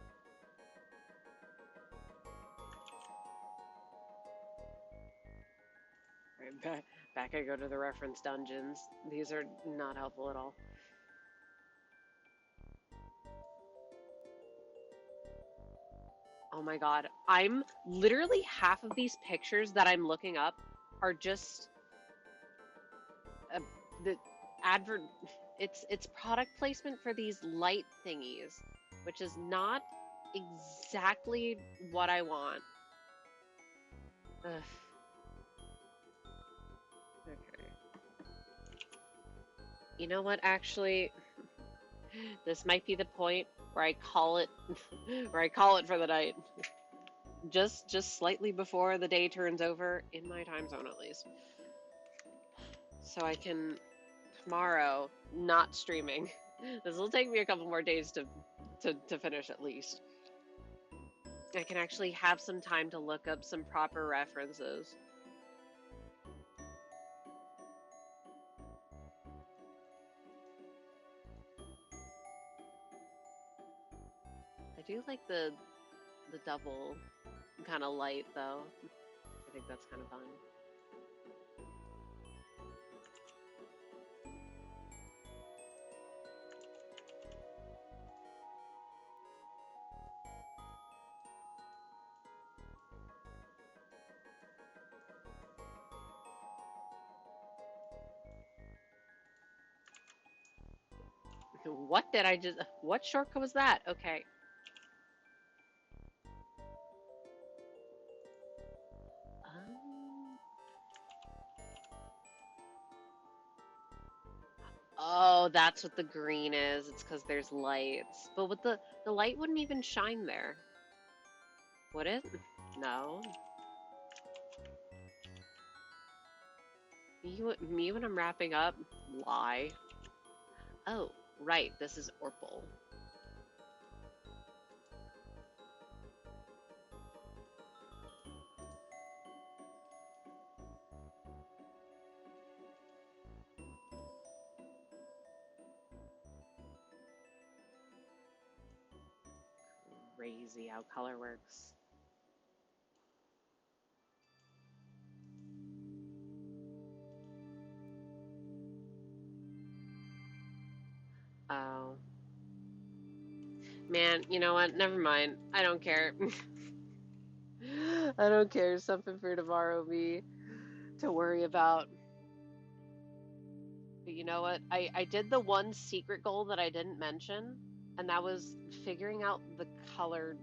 Right, back I go to the reference dungeons. These are not helpful at all. Oh my god. I'm literally half of these pictures that I'm looking up are just the advert. It's product placement for these light thingies, which is not exactly what I want. Ugh. Okay. You know what? Actually, this might be the point where I call it, where I call it for the night. Just slightly before the day turns over in my time zone, at least, so I can tomorrow not streaming. This will take me a couple more days to finish at least. I can actually have some time to look up some proper references. I do like the double kind of light though. I think that's kind of fun. What did I just? What shortcut was that? Okay. Um, oh, that's what the green is. It's because there's lights. But with the light wouldn't even shine there. Would it? No. Me when I'm wrapping up? Lie. Oh, right. This is Orpal. Crazy how color works. Oh. Man, you know what? Never mind. I don't care. I don't care. Something for tomorrow, me to worry about. But you know what? I did the one secret goal that I didn't mention, and that was figuring out the colored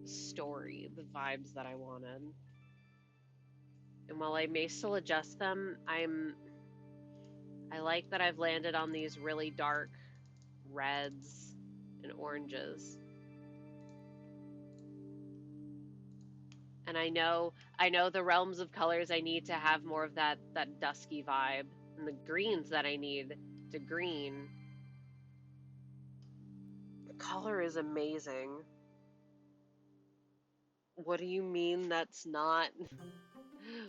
story, the vibes that I wanted. And while I may still adjust them, I like that I've landed on these really dark reds and oranges. And I know the realms of colors I need to have more of that dusky vibe, and the greens that I need to green. The color is amazing. What do you mean that's not?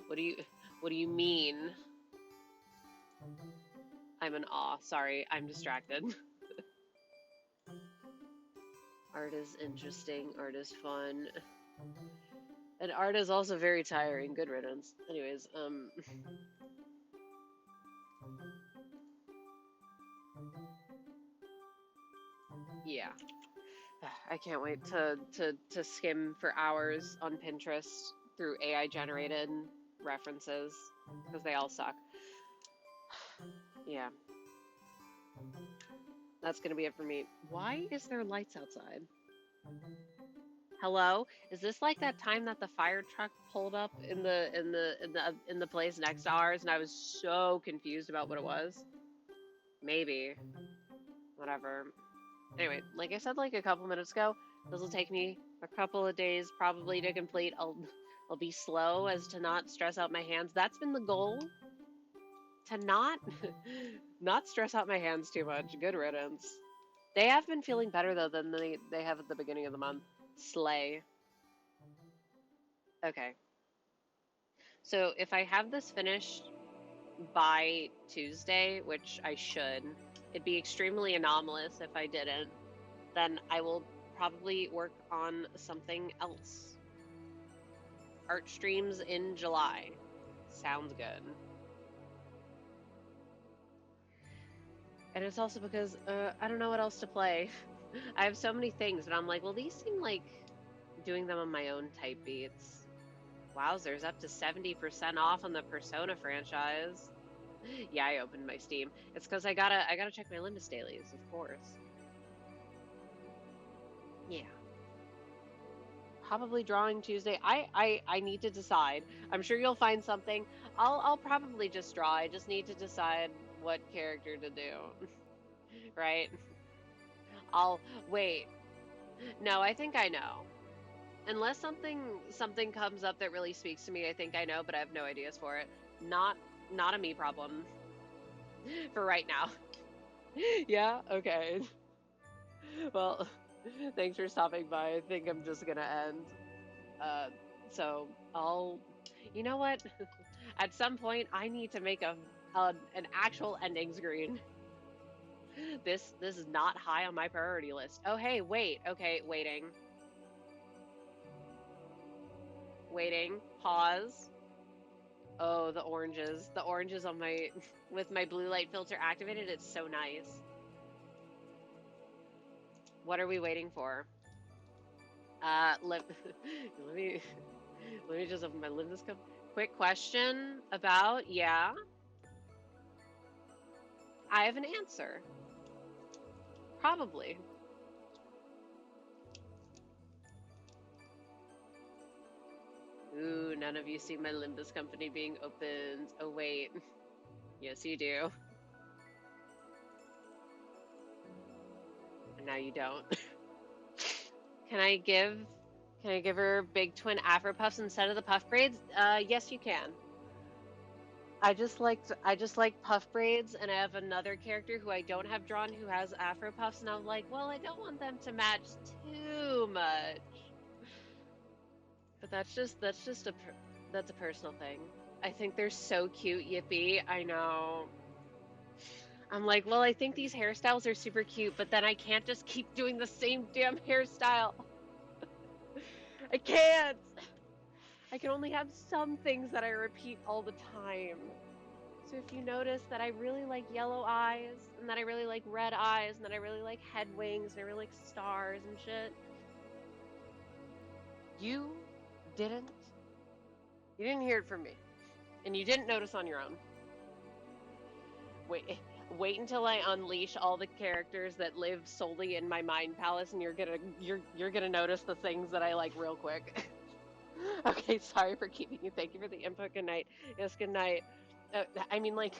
What do you what do you mean? I'm in awe. Sorry, I'm distracted. Art is interesting, art is fun. And art is also very tiring. Good riddance. Anyways, yeah. I can't wait to skim for hours on Pinterest through AI generated references because they all suck. Yeah, that's gonna be it for me. Why is there lights outside? Hello? Is this like that time that the fire truck pulled up in the place next to ours and I was so confused about what it was? Maybe. Whatever. Anyway, like I said like a couple minutes ago, this will take me a couple of days probably to complete. I'll be slow as to not stress out my hands. That's been the goal, to not not stress out my hands too much. Good riddance. They have been feeling better though than they have at the beginning of the month. Slay. Okay. So if I have this finished by Tuesday, which I should, it'd be extremely anomalous if I didn't. Then I will probably work on something else. Art streams in July. Sounds good. And it's also because I don't know what else to play. I have so many things, but I'm like, well, these seem like doing them on my own type beats. Wowzers, up to 70% off on the Persona franchise. Yeah, I opened my Steam. It's because I gotta check my Limbus dailies, of course. Yeah. Probably drawing Tuesday. I need to decide. I'm sure you'll find something. I'll probably just draw. I just need to decide what character to do. Right? I'll wait. No, I think I know. Unless something comes up that really speaks to me, I think I know, but I have no ideas for it. Not a me problem for right now. Yeah, okay. Well, thanks for stopping by. I think I'm just gonna end. Uh, so you know what? At some point, I need to make an actual ending screen. This is not high on my priority list. Oh hey, wait. Okay, waiting. Pause. Oh, the oranges. The oranges on my with my blue light filter activated. It's so nice. What are we waiting for? Let me let me just open my Limbus. Quick question about, yeah. I have an answer. Probably. Ooh, none of you see my Limbus company being opened. Oh wait. Yes, you do. And now you don't. Can I give her big twin afro puffs instead of the puff braids? Yes you can. I just like puff braids, and I have another character who I don't have drawn who has afro puffs, and I'm like, well, I don't want them to match too much. But that's a personal thing. I think they're so cute, Yippee. I know. I'm like, well, I think these hairstyles are super cute, but then I can't just keep doing the same damn hairstyle. I can't. I can only have some things that I repeat all the time. So if you notice that I really like yellow eyes, and that I really like red eyes, and that I really like head wings, and I really like stars and shit, you didn't you didn't hear it from me. And you didn't notice on your own. Wait until I unleash all the characters that live solely in my mind palace, and you're gonna notice the things that I like real quick. Okay, sorry for keeping you. Thank you for the input. Good night. Yes, good night. I mean, like,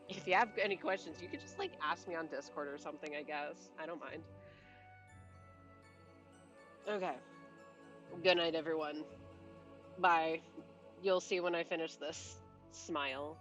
if you have any questions, you could just like ask me on Discord or something. I guess I don't mind. Okay. Good night, everyone. Bye. You'll see when I finish this. Smile.